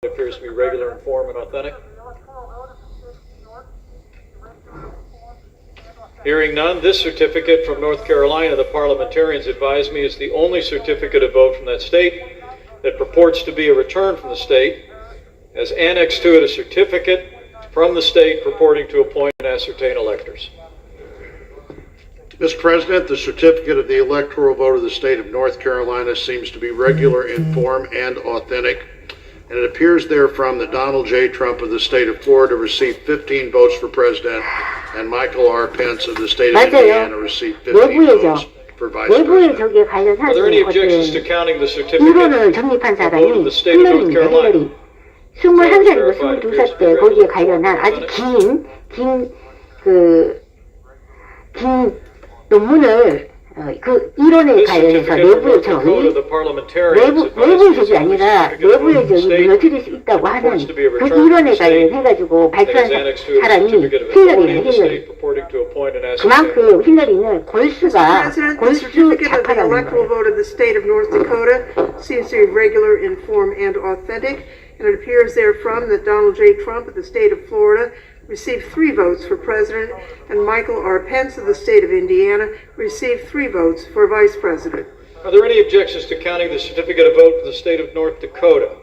appears to be regular in form and authentic? Hearing none, this certificate from North Carolina, the parliamentarians advise me, is the only certificate of vote from that state that purports to be a return from the state, as annexed to it a certificate from the state purporting to appoint and ascertain electors. Mr. President, the certificate of the electoral vote of the state of North Carolina seems to be regular in form and authentic, and it appears therefrom that Donald J. Trump of the state of Florida received 15 votes for president, and Michael R. Pence of the state of Indiana received 15 votes for vice president. Are there any objections to counting the certificate of vote of the state of North Carolina? 21살이고 22살 때 거기에 관련한 아주 긴 논문을 그 이론에 관련해서 내부에 저희 외부 제도 아니라 내부에 저기 무너뜨릴 수 있다고 하는 그 이론에 관련해가지고 발표한 사람이 힐러리예요. 그만큼 힐러리는 골수 자파라는 거예요. And it appears therefrom that Donald J. Trump of the state of Florida received 3 votes for president, and Michael R. Pence of the state of Indiana received 3 votes for vice president. Are there any objections to counting the certificate of vote for the state of North Dakota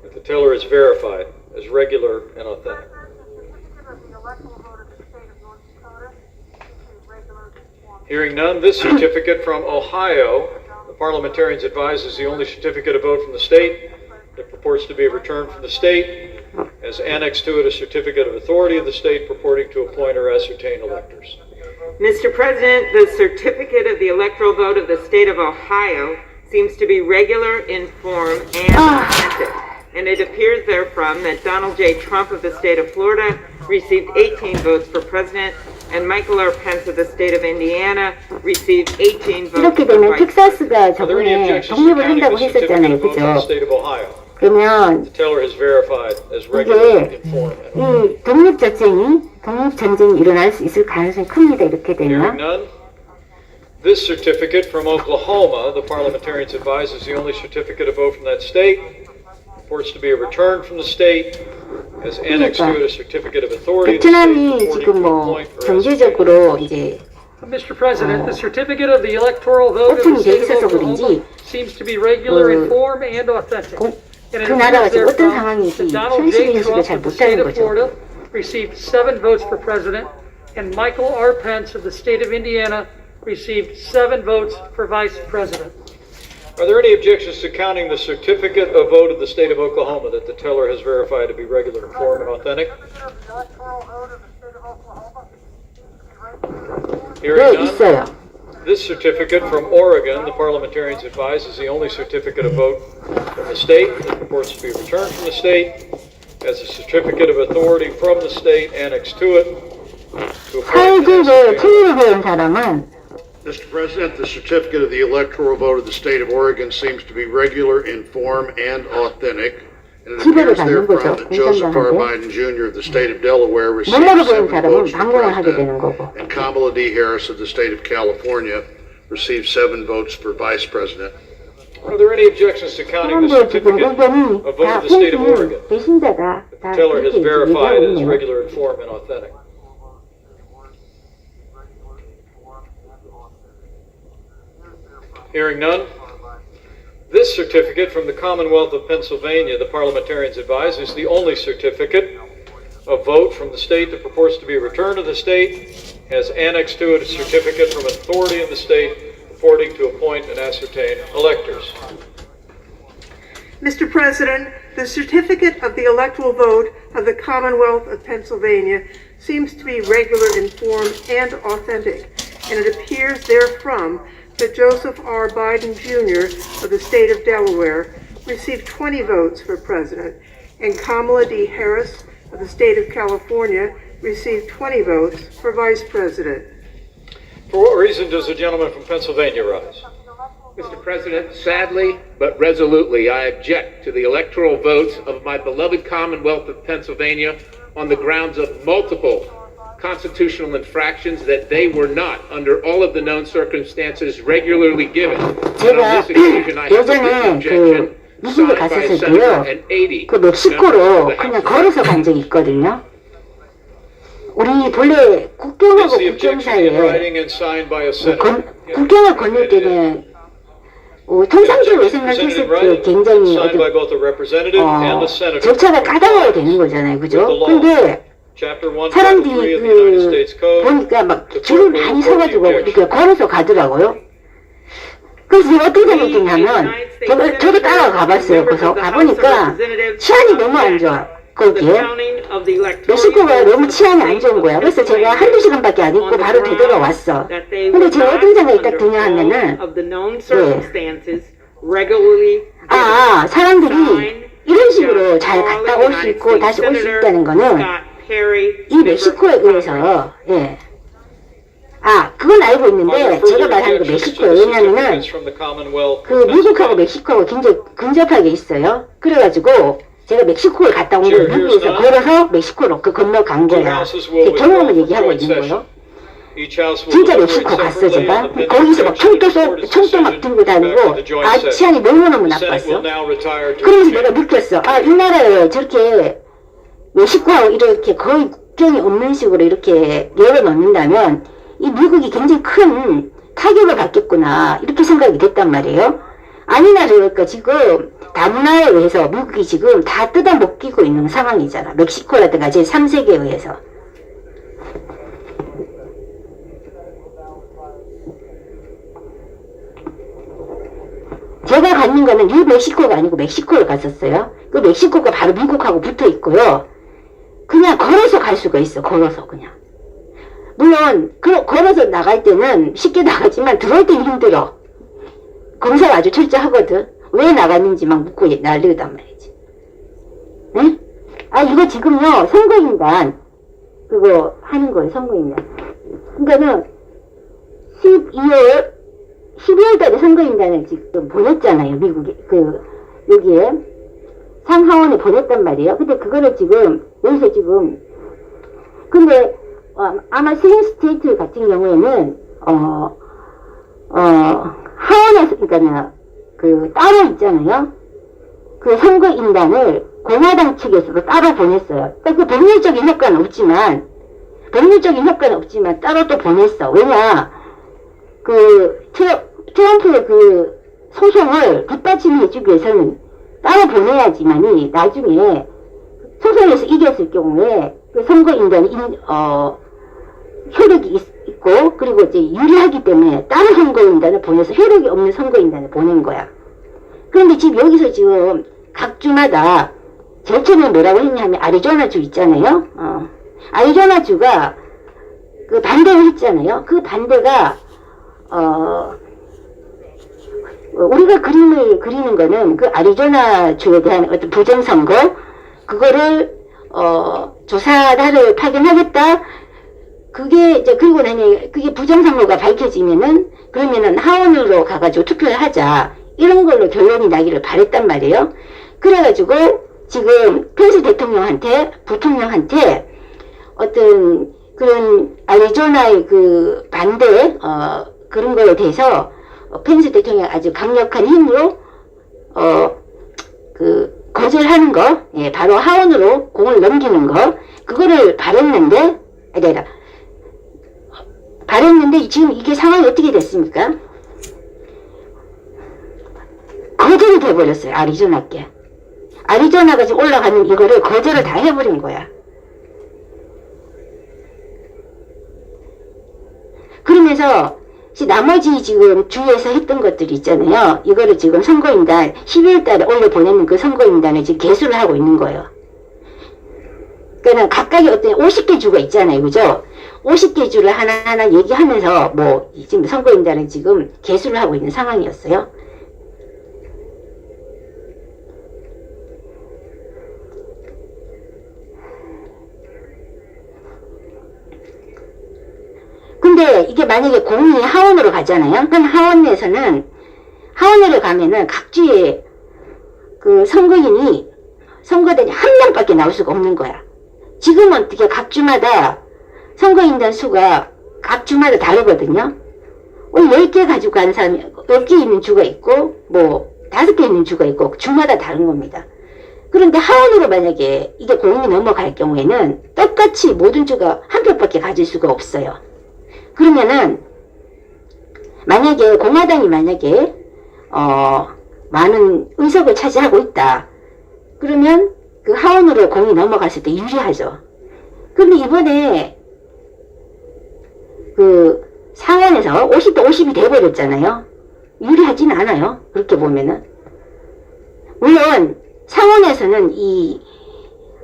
that the teller is verified as regular and authentic? Hearing none, this certificate from Ohio, the parliamentarians advise, is the only certificate of vote from the state that purports to be a return from the state, as annexed to it a certificate of authority of the state purporting to appoint or ascertain electors. Mr. President, the certificate of the electoral vote of the state of Ohio seems to be regular in form and authentic, and it appears therefrom that Donald J. Trump of the state of Florida received 18 votes for president, and Michael R. Pence of the state of Indiana received 18 votes 이렇게 for 되면 vice 텍사스가 저번에 독립을 한다고 했었잖아요, 그죠? 그러면 이게 이 독립전쟁이 일어날 수 있을 가능성이 큽니다. 이렇게 되면. This certificate from Oklahoma, the parliamentarians advise, is the only certificate of vote from that state. Purports to be a return from the state, as annexed to it a certificate of authority. 베트남이 지금 뭐 경제적으로 이제 Mr. President, the certificate of the electoral vote of the state of Oklahoma seems to be regular in form and authentic. 그 나라가 지금 어떤 상황인지 현실을 잘 못하는 거죠. Received 7 votes for president, and Michael R. Pence of the state of Indiana received 7 votes for vice president. Are there any objections to counting the certificate of vote of the state of Oklahoma that the teller has verified to be regular in form and authentic? Hearing none, this certificate from Oregon, the parliamentarians advise, is the only certificate of vote from the state that purports to be returned from the state, as a certificate of authority from the state annexed to it. Mr. President, the certificate of the electoral vote of the state of Oregon seems to be regular in form and authentic, and it appears therefrom that Joseph R. Biden Jr. of the state of Delaware received 7 votes for president, and Kamala D. Harris of the state of California received 7 votes for vice president. Are there any objections to counting the certificate of vote of the state of Oregon that the teller has verified as regular in form and authentic? Hearing none, this certificate from the Commonwealth of Pennsylvania, the parliamentarians advise, is the only certificate of vote from the state that purports to be a return to the state, has annexed to it a certificate from authority in the state purporting to appoint and ascertain electors. Mr. President, the certificate of the electoral vote of the Commonwealth of Pennsylvania seems to be regular in form and authentic, and it appears therefrom that Joseph R. Biden Jr. of the state of Delaware received 20 votes for president, and Kamala D. Harris of the state of California received 20 votes for vice president. For what reason does the gentleman from Pennsylvania rise? Mr. President, sadly but resolutely, I object to the electoral votes of my beloved Commonwealth of Pennsylvania on the grounds of multiple constitutional infractions that they were not, under all of the known circumstances, regularly given. And on this occasion, I have a written objection 미국에 갔었을 때요, 그 멕시코로 그냥 걸어서 간 적이 있거든요. 우리 본래 국경하고 Is the 국경 objection in 사이에 writing and signed by a senator? 국경을 건널 때는 통상적으로 생각했을 때 굉장히 Signed by both a representative and a senator. 절차가 까다로워야 되는 거잖아요, 그죠? 근데 Chapter 1, Title 3 사람들이 of the United States Code. 보니까 막 줄을 많이 서가지고 이렇게 걸어서 가더라고요. 그래서 제가 어떻게 생각했냐면 저도 따라가 봤어요. 그래서 가보니까 치안이 너무 안 좋아. 거기에 멕시코가 너무 치안이 안 좋은 거야. 그래서 제가 한두 시간밖에 안 있고 바로 되돌아왔어. 근데 제가 어떤 생각이 딱 드냐 하면은 사람들이 이런 식으로 잘 갔다 올 수 있고 다시 올 수 있다는 거는 이 멕시코에 의해서 그건 알고 있는데 제가 말하는 거 멕시코예요. 왜냐면은 그 미국하고 멕시코하고 굉장히 근접하게 있어요. 그래가지고 제가 멕시코에 갔다 온 거예요. 미국에서 걸어서 멕시코로 건너간 거야. 제 경험을 얘기하고 있는 거예요. 진짜 멕시코 갔어 제가. 거기서 막 총도 막 들고 다니고 치안이 너무너무 나빴어. 그러면서 내가 느꼈어. 이 나라에 저렇게 멕시코하고 이렇게 거의 국경이 없는 식으로 이렇게 열어놓는다면 이 미국이 굉장히 큰 타격을 받겠구나 이렇게 생각이 됐단 말이에요. 아니나 그러니까 지금 다문화에 의해서 미국이 지금 다 뜯어먹히고 있는 상황이잖아. 멕시코라든가 제3세계에 의해서. 제가 갔는 거는 뉴멕시코가 아니고 멕시코를 갔었어요. 그 멕시코가 바로 미국하고 붙어 있고요. 그냥 걸어서 갈 수가 있어. 걸어서 그냥. 물론 걸어서 나갈 때는 쉽게 나가지만 들어올 때는 힘들어. 검사가 아주 철저하거든. 왜 나갔는지 막 묻고 난리단 말이지. 네? 이거 지금요 선거인단 그거 하는 거예요. 선거인단. 그러니까는 12월 달에 선거인단을 지금 보냈잖아요. 미국에 여기에 상하원에 보냈단 말이에요. 근데 그거를 지금 여기서 지금 근데 아마 스윙 스테이트 같은 경우에는 하원에서 그러니까 따로 있잖아요. 그 선거인단을 공화당 측에서도 따로 보냈어요. 그 법률적인 효과는 없지만 따로 또 보냈어. 왜냐 트럼프의 그 소송을 뒷받침해주기 위해서는 따로 보내야지만이 나중에 소송에서 이겼을 경우에 그 선거인단이 효력이 있고 그리고 이제 유리하기 때문에 다른 선거인단을 보내서 효력이 없는 선거인단을 보낸 거야. 그런데 지금 여기서 지금 각 주마다 제일 처음에 뭐라고 했냐면 아리조나주 있잖아요. 아리조나주가 그 반대를 했잖아요. 그 반대가 우리가 그림을 그리는 거는 그 아리조나주에 대한 어떤 부정선거 그거를 조사단을 파견하겠다. 그게 이제 그리고 나니 그게 부정선거가 밝혀지면은 그러면은 하원으로 가가지고 투표를 하자 이런 걸로 결론이 나기를 바랬단 말이에요. 그래가지고 지금 펜스 부통령한테 어떤 그런 아리조나의 그 반대 그런 거에 대해서 펜스 대통령이 아주 강력한 힘으로 거절하는 거, 바로 하원으로 공을 넘기는 거, 그거를 바랬는데 지금 이게 상황이 어떻게 됐습니까? 거절이 돼버렸어요. 아리조나께. 아리조나가 지금 올라가는 이거를 거절을 다 해버린 거야. 그러면서 나머지 지금 주에서 했던 것들이 있잖아요. 이거를 지금 선거인단 12월 달에 올려 보내는 그 선거인단을 지금 개수를 하고 있는 거예요. 그러니까 각각의 어떤 50개 주가 있잖아요. 그죠? 50개 주를 하나하나 얘기하면서 지금 선거인단을 지금 개수를 하고 있는 상황이었어요. 근데 이게 만약에 공이 하원으로 가잖아요. 그럼 하원에서는 하원으로 가면은 각 주에 그 선거인이 선거단이 한 명밖에 나올 수가 없는 거야. 지금은 어떻게 각 주마다 선거인단 수가 각 주마다 다르거든요. 10개 가지고 간 사람이 10개 있는 주가 있고 5개 있는 주가 있고 주마다 다른 겁니다. 그런데 하원으로 만약에 이게 공이 넘어갈 경우에는 똑같이 모든 주가 한 표밖에 가질 수가 없어요. 그러면은 만약에 공화당이 만약에 많은 의석을 차지하고 있다. 그러면 그 하원으로 공이 넘어갔을 때 유리하죠. 근데 이번에 그 상원에서 50대 50이 돼버렸잖아요. 유리하진 않아요. 그렇게 보면은. 물론 상원에서는 이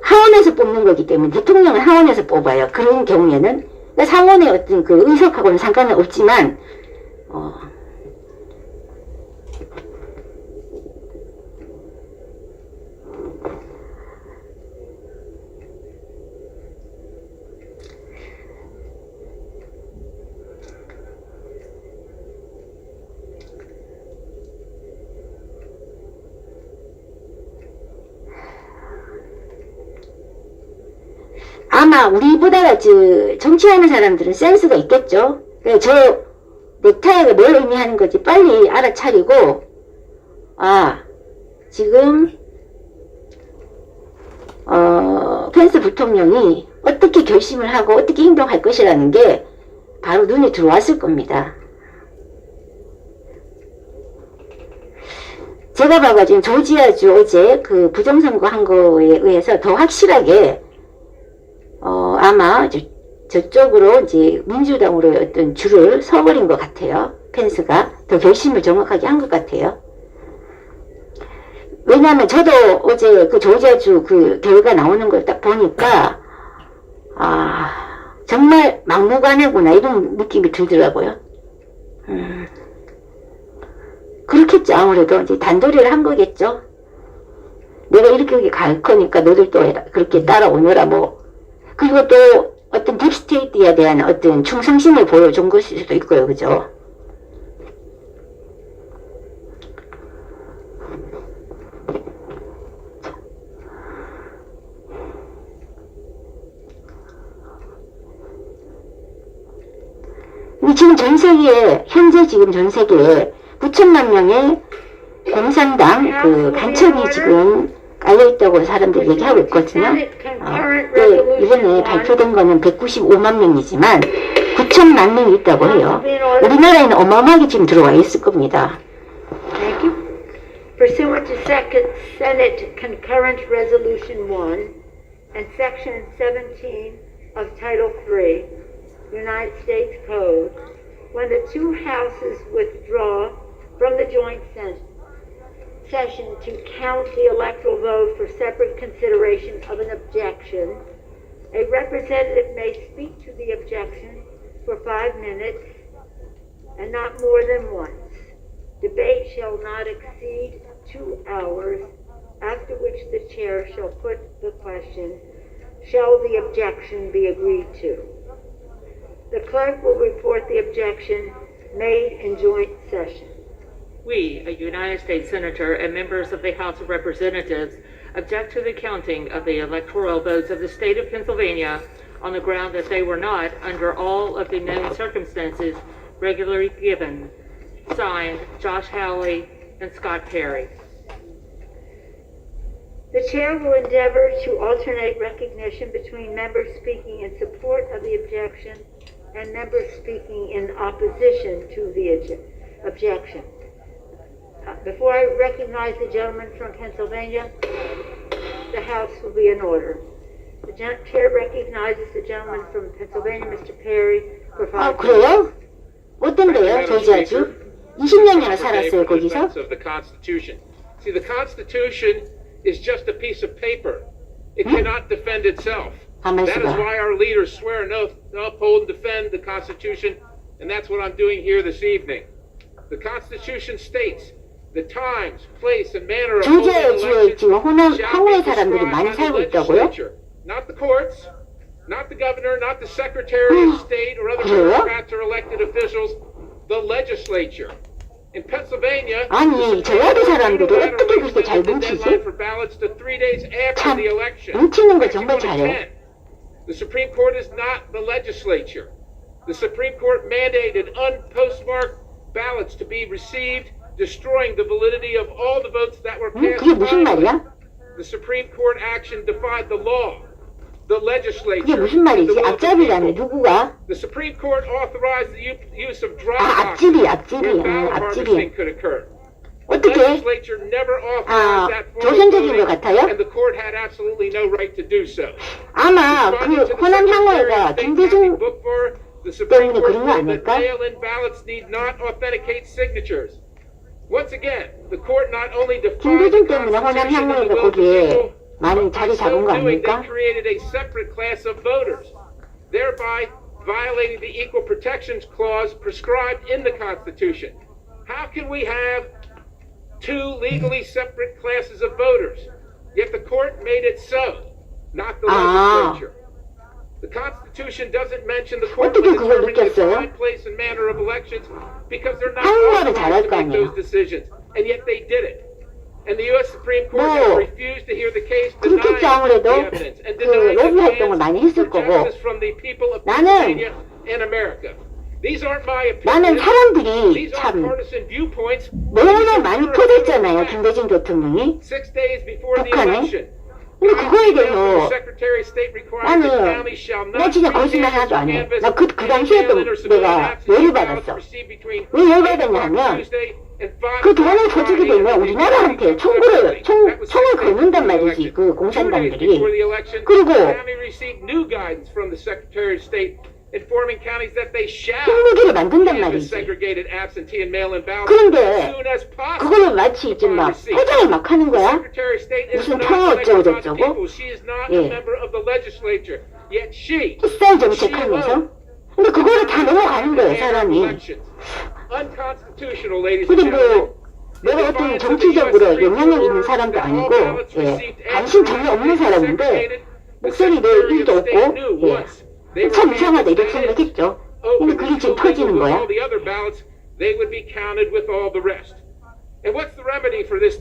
하원에서 뽑는 거기 때문에 대통령을 하원에서 뽑아요. 그런 경우에는 그러니까 상원의 어떤 그 의석하고는 상관은 없지만 아마 우리보다 정치하는 사람들은 센스가 있겠죠. 저 넥타이가 뭘 의미하는 건지 빨리 알아차리고, 지금 펜스 부통령이 어떻게 결심을 하고 어떻게 행동할 것이라는 게 바로 눈에 들어왔을 겁니다. 제가 봐가지고 조지아주 어제 그 부정선거 한 거에 의해서 더 확실하게 아마 저쪽으로 이제 민주당으로 어떤 줄을 서버린 것 같아요. 펜스가 더 결심을 정확하게 한 것 같아요. 왜냐하면 저도 어제 그 조지아주 그 결과 나오는 걸 딱 보니까 정말 막무가내구나 이런 느낌이 들더라고요. 그렇겠죠. 아무래도 이제 단도리를 한 거겠죠. 내가 이렇게 갈 거니까 너들도 그렇게 따라오느라 뭐. 그리고 또 어떤 딥스테이트에 대한 어떤 충성심을 보여준 것일 수도 있고요. 그죠? 지금 전 세계에, 현재 지금 전 세계에 9천만 명의 공산당 그 간첩이 지금 깔려있다고 사람들이 얘기하고 있거든요. 이번에 발표된 거는 195만 명이지만 9천만 명이 있다고 해요. 우리나라에는 어마어마하게 지금 들어와 있을 겁니다. Thank you. Pursuant to Senate Concurrent Resolution 1 and Section 17 of Title 3, United States Code, when the two houses withdraw from the joint session to count the electoral vote for separate consideration of an objection, a representative may speak to the objection for 5 minutes and not more than once. Debate shall not exceed 2 hours, after which the chair shall put the question, shall the objection be agreed to? The clerk will report the objection made in joint session. We, a United States Senator and members of the House of Representatives, object to the counting of the electoral votes of the state of Pennsylvania on the ground that they were not, under all of the known circumstances, regularly given. Signed, Josh Hawley and Scott Perry. The chair will endeavor to alternate recognition between members speaking in support of the objection and members speaking in opposition to the objection. Before I recognize the gentleman from Pennsylvania, the House will be in order. The chair recognizes the gentleman from Pennsylvania, Mr. Perry, for 5 minutes. 그래요? 어떤데요, 조지아주? 20년이나 살았어요, 거기서? Of the Constitution. See, the Constitution is just a piece of paper. It cannot defend itself. That is why our leaders swear an oath to uphold and defend the Constitution, and that's what I'm doing here this evening. The Constitution states the times, place, and manner of holding elections shall be prescribed by the legislature, not the courts, not the governor, not the secretary of state or other bureaucrats or elected officials, the legislature. In Pennsylvania, 아니, 저 여러 사람들이 어떻게 그렇게 잘 뭉치지? for ballots to 3 days after the election. 뭉치는 거 정말 잘해. The Supreme Court is not the legislature. The Supreme Court mandated unpostmarked ballots to be received destroying the validity of all the votes that were passed. 그게 무슨 말이야? The Supreme Court action defied the law, the 그게 legislature, 무슨 and the 말이지? will of the 앞잡이라며 people. 누구가? The Supreme Court authorized the use of drug 아, boxes 앞집이. where ballot 앞집이. harvesting could occur. The 어떻게? legislature never authorized that form of 조선적인 것 voting, 같아요? and the court had absolutely no right to do so. 아마 그 호남 향후회가 김대중 The Supreme 때문에 Court 그런 거 ruled that 아닐까? mail-in ballots need not authenticate signatures. Once again, the court not only defied the 김대중 때문에 호남 Constitution and the 향후회가 will of the 거기에 people, 많이 but by 자리 잡은 so 거 doing, 아닙니까? they created a separate class of voters, thereby violating the Equal Protections Clause prescribed in the Constitution. How can we have two legally separate classes of voters? Yet the court made it so, not the legislature. The Constitution doesn't mention the court 어떻게 when 그걸 determining the 느꼈어요? time, place, and manner of elections because they're not 한국말을 잘할 authorized to 거 make 아니에요. those decisions, and yet they did it. And the U.S. Supreme Court has 뭐, refused to hear the case, 그렇겠죠. denying the 아무래도 evidence, and 그 denying 로비 the 활동을 많이 chance 했을 for 거고 justice from the people of 나는 Pennsylvania and America. These aren't my 나는 opinions. 사람들이 These aren't 참 partisan viewpoints. 너무나 많이 퍼졌잖아요. 김대중 대통령이 6 days before the 북한에. election. 근데 그거에 대해서 Secretary of State required 나는 that counties shall 나 not 진짜 treat 거짓말 하나도 안 해. canvass 나 그 당시에 또 mail-in or civilian 내가 absentee 열을 ballots 받았어. received between 왜 열을 받았냐면 그 돈을 저주게 되면 우리나라한테 총을 걷는단 말이지 그 공산당들이. 그리고 informing counties that they shall 힘들게 만든단 canvass 말이지. segregated absentee and mail-in ballots 그런데 as soon as possible. 그거를 마치 이제 막 포장을 막 하는 거야. Secretary of State is 무슨 not 통화 elected by the 어쩌고저쩌고. people. She is not a 예. member of the legislature. Yet she 햇살 정책하면서. 근데 그거를 다 넘어가는 거예요, 사람이. Unconstitutional, ladies and gentlemen. 그리고 내가 어떤 정치적으로 영향력 있는 사람도 아니고, 예, 관심 전혀 없는 사람인데, 목소리 낼 일도 없고, 예, 참 이상하다 이렇게 생각했죠. 근데 그게 지금 터지는 거야.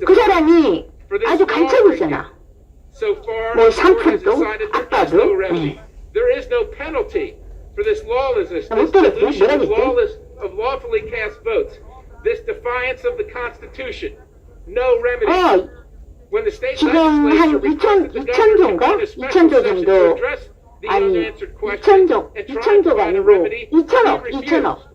그 사람이 아주 간첩이잖아. 뭐 3%도 아빠도. There is no penalty for this lawlessness, 못 this 들었어요? dilution 뭐라겠지? of lawfully cast votes, this defiance of the Constitution. No remedy. When the state 지금 legislature 한 requested the 2,000조인가? governor to convene a special 2,000조 session to 정도, address the 아니, unanswered questions 2,000조, and try to 2,000조가 find a 아니고, remedy, 2,000억, he 2,000억. refused.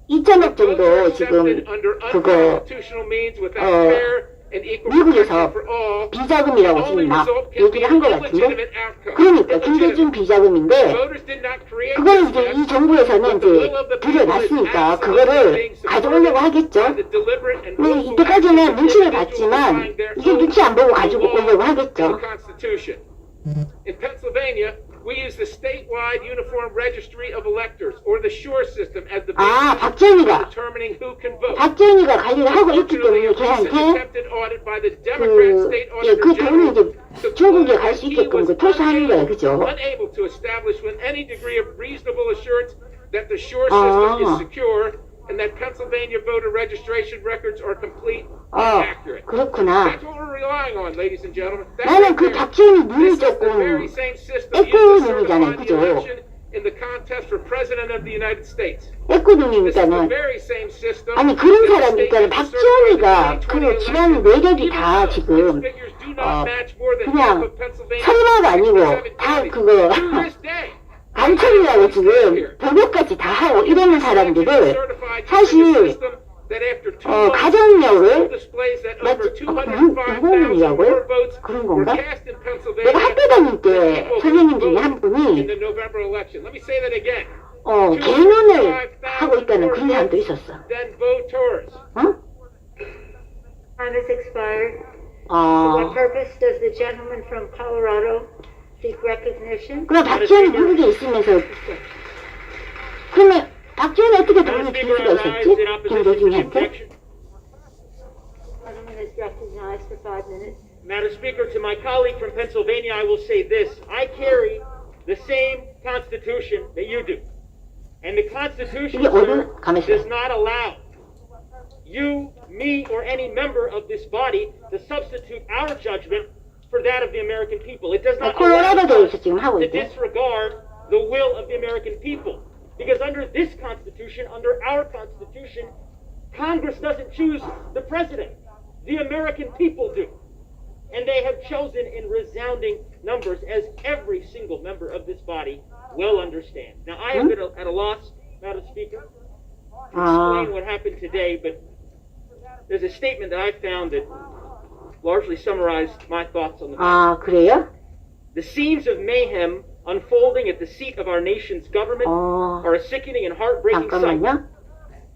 2,000억 정도 Votes are 지금 accepted under 그거, unconstitutional means without fair and equal 미국에서 protection for all. 비자금이라고 지금 막 얘기를 한 것 같은데? 그러니까 김대중 비자금인데, 그걸 이제 이 정부에서는 이제 들여놨으니까 그거를 가져오려고 하겠죠. 근데 이때까지는 눈치를 봤지만 이게 눈치 안 보고 가지고 오려고 하겠죠. In Pennsylvania, we use the statewide uniform registry of electors, or the SURE system, as the 아, basis for 박지원이가 determining who can vote. 박지원이가 관리를 하고 있기 때문에 걔한테 그 돈을 이제 중국에 갈 수 있게끔 그 토스하는 거야, 그죠? Unable to establish with any degree of reasonable assurance that the SURE system is secure and that Pennsylvania voter registration records are complete and accurate. 그렇구나. That's what we're relying on, ladies and gentlemen. That's 나는 right 그 there. 박지원이 눈이 This is the 조금 very same system used to 애꾸눈이잖아요, certify the 그죠? election in the contest for president of the United States. This is the 애꾸눈이니까는 very same system. 아니 그런 사람이니까 박지원이가 그 지난 내력이 다 지금 그냥 설마가 아니고 다 그거 간첩이라고 지금 병역까지 다 하고 이러는 사람들을 사실 가정력을 인공눈이라고요? 그런 건가? 내가 학교 다닐 때 선생님 중에 한 분이 개눈을 하고 있다는 그런 사람도 있었어. 어? Time has expired. For what purpose does the gentleman from Colorado seek recognition? 그럼 박지원이 미국에 있으면서 그러면 박지원이 어떻게 돈을 줄 수가 있었지? 김대중한테? Gentleman is recognized for 5 minutes. Madam Speaker, to my colleague from Pennsylvania, I will say this. I carry the same Constitution that you do. And the Constitution, sir, does not allow you, me, or any member of this body to substitute our judgment for that of the American people. It does not allow us to disregard the will of the American people. Because under this Constitution, under our Constitution, Congress doesn't choose the president. The American people do. And they have chosen in resounding numbers, as every single member of this body well understands. Now, I have been at a loss, Madam Speaker, to explain what happened today, but there's a statement that I found that largely summarized my thoughts on the matter. 그래요? The scenes of mayhem unfolding at the seat of our nation's government are a sickening and heartbreaking sight. 잠깐만요.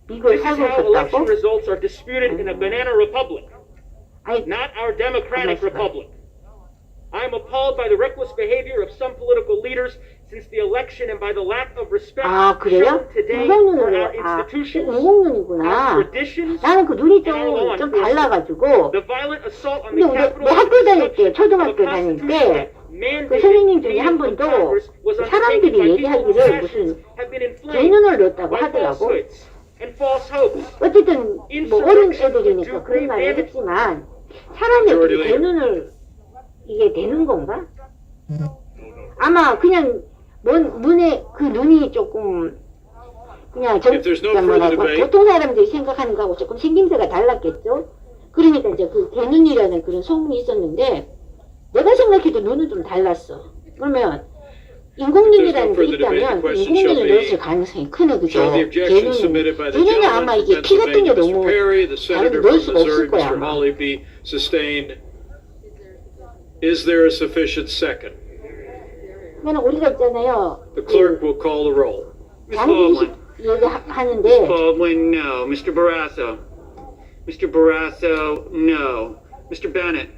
미국에 This is 살고 how election 있었다고? results are disputed in a banana republic, 아니, not our democratic 가만있어 봐. republic. I am appalled by the reckless behavior of some political leaders since the election and by the lack of respect 그래요? shown today for our 인공눈으로, institutions, our 인공눈이구나. traditions, 나는 그 눈이 and our law 좀 enforcement. 달라가지고. The violent assault on 근데 the 우리 Capitol 내 학교 다닐 때, of the 초등학교 다닐 Constitution 때, that 그 mandated 선생님 중에 payment 한 of 분도 Congress was undertaken 사람들이 by people 얘기하기를 whose passions 무슨 have been inflamed 개눈을 넣었다고 by 하더라고. falsehoods and false hopes. 어쨌든 뭐 어린 애들이니까 그런 말을 했지만 사람이 어떻게 내 눈을 이게 되는 건가? 아마 그냥 눈에 그 눈이 조금 그냥 If there's no further debate. 보통 사람들이 생각하는 거하고 조금 생김새가 달랐겠죠. 그러니까 이제 그 대눈이라는 그런 소문이 있었는데 내가 생각해도 눈은 좀 달랐어. 그러면 인공눈이라는 게 있다면 인공눈을 넣었을 가능성이 크네, 그죠? Shall the objection submitted by the 걔는 아마 gentleman 이게 from 피 같은 게 Pennsylvania, 너무 Mr. Perry, the senator 넣을 from 수가 없을 Missouri, 거야 Mr. 아마. Hawley, be sustained? Is there a sufficient second? 그러면 우리가 있잖아요. The clerk will call the roll. 장기식 얘기하는데 Baldwin, no. Mr. Barrasso. Mr. Barrasso, no. Mr. Bennett.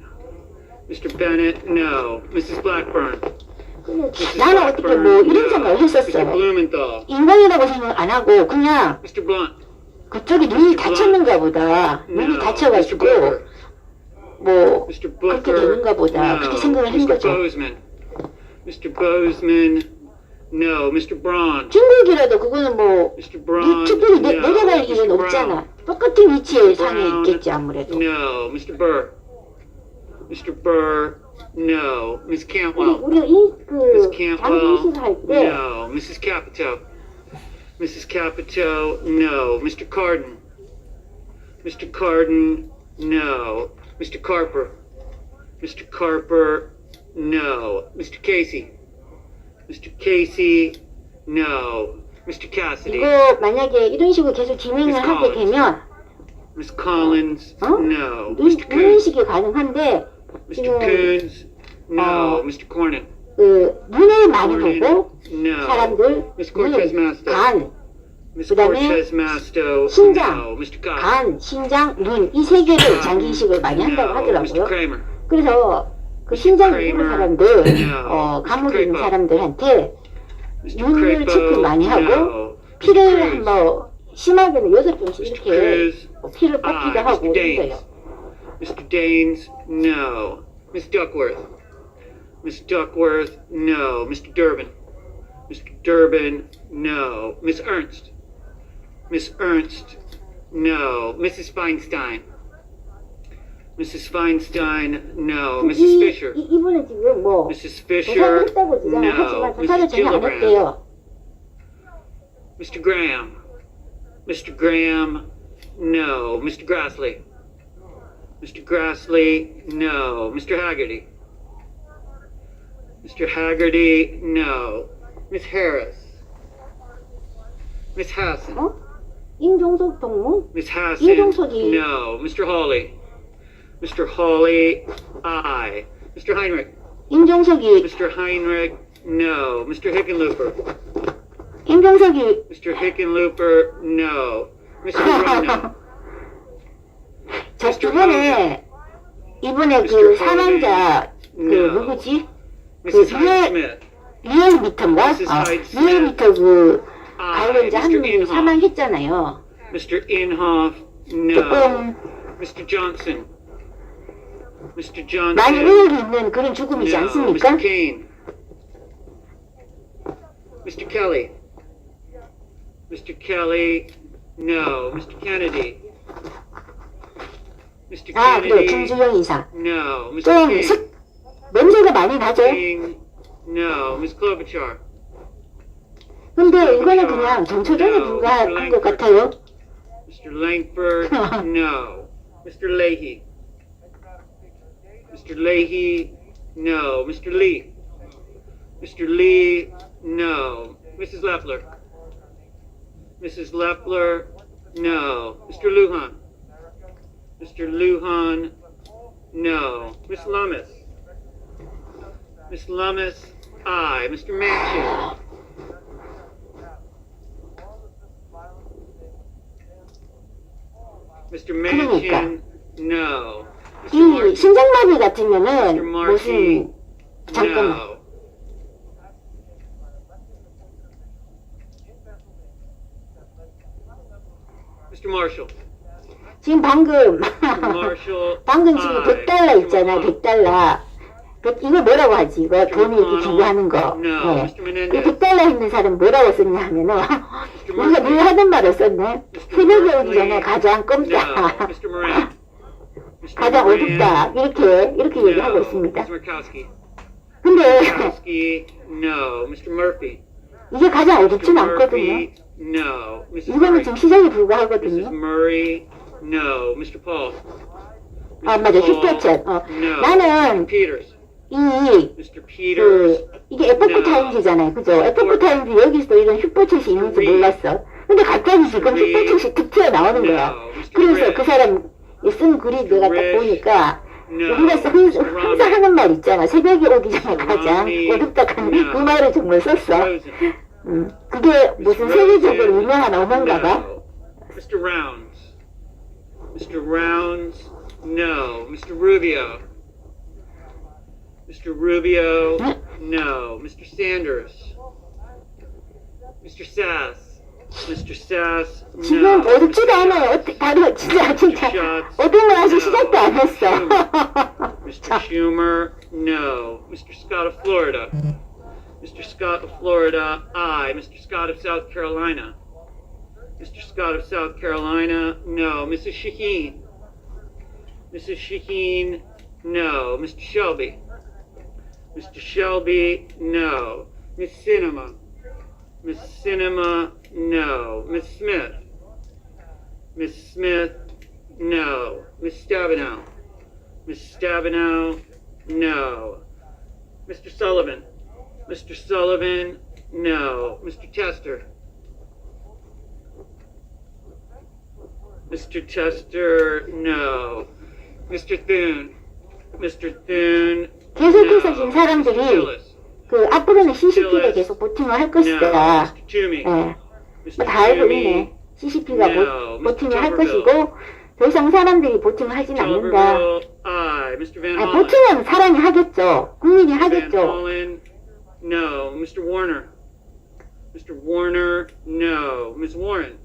Mr. Bennett, no. Mrs. Blackburn. 나는 어떻게 뭐 이런 생각을 Mr. 했었어. Blumenthal. 인간이라고 생각 안 하고 그냥 Mr. Blunt. 그쪽이 눈이 다쳤는가 보다. 눈이 No. Mr. 다쳐가지고 Booker. 뭐 Mr. 그렇게 Booker. 되는가 보다. 그렇게 생각을 한 Mr. 거죠. Bozeman. Mr. Bozeman, no. Mr. Braun. 중국이라도 그거는 뭐 Mr. Braun, 특별히 no. 내려갈 일은 Mr. 없잖아. 똑같은 위치에 상에 Brown, 있겠지 아무래도. no. Mr. Burr. Mr. Burr, no. Miss Cantwell. 우리가 그 Miss Cantwell, 장기식 할때 no. Mrs. Capito. Mrs. Capito, no. Mr. Carden. Mr. Carden, no. Mr. Carper. Mr. Carper, no. Mr. Casey. Mr. Casey, no. Mr. Cassidy. 이거 만약에 이런 식으로 계속 진행을 하게 되면 Miss Collins, no. Mr. Coons. 눈인식이 가능한데 Mr. 지금 Coons, no. Mr. Cornyn, 그 눈을 많이 보고 no. 사람들 Miss Cortez 눈, Masto. 간, Miss 그다음에 Cortez Masto, 신장, no. Mr. Goss, 간, 신장, 눈 이 세 개를 장기 이식을 많이 한다고 no. Mr. 하더라고요. Kramer, 그래서 그 신장이 있는 사람들, no. 감옥에 있는 Mr. 사람들한테 Mr. 눈을 체크 많이 하고 no. 피를 Mr. Cruz, 한번 심하게는 6번씩 Mr. 이렇게 Cruz, 피를 뽑기도 하고 Mr. Daines, 그래요. Mr. Daines, no. Miss Duckworth, Miss Duckworth, no. Mr. Durbin, Mr. Durbin, no. Miss Ernst, Miss Ernst, no. Mrs. Feinstein, Mrs. Feinstein, no. Mrs. Fisher, 이분은 지금 뭐 Mrs. 조사를 Fisher, 했다고 주장을 no. 하지만 조사를 Mrs. 전혀 안 Gillibrand, 했대요. Mr. Graham, Mr. Graham, no. Mr. Grassley, Mr. Grassley, no. Mr. Haggerty, Mr. Haggerty, no. Miss Harris, Miss Hassan, 임종석 동무? Miss Hassan, 이종석이- no. Mr. Hawley, Mr. Hawley, aye. Mr. Heinrich, 임종석이 Mr. Heinrich, no. Mr. Hickenlooper, 임종석이 Mr. Hickenlooper, no. Mr. Rono, 저 이번에 그 사망자 그 No. 누구지? Mrs. 그 Hyde Smith, 리얼미터인가? Mrs. Hyde Smith. 리얼미터 그 aye. 관련자 한 Mr. 명이 Inhofe, 사망했잖아요. Mr. Inhofe, no. 조금 Mr. Johnson, Mr. 많이 Johnson, 의혹이 있는 그런 죽음이지 no. 않습니까? Mr. Kane, Mr. Kelly, Mr. Kelly, no. Mr. Kennedy, Mr. 아, 그래, Kennedy, 김주영 이사. no. Mr. 좀 King, 냄새가 많이 나죠? King, no. Miss 근데 근데 이거는 그냥 정초전에 불과한 것 같아요. Mr. Langford, no. Mr. Leahy. Mr. Leahy, no. Mr. Lee. Mr. Lee, no. Mrs. Leffler. Mrs. Leffler, no. Mr. Lujan. Mr. Lujan, no. Miss Lummis. Miss Lummis, aye. Mr. Manchin. Mr. Manchin, no. Mr. 이 Markey, 심장마비 Mr. 같으면은 Markey, 무슨 잠깐만 no. Mr. Marshall. 지금 방금 Mr. Marshall, 방금 지금 aye. 100달러 있잖아, 100달러. 이거 뭐라고 하지? 이거 돈이 이렇게 기부하는 거. No. 네. Mr. 그 Menendez. 100달러 있는 사람 뭐라고 썼냐 하면은 Mr. 우리가 늘 Murphy. 하던 말을 썼네. 새벽에 오기 전에 가장 No. 껌다. Mr. Moran. Mr. 가장 Moran. 어둡다. 이렇게 얘기하고 No. 있습니다. Mr. Murkowski. 근데 Murkowski, no. Mr. Murphy. 이게 가장 Mr. 어둡진 않거든요. Murphy, no. Mrs. 이거는 Murray. 지금 시작에 Mrs. 불과하거든요. Murray, no. Mr. Paul. 아, Mr. 맞아. Paul, 슈퍼챗. no. 나는 Mr. Peters. 이 Mr. Peters. 이게 에포크 No. 타임즈잖아요. 그죠? 에포크 타임즈 여기서 이런 슈퍼챗이 있는지 몰랐어. 근데 갑자기 지금 슈퍼챗이 툭 튀어나오는 거야. No. Mr. 그래서 Red. 그 사람 쓴 글이 내가 딱 Rich. 보니까 No. 우리가 항상 하는 말 있잖아. 새벽에 오기 전에 가장 Romney. 어둡다 하는 No. 그 말을 정말 썼어. Rosen. 그게 무슨 세계적으로 유명한 어머인가 봐. No. Mr. Rounds. Mr. Rounds, no. Mr. Rubio. Mr. Rubio, no. Mr. Sanders. Mr. Sass. Mr. Sass, 지금 no. 어둡지도 않아요. 다들 진짜 어떤 걸 아직 시작도 안 했어. Mr. Schumer, no. Mr. Scott of Florida. Mr. Scott of Florida, aye. Mr. Scott of South Carolina. Mr. Scott of South Carolina, no. Mrs. Shaheen. Mrs. Shaheen, no. Mr. Shelby. Mr. Shelby, no. Miss Cinema. Miss Cinema, no. Miss Smith. Miss Smith, no. Miss Stabenow. Miss Stabenow, no. Mr. Sullivan. Mr. Sullivan, no. Mr. Tester. Mr. Tester, no. Mr. Thune. Mr. Thune, 계속해서 지금 no. 사람들이 Mr. Tillis. 그 앞으로는 CCP가 계속 보팅을 할 No. 것이다. Mr. Toomey. 예. Mr. 뭐 다 알고 Toomey. 있네. CCP가 No. 보팅을 할 Mr. 것이고 더 이상 사람들이 보팅을 하진 않는다. Tuberville, aye. Mr. Van 아, Hollen. 보팅은 사람이 하겠죠. 국민이 Van 하겠죠. Hollen, no. Mr. Warner. Mr. Warner, no. Ms. Warren.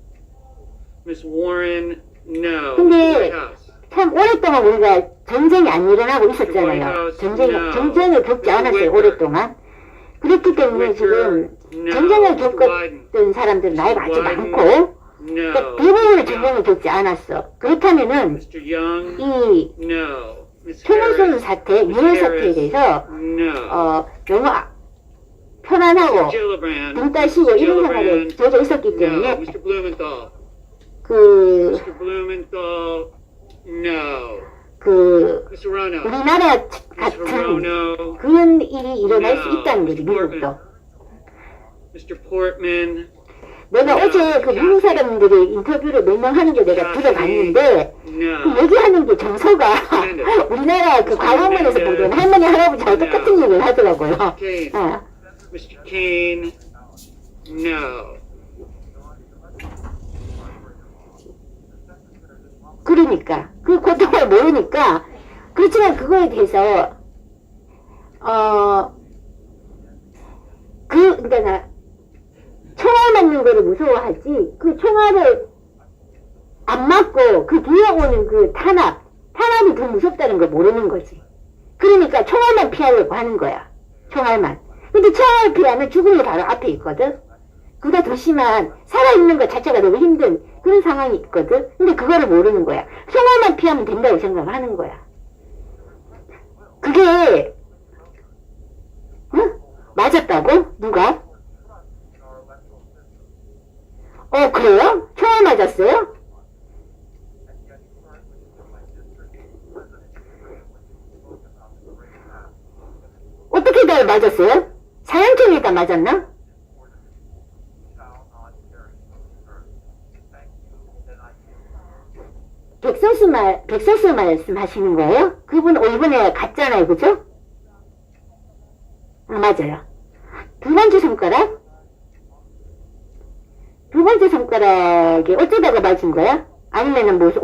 Ms. Warren, no. 근데 White House. 참 오랫동안 우리가 전쟁이 안 일어나고 있었잖아요. 전쟁을 겪지 않았어요, 오랫동안. 그렇기 때문에 지금 전쟁을 겪었던 사람들은 나이가 아주 많고, 그러니까 대부분의 전쟁을 겪지 않았어. 그렇다면은 Mr. Young, 이 no. Ms. 총선 Harris, 사태, 유혈 사태에 대해서 no. 너무 편안하고 Gillibrand, 등 따시고 이런 생각에 젖어 있었기 no. 때문에 Mr. Blumenthal. 그 Mr. Blumenthal, no. Mr. Rono. 우리나라 Mr. 같은 Rono, 그런 일이 일어날 수 있다는 거지, 미국도. Mr. Portman, 내가 어제 그 미국 사람들의 인터뷰를 몇 명 하는 게 내가 들어봤는데, 그 no. 얘기하는 게 정서가 우리나라 그 광화문에서 보던 할머니, 할아버지하고 똑같은 얘기를 하더라고요. Kane, 어. Mr. Kane, no. 그러니까 그 고통을 모르니까. 그렇지만 그거에 대해서 그러니까 나 총알 맞는 거를 무서워하지 그 총알을 안 맞고 그 뒤에 오는 그 탄압이 더 무섭다는 걸 모르는 거지. 그러니까 총알만 피하려고 하는 거야. 총알만. 근데 총알 피하면 죽음이 바로 앞에 있거든. 그보다 더 심한 살아있는 것 자체가 너무 힘든 그런 상황이 있거든. 근데 그거를 모르는 거야. 총알만 피하면 된다고 생각을 하는 거야. 그게 응? 맞았다고? 누가? 그래요? 총알 맞았어요? 어디다 맞았어요? 사양통에다 맞았나? 백설수 말씀하시는 거예요? 그분 이번에 갔잖아요, 그죠? 아, 맞아요. 두 번째 손가락? 두 번째 손가락에 어쩌다가 맞은 거야? 아니면은 무슨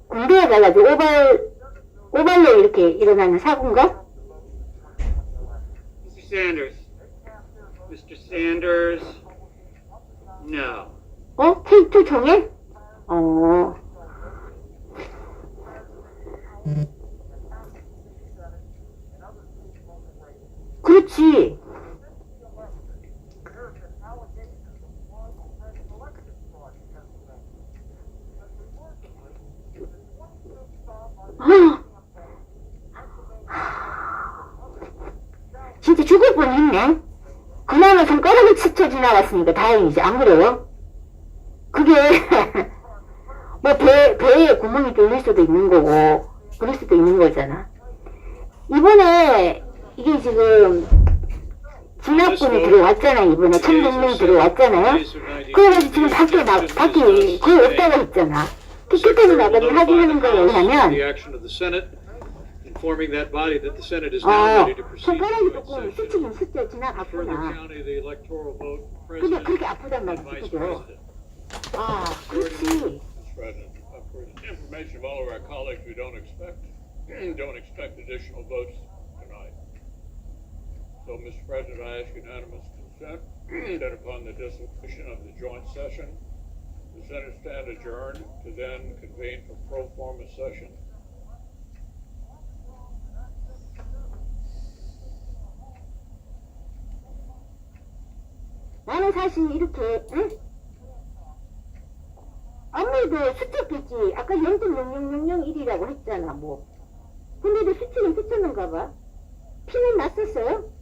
군대에 가가지고 오발로 이렇게 일어나는 사고인가? Mr. Sanders. Mr. Sanders. No. K2 총에? 그렇지. 진짜 죽을 뻔했네. 그나마 손가락을 스쳐 지나갔으니까 다행이지. 안 그래요? 그게 뭐 배에 구멍이 뚫릴 수도 있는 거고 그럴 수도 있는 거잖아. 이번에 이게 지금 진압군이 들어왔잖아요. 이번에 1,100명 들어왔잖아요. 그래가지고 지금 밖에 거의 없다고 했잖아. 티켓까지 나가면 확인하는 거에 의하면 informing that body that the Senate is now ready to proceed 손가락이 to its 조금 session. 스쳐 Further 지나갔구나. county, the electoral vote for 근데 president 그렇게 아프단 and 말이지, vice 그죠? president. 아, 그렇지. Mr. President, for the information of all of our colleagues, we don't expect additional votes tonight. So, Mr. President, I ask unanimous consent that upon the dissolution of the joint session, the Senate stand adjourned to then convene for pro forma session. 나는 사실 이렇게, 응? 아무래도 스쳤겠지. 아까 0.00001이라고 했잖아, 뭐. 근데도 스치긴 스쳤는가 봐. 피는 났었어요?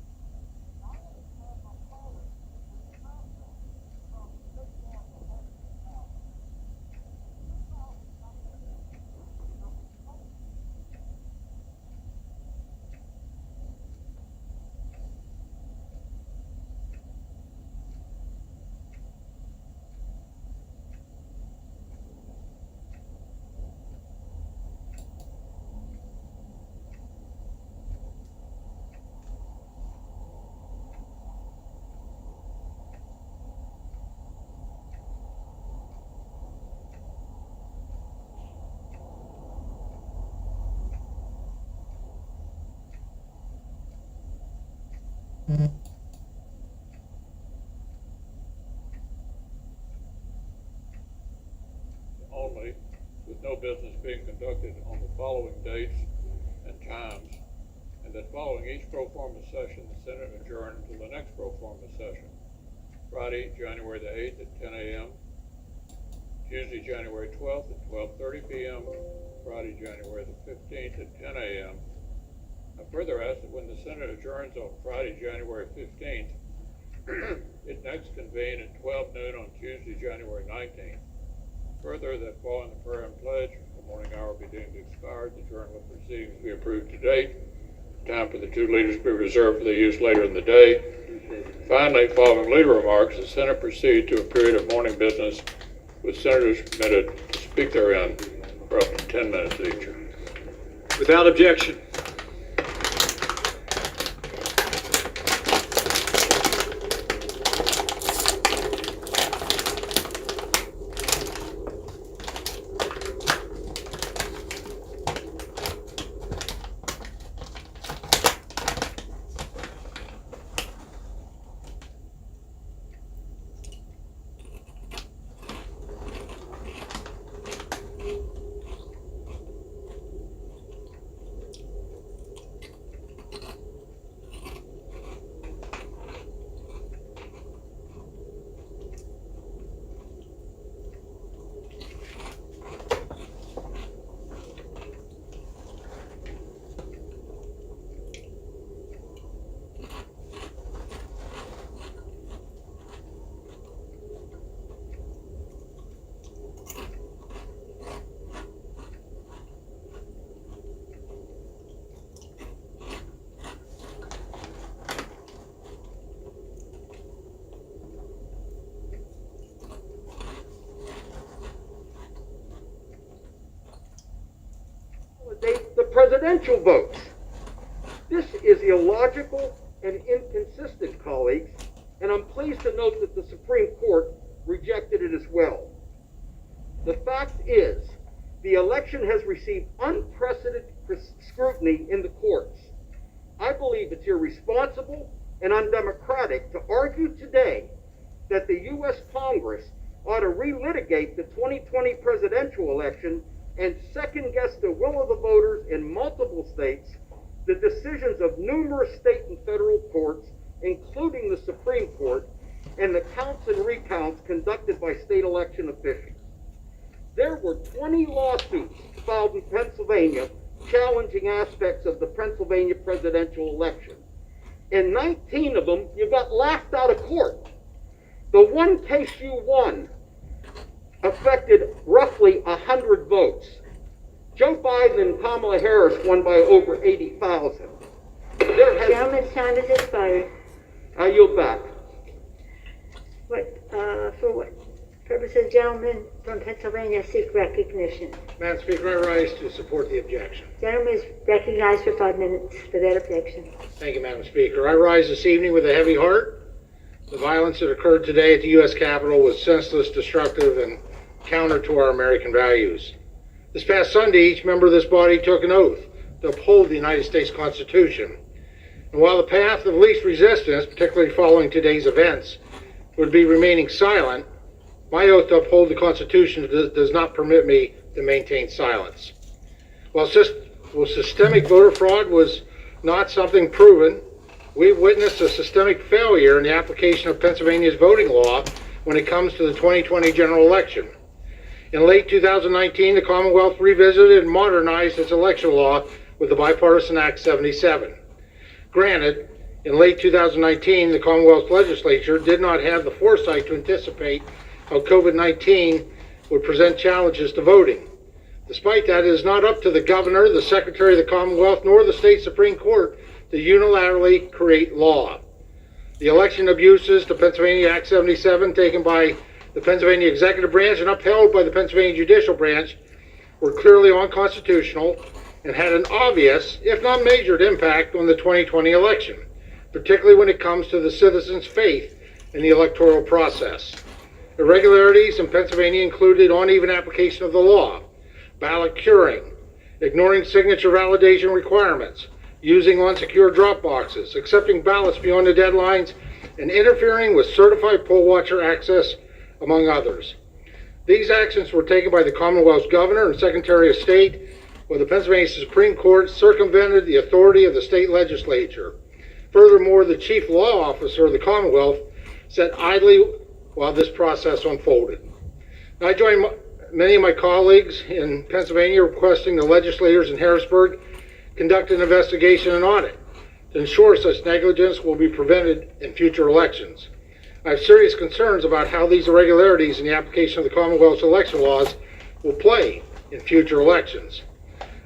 Only, with no business being conducted on the following dates and times, and that following each pro forma session, the Senate adjourn to the next pro forma session. Friday, January the 8th at 10 a.m., Tuesday, January 12th at 12:30 p.m., Friday, January the 15th at 10 a.m. I further ask that when the Senate adjourns on Friday, January 15th, it next convene at 12 noon on Tuesday, January 19th. Further, that following the prayer and pledge, the morning hour be deemed expired, the journal of proceedings be approved to date, time for the two leaders be reserved for their use later in the day. Finally, following leader remarks, the Senate proceed to a period of morning business with senators permitted to speak therein for up to 10 minutes each. Without objection. presidential votes. This is illogical and inconsistent, colleagues, and I'm pleased to note that the Supreme Court rejected it as well. The fact is, the election has received unprecedented scrutiny in the courts. I believe it's irresponsible and undemocratic to argue today that the U.S. Congress ought to relitigate the 2020 presidential election and second-guess the will of the voters in multiple states, the decisions of numerous state and federal courts, including the Supreme Court, and the counts and recounts conducted by state election officials. There were 20 lawsuits filed in Pennsylvania challenging aspects of the Pennsylvania presidential election. In 19 of them, you got laughed out of court. The one case you won affected roughly 100 votes. Joe Biden and Kamala Harris won by over 80,000. Gentleman's time has expired. I yield back. For what purposes, gentlemen from Pennsylvania seek recognition? Madam Speaker, I rise to support the objection. Gentleman is recognized for 5 minutes for that objection. Thank you, Madam Speaker. I rise this evening with a heavy heart. The violence that occurred today at the U.S. Capitol was senseless, destructive, and counter to our American values. This past Sunday, each member of this body took an oath to uphold the United States Constitution. And while the path of least resistance, particularly following today's events, would be remaining silent, my oath to uphold the Constitution does not permit me to maintain silence. While systemic voter fraud was not something proven, we've witnessed a systemic failure in the application of Pennsylvania's voting law when it comes to the 2020 general election. In late 2019, the Commonwealth revisited and modernized its election law with the Bipartisan Act 77. Granted, in late 2019, the Commonwealth legislature did not have the foresight to anticipate how COVID-19 would present challenges to voting. Despite that, it is not up to the governor, the Secretary of the Commonwealth, nor the state Supreme Court to unilaterally create law. The election abuses to Pennsylvania Act 77 taken by the Pennsylvania Executive Branch and upheld by the Pennsylvania Judicial Branch were clearly unconstitutional and had an obvious, if not measured, impact on the 2020 election, particularly when it comes to the citizens' faith in the electoral process. Irregularities in Pennsylvania included uneven application of the law, ballot curing, ignoring signature validation requirements, using unsecure drop boxes, accepting ballots beyond the deadlines, and interfering with certified poll watcher access, among others. These actions were taken by the Commonwealth's governor and Secretary of State, while the Pennsylvania Supreme Court circumvented the authority of the state legislature. Furthermore, the chief law officer of the Commonwealth sat idly while this process unfolded. I join many of my colleagues in Pennsylvania requesting the legislators in Harrisburg conduct an investigation and audit to ensure such negligence will be prevented in future elections. I have serious concerns about how these irregularities in the application of the Commonwealth's election laws will play in future elections.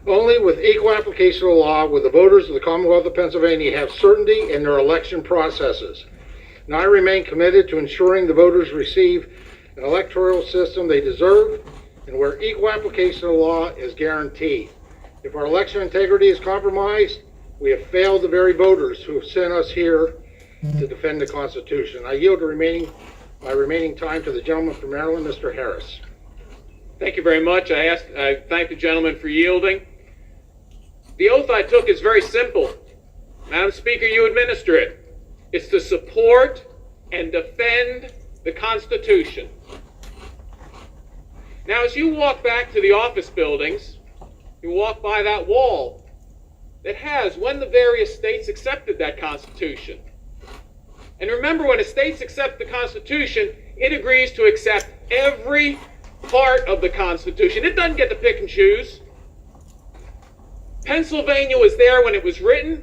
Only with equal application of the law will the voters of the Commonwealth of Pennsylvania have certainty in their election processes. And I remain committed to ensuring the voters receive an electoral system they deserve and where equal application of the law is guaranteed. If our election integrity is compromised, we have failed the very voters who have sent us here to defend the Constitution. I yield my remaining time to the gentleman from Maryland, Mr. Harris. Thank you very much. I thank the gentleman for yielding. The oath I took is very simple. Madam Speaker, you administer it. It's to support and defend the Constitution. Now, as you walk back to the office buildings, you walk by that wall that has when the various states accepted that Constitution. And remember, when a state accepts the Constitution, it agrees to accept every part of the Constitution. It doesn't get to pick and choose. Pennsylvania was there when it was written.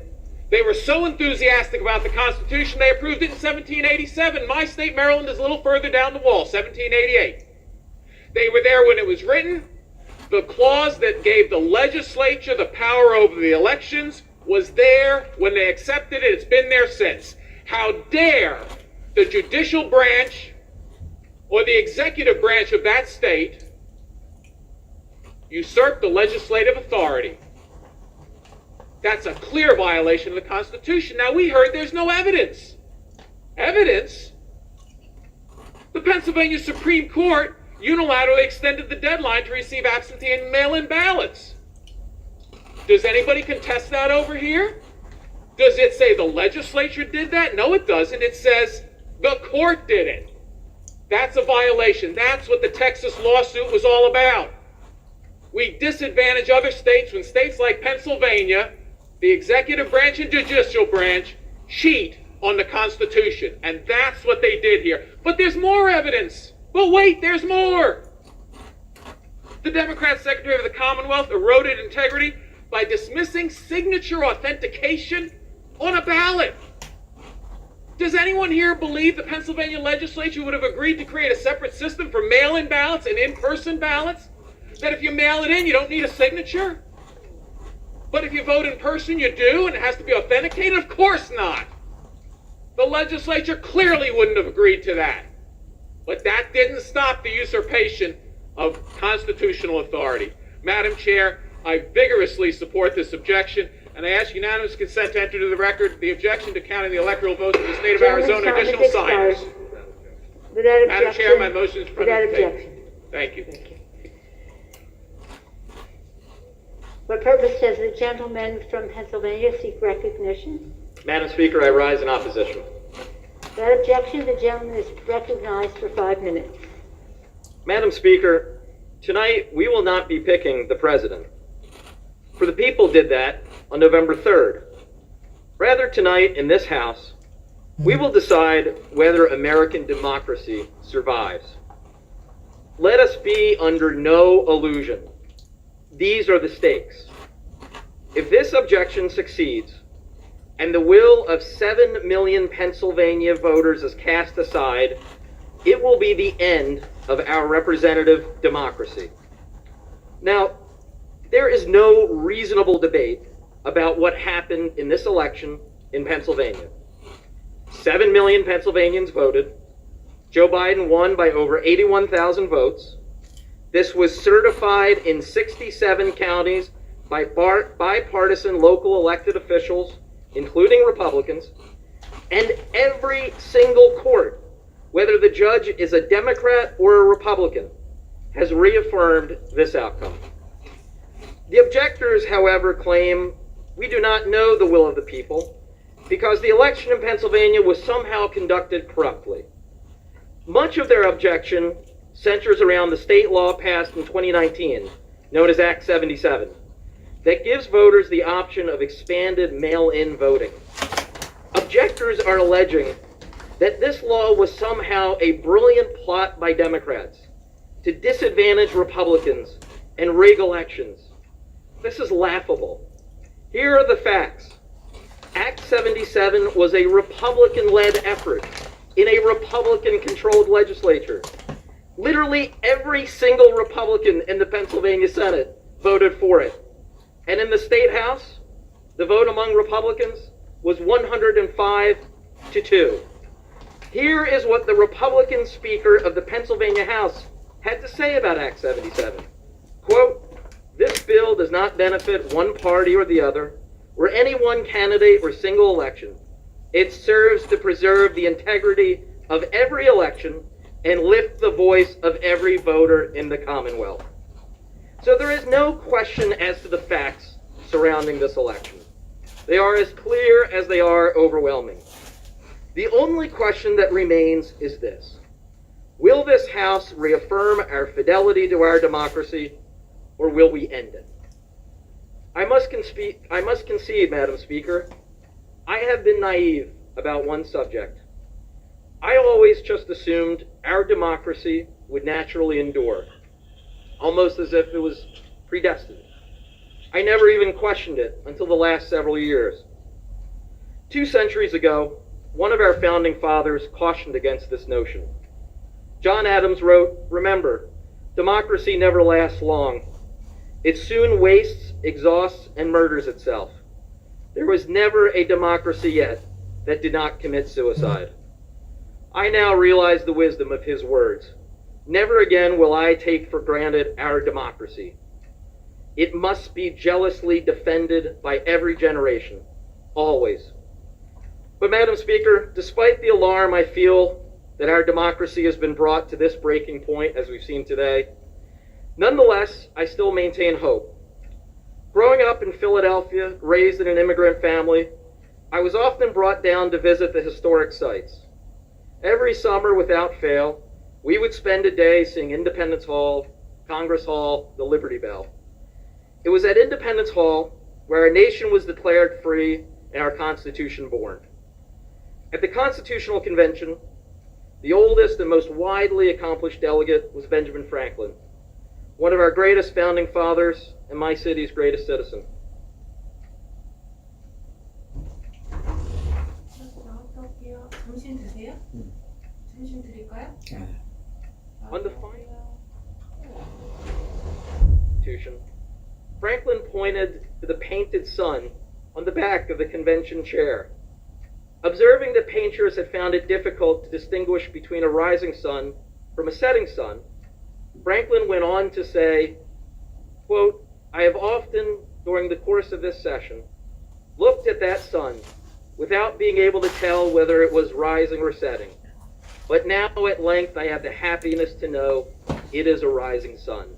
They were so enthusiastic about the Constitution, they approved it in 1787. My state, Maryland, is a little further down the wall, 1788. They were there when it was written. The clause that gave the legislature the power over the elections was there when they accepted it. It's been there since. How dare the judicial branch or the executive branch of that state usurp the legislative authority? That's a clear violation of the Constitution. Now, we heard there's no evidence. Evidence? The Pennsylvania Supreme Court unilaterally extended the deadline to receive absentee and mail-in ballots. Does anybody contest that over here? Does it say the legislature did that? No, it doesn't. It says the court did it. That's a violation. That's what the Texas lawsuit was all about. We disadvantage other states when states like Pennsylvania, the executive branch and judicial branch, cheat on the Constitution. And that's what they did here. But there's more evidence. But wait, there's more. The Democrat Secretary of the Commonwealth eroded integrity by dismissing signature authentication on a ballot. Does anyone here believe the Pennsylvania legislature would have agreed to create a separate system for mail-in ballots and in-person ballots? That if you mail it in, you don't need a signature? But if you vote in person, you do, and it has to be authenticated? Of course not. The legislature clearly wouldn't have agreed to that. But that didn't stop the usurpation of constitutional authority. Madam Chair, I vigorously support this objection, and I ask unanimous consent to enter to the record the objection to counting the electoral votes of the state of Arizona additional signers. Without objection. Madam Chair, my motion is Without printed. objection. Thank you. What purpose does the gentleman from Pennsylvania seek recognition? Madam Speaker, I rise in opposition. Without objection, the gentleman is recognized for 5 minutes. Madam Speaker, tonight we will not be picking the president. For the people did that on November 3rd. Rather, tonight in this House, we will decide whether American democracy survives. Let us be under no illusion. These are the stakes. If this objection succeeds, and the will of 7 million Pennsylvania voters is cast aside, it will be the end of our representative democracy. Now, there is no reasonable debate about what happened in this election in Pennsylvania. 7 million Pennsylvanians voted. Joe Biden won by over 81,000 votes. This was certified in 67 counties by bipartisan local elected officials, including Republicans, and every single court, whether the judge is a Democrat or a Republican, has reaffirmed this outcome. The objectors, however, claim we do not know the will of the people because the election in Pennsylvania was somehow conducted corruptly. Much of their objection centers around the state law passed in 2019, known as Act 77, that gives voters the option of expanded mail-in voting. Objectors are alleging that this law was somehow a brilliant plot by Democrats to disadvantage Republicans and rig elections. This is laughable. Here are the facts. Act 77 was a Republican-led effort in a Republican-controlled legislature. Literally every single Republican in the Pennsylvania Senate voted for it. And in the State House, the vote among Republicans was 105-2. Here is what the Republican Speaker of the Pennsylvania House had to say about Act 77. Quote, "This bill does not benefit one party or the other, or any one candidate or single election. It serves to preserve the integrity of every election and lift the voice of every voter in the Commonwealth." So there is no question as to the facts surrounding this election. They are as clear as they are overwhelming. The only question that remains is this: will this House reaffirm our fidelity to our democracy, or will we end it? I must concede, Madam Speaker, I have been naive about one subject. I always just assumed our democracy would naturally endure, almost as if it was predestined. I never even questioned it until the last several years. 2 centuries ago, one of our founding fathers cautioned against this notion. John Adams wrote, "Remember, democracy never lasts long. It soon wastes, exhausts, and murders itself. There was never a democracy yet that did not commit suicide." I now realize the wisdom of his words. Never again will I take for granted our democracy. It must be jealously defended by every generation, always. But Madam Speaker, despite the alarm I feel that our democracy has been brought to this breaking point, as we've seen today, nonetheless, I still maintain hope. Growing up in Philadelphia, raised in an immigrant family, I was often brought down to visit the historic sites. Every summer, without fail, we would spend a day seeing Independence Hall, Congress Hall, the Liberty Bell. It was at Independence Hall where our nation was declared free and our Constitution born. At the Constitutional Convention, the oldest and most widely accomplished delegate was Benjamin Franklin, one of our greatest founding fathers and my city's greatest citizen. On the final Constitution, Franklin pointed to the painted sun on the back of the convention chair. Observing that painters had found it difficult to distinguish between a rising sun from a setting sun, Franklin went on to say, quote, "I have often, during the course of this session, looked at that sun without being able to tell whether it was rising or setting. But now at length I have the happiness to know it is a rising sun."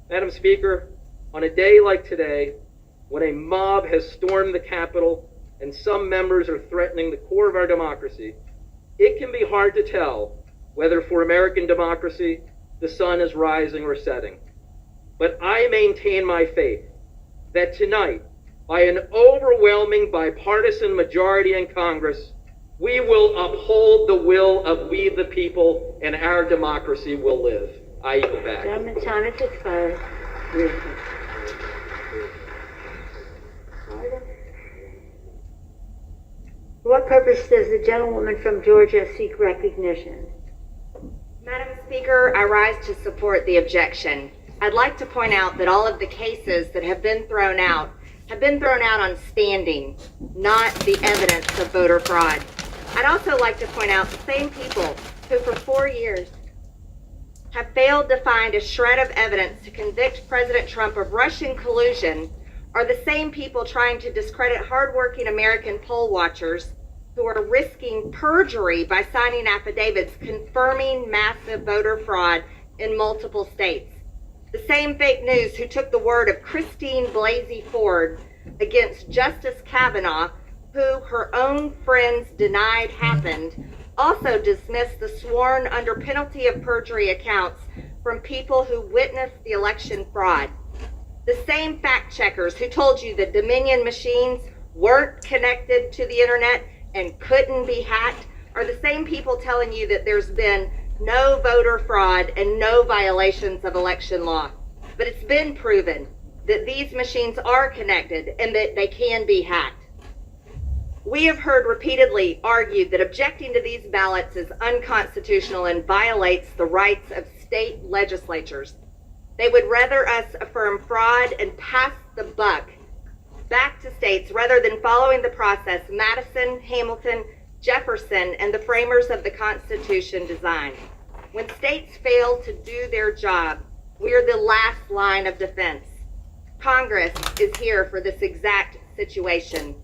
Madam Speaker, on a day like today, when a mob has stormed the Capitol and some members are threatening the core of our democracy, it can be hard to tell whether for American democracy the sun is rising or setting. But I maintain my faith that tonight, by an overwhelming bipartisan majority in Congress, we will uphold the will of we the people and our democracy will live. I yield back. Gentleman, time has expired. For what purpose does the gentlewoman from Georgia seek recognition? Madam Speaker, I rise to support the objection. I'd like to point out that all of the cases that have been thrown out on standing, not the evidence of voter fraud. I'd also like to point out the same people who for 4 years have failed to find a shred of evidence to convict President Trump of Russian collusion are the same people trying to discredit hardworking American poll watchers who are risking perjury by signing affidavits confirming massive voter fraud in multiple states. The same fake news who took the word of Christine Blasey Ford against Justice Kavanaugh, who her own friends denied happened, also dismissed the sworn under penalty of perjury accounts from people who witnessed the election fraud. The same fact checkers who told you that Dominion machines weren't connected to the internet and couldn't be hacked are the same people telling you that there's been no voter fraud and no violations of election law. But it's been proven that these machines are connected and that they can be hacked. We have heard repeatedly argued that objecting to these ballots is unconstitutional and violates the rights of state legislatures. They would rather us affirm fraud and pass the buck back to states rather than following the process Madison, Hamilton, Jefferson, and the framers of the Constitution designed. When states fail to do their job, we are the last line of defense. Congress is here for this exact situation.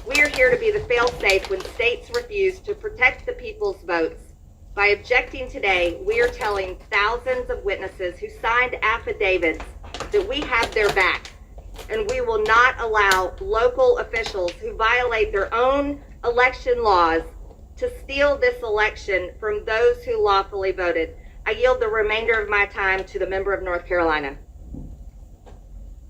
We are here to be the fail-safe when states refuse to protect the people's votes. By objecting today, we are telling thousands of witnesses who signed affidavits that we have their back, and we will not allow local officials who violate their own election laws to steal this election from those who lawfully voted. I yield the remainder of my time to the member of North Carolina.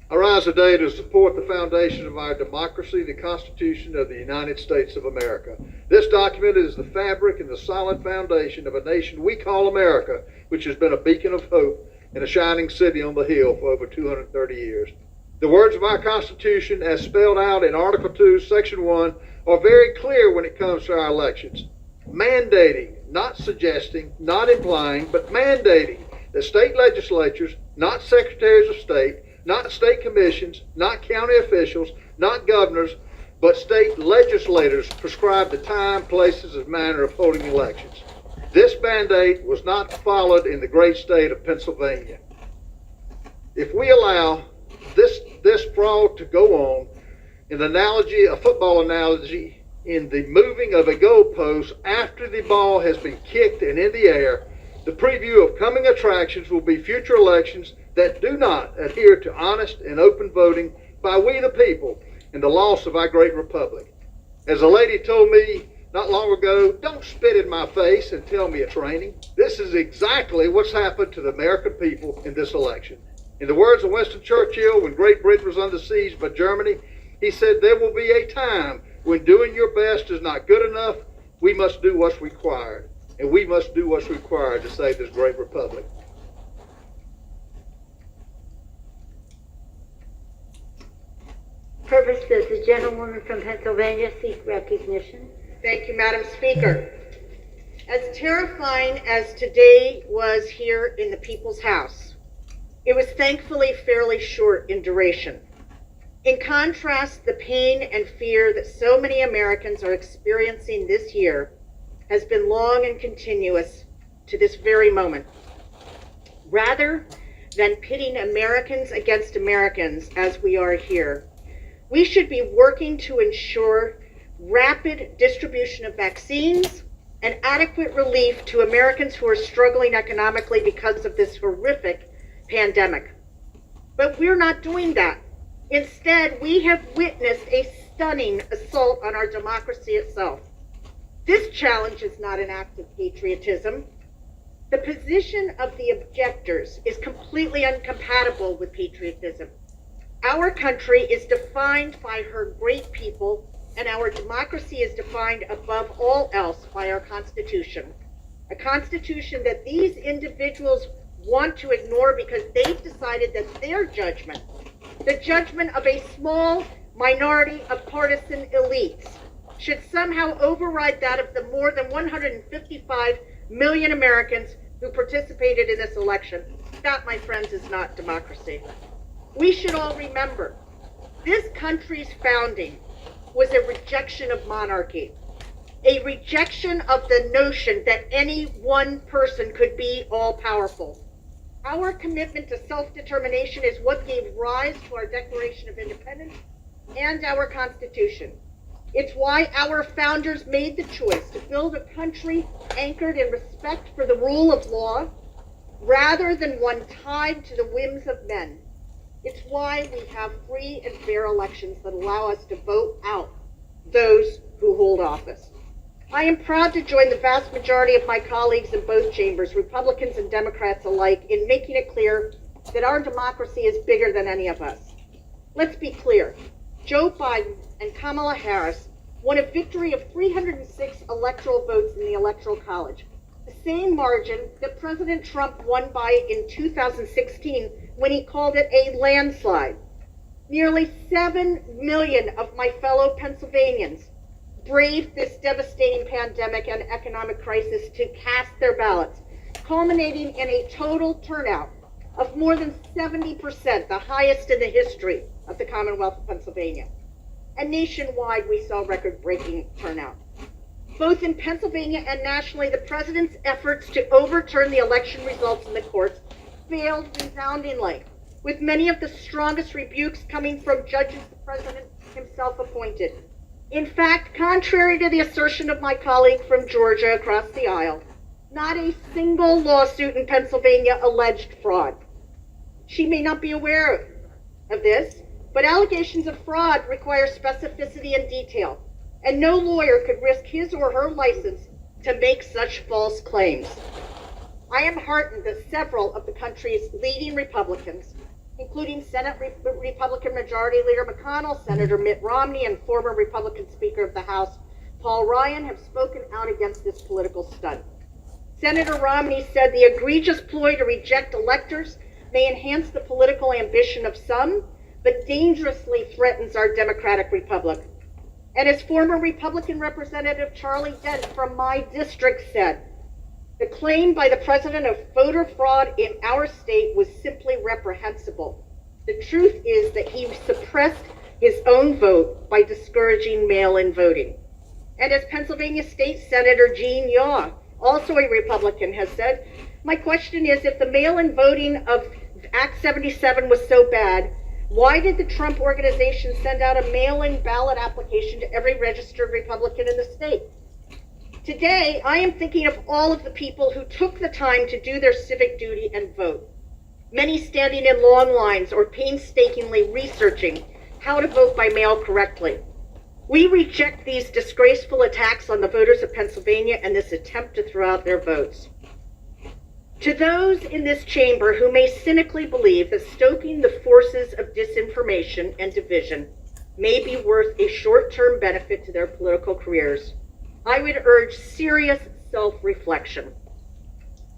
I rise today to support the foundation of our democracy, the Constitution of the United States of America. This document is the fabric and the solid foundation of a nation we call America, which has been a beacon of hope and a shining city on the hill for over 230 years. The words of our Constitution, as spelled out in Article 2, Section 1, are very clear when it comes to our elections. Mandating, not suggesting, not implying, but mandating that state legislatures, not secretaries of state, not state commissions, not county officials, not governors, but state legislators prescribe the time, places, and manner of holding elections. This mandate was not followed in the great state of Pennsylvania. If we allow this fraud to go on, an analogy, a football analogy, in the moving of a goalpost after the ball has been kicked and in the air. The preview of coming attractions will be future elections that do not adhere to honest and open voting by we the people, and the loss of our great republic. As a lady told me not long ago, don't spit in my face and tell me it's raining. This is exactly what's happened to the American people in this election. In the words of Winston Churchill, when Great Britain was under siege by Germany, he said, there will be a time when doing your best is not good enough. We must do what's required. And we must do what's required to save this great republic. Purpose, does the gentlewoman from Pennsylvania seek recognition? Thank you, Madam Speaker. As terrifying as today was here in the People's House, it was thankfully fairly short in duration. In contrast, the pain and fear that so many Americans are experiencing this year has been long and continuous to this very moment. Rather than pitting Americans against Americans as we are here, we should be working to ensure rapid distribution of vaccines and adequate relief to Americans who are struggling economically because of this horrific pandemic. But we're not doing that. Instead, we have witnessed a stunning assault on our democracy itself. This challenge is not an act of patriotism. The position of the objectors is completely incompatible with patriotism. Our country is defined by her great people, and our democracy is defined above all else by our Constitution. A Constitution that these individuals want to ignore because they've decided that their judgment, the judgment of a small minority of partisan elites, should somehow override that of the more than 155 million Americans who participated in this election. That, my friends, is not democracy. We should all remember, this country's founding was a rejection of monarchy, a rejection of the notion that any one person could be all-powerful. Our commitment to self-determination is what gave rise to our Declaration of Independence and our Constitution. It's why our founders made the choice to build a country anchored in respect for the rule of law, rather than one tied to the whims of men. It's why we have free and fair elections that allow us to vote out those who hold office. I am proud to join the vast majority of my colleagues in both chambers, Republicans and Democrats alike, in making it clear that our democracy is bigger than any of us. Let's be clear. Joe Biden and Kamala Harris won a victory of 306 electoral votes in the Electoral College, the same margin that President Trump won by in 2016 when he called it a landslide. Nearly 7 million of my fellow Pennsylvanians braved this devastating pandemic and economic crisis to cast their ballots, culminating in a total turnout of more than 70%, the highest in the history of the Commonwealth of Pennsylvania. And nationwide, we saw record-breaking turnout. Both in Pennsylvania and nationally, the president's efforts to overturn the election results in the courts failed resoundingly, with many of the strongest rebukes coming from judges the president himself appointed. In fact, contrary to the assertion of my colleague from Georgia across the aisle, not a single lawsuit in Pennsylvania alleged fraud. She may not be aware of this, but allegations of fraud require specificity and detail, and no lawyer could risk his or her license to make such false claims. I am heartened that several of the country's leading Republicans, including Senate Republican Majority Leader McConnell, Senator Mitt Romney, and former Republican Speaker of the House Paul Ryan, have spoken out against this political stunt. Senator Romney said the egregious ploy to reject electors may enhance the political ambition of some, but dangerously threatens our democratic republic. And as former Republican Representative Charlie Dent from my district said, the claim by the president of voter fraud in our state was simply reprehensible. The truth is that he suppressed his own vote by discouraging mail-in voting. And as Pennsylvania State Senator Gene Yaw, also a Republican, has said, my question is, if the mail-in voting of Act 77 was so bad, Why did the Trump organization send out a mail-in ballot application to every registered Republican in the state? Today, I am thinking of all of the people who took the time to do their civic duty and vote. Many standing in long lines or painstakingly researching how to vote by mail correctly. We reject these disgraceful attacks on the voters of Pennsylvania and this attempt to throw out their votes. To those in this chamber who may cynically believe that stoking the forces of disinformation and division may be worth a short-term benefit to their political careers, I would urge serious self-reflection.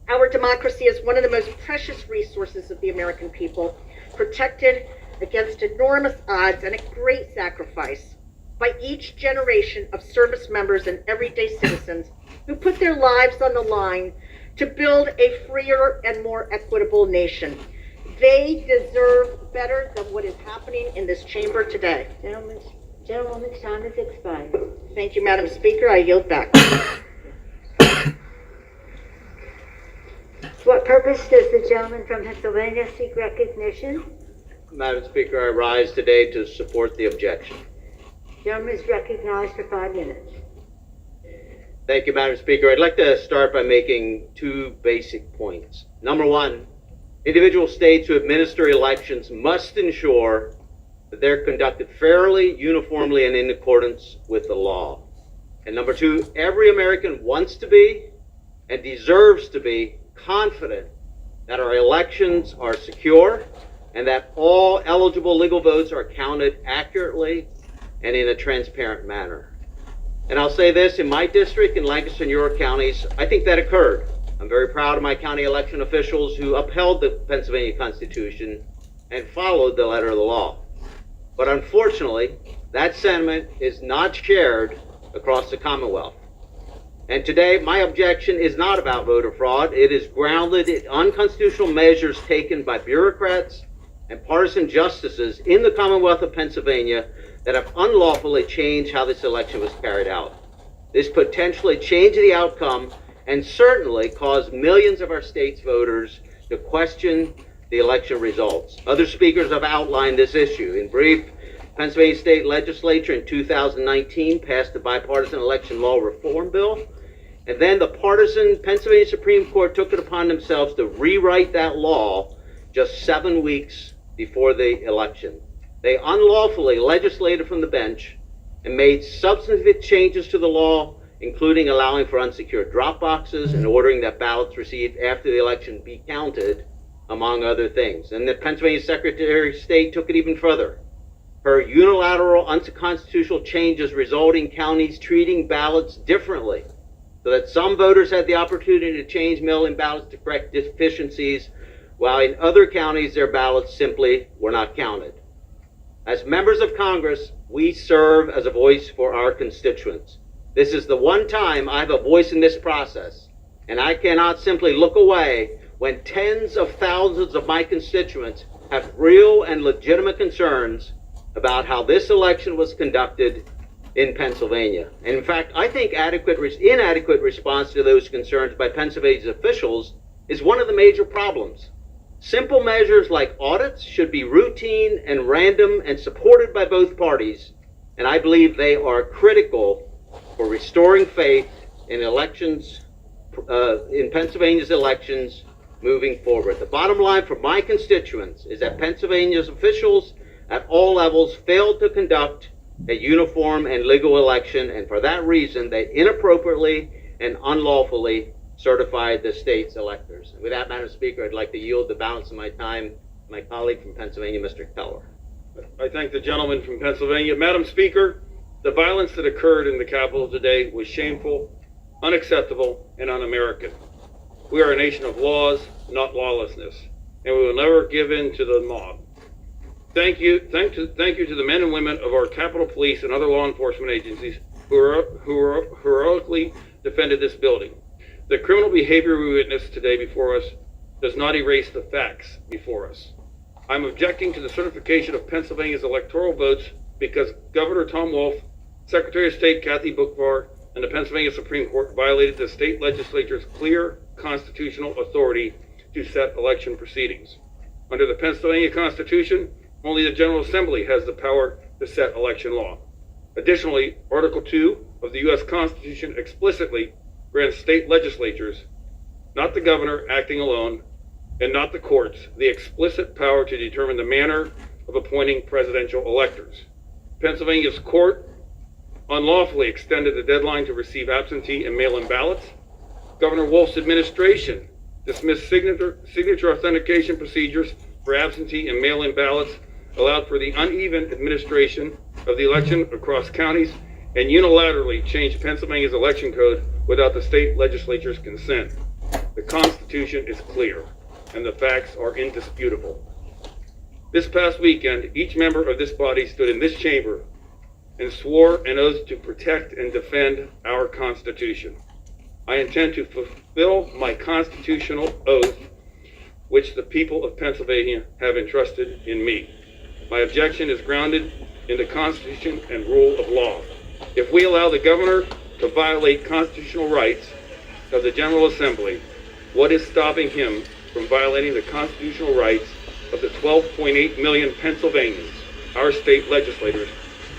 Our democracy is one of the most precious resources of the American people, protected against enormous odds and at great sacrifice by each generation of service members and everyday citizens who put their lives on the line to build a freer and more equitable nation. They deserve better than what is happening in this chamber today. Gentlewoman's time has expired. Thank you, Madam Speaker. I yield back. To what purpose does the gentleman from Pennsylvania seek recognition? Madam Speaker, I rise today to support the objection. Gentleman is recognized for 5 minutes. Thank you, Madam Speaker. I'd like to start by making 2 basic points. Number 1, individual states who administer elections must ensure that they're conducted fairly, uniformly, and in accordance with the law. And number 2, every American wants to be and deserves to be confident that our elections are secure and that all eligible legal votes are counted accurately and in a transparent manner. And I'll say this, in my district, in Lancaster and York counties, I think that occurred. I'm very proud of my county election officials who upheld the Pennsylvania Constitution and followed the letter of the law. But unfortunately, that sentiment is not shared across the Commonwealth. And today, my objection is not about voter fraud. It is grounded in unconstitutional measures taken by bureaucrats and partisan justices in the Commonwealth of Pennsylvania that have unlawfully changed how this election was carried out. This potentially changed the outcome and certainly caused millions of our state's voters to question the election results. Other speakers have outlined this issue. In brief, Pennsylvania State Legislature in 2019 passed the bipartisan election law reform bill, and then the partisan Pennsylvania Supreme Court took it upon themselves to rewrite that law just 7 weeks before the election. They unlawfully legislated from the bench and made substantive changes to the law, including allowing for unsecured drop boxes and ordering that ballots received after the election be counted, among other things. And the Pennsylvania Secretary of State took it even further. Her unilateral unconstitutional changes resulting in counties treating ballots differently, so that some voters had the opportunity to change mail-in ballots to correct deficiencies, while in other counties their ballots simply were not counted. As members of Congress, we serve as a voice for our constituents. This is the one time I have a voice in this process, and I cannot simply look away when tens of thousands of my constituents have real and legitimate concerns about how this election was conducted in Pennsylvania. And in fact, I think inadequate response to those concerns by Pennsylvania's officials is one of the major problems. Simple measures like audits should be routine and random and supported by both parties, and I believe they are critical for restoring faith in elections, in Pennsylvania's elections moving forward. The bottom line for my constituents is that Pennsylvania's officials at all levels failed to conduct a uniform and legal election, and for that reason, they inappropriately and unlawfully certified the state's electors. And with that, Madam Speaker, I'd like to yield the balance of my time to my colleague from Pennsylvania, Mr. Keller. I thank the gentleman from Pennsylvania. Madam Speaker, the violence that occurred in the Capitol today was shameful, unacceptable, and un-American. We are a nation of laws, not lawlessness, and we will never give in to the mob. Thank you to the men and women of our Capitol Police and other law enforcement agencies who heroically defended this building. The criminal behavior we witnessed today before us does not erase the facts before us. I'm objecting to the certification of Pennsylvania's electoral votes because Governor Tom Wolf, Secretary of State Kathy Boockvar, and the Pennsylvania Supreme Court violated the state legislature's clear constitutional authority to set election proceedings. Under the Pennsylvania Constitution, Only the General Assembly has the power to set election law. Additionally, Article 2 of the U.S. Constitution explicitly grants state legislatures, not the governor acting alone, and not the courts, the explicit power to determine the manner of appointing presidential electors. Pennsylvania's court unlawfully extended the deadline to receive absentee and mail-in ballots. Governor Wolf's administration dismissed signature authentication procedures for absentee and mail-in ballots, allowed for the uneven administration of the election across counties, and unilaterally changed Pennsylvania's election code without the state legislature's consent. The Constitution is clear, and the facts are indisputable. This past weekend, each member of this body stood in this chamber and swore an oath to protect and defend our Constitution. I intend to fulfill my constitutional oath, which the people of Pennsylvania have entrusted in me. My objection is grounded in the Constitution and rule of law. If we allow the governor to violate constitutional rights of the General Assembly, what is stopping him from violating the constitutional rights of the 12.8 million Pennsylvanians our state legislators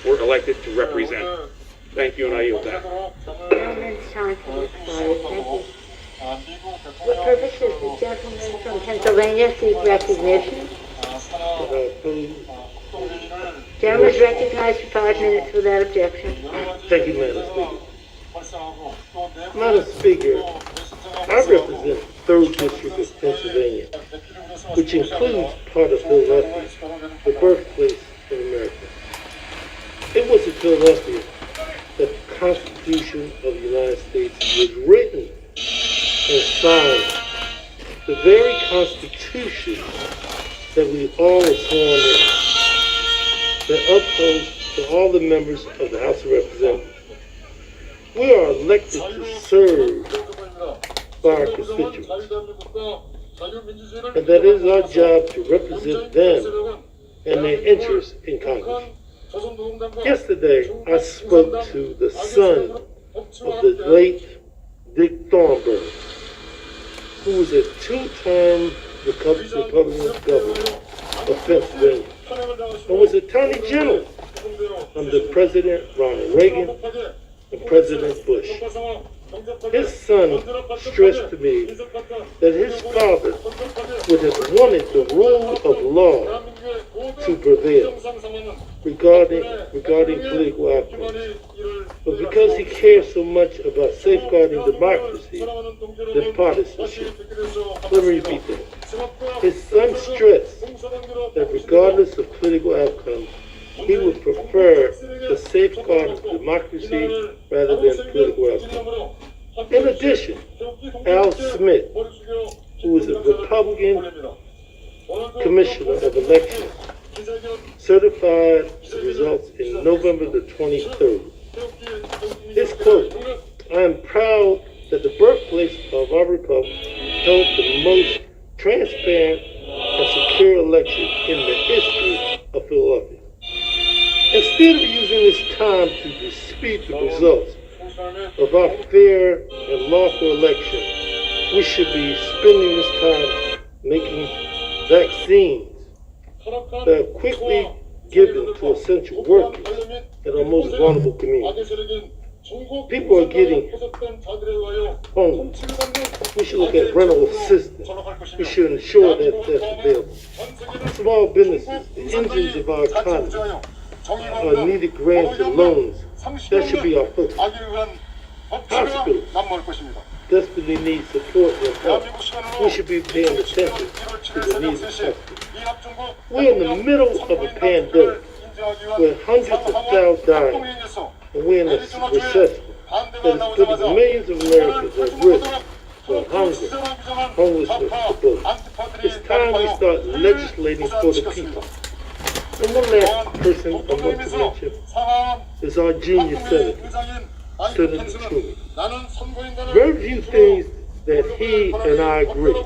were elected to represent? Thank you, and I yield back. Gentleman's time for expired. Thank you. What purpose does the gentleman from Pennsylvania seek recognition? Gentleman is recognized for 5 minutes without objection. Thank you, Madam Speaker. Madam Speaker, I represent the 3rd District of Pennsylvania, which includes part of Philadelphia, the birthplace of America. It was in Philadelphia that the Constitution of the United States was written and signed. The very Constitution that we all are sworn in, that upholds to all the members of the House of Representatives. We are elected to serve by our constituents, and that is our job to represent them and their interests in Congress. Yesterday, I spoke to the son of the late Dick Thornburg, who was a 2-term Republican governor of Pennsylvania, and was Attorney General under President Ronald Reagan and President Bush. His son stressed to me that his father would have wanted the rule of law to prevail regarding political outcomes. But because he cares so much about safeguarding democracy than partisanship, let me repeat that. His son stressed that regardless of political outcomes, he would prefer the safeguard of democracy rather than political outcomes. In addition, Al Smith, who was a Republican commissioner of elections, certified the results in November the 23rd. His quote, "I am proud that the birthplace of our republic held the most transparent and secure election in the history of Philadelphia." Instead of using this time to dispute the results of our fair and lawful election, we should be spending this time making vaccines that are quickly given to essential workers in our most vulnerable communities. People are getting homeless. We should look at rental assistance. We should ensure that that's available. Small businesses, the engines of our economy, needed grants and loans. That should be our focus. Hospitals desperately need support and help. We should be paying attention to the needs of hospitals. We're in the middle of a pandemic where hundreds of thousands dying, and we're in a recession that is putting millions of Americans at risk for hunger, homelessness, and both. It's time we start legislating for the people. And one last person I want to mention is our junior senator, Senator Truman. Very few things that he and I agree,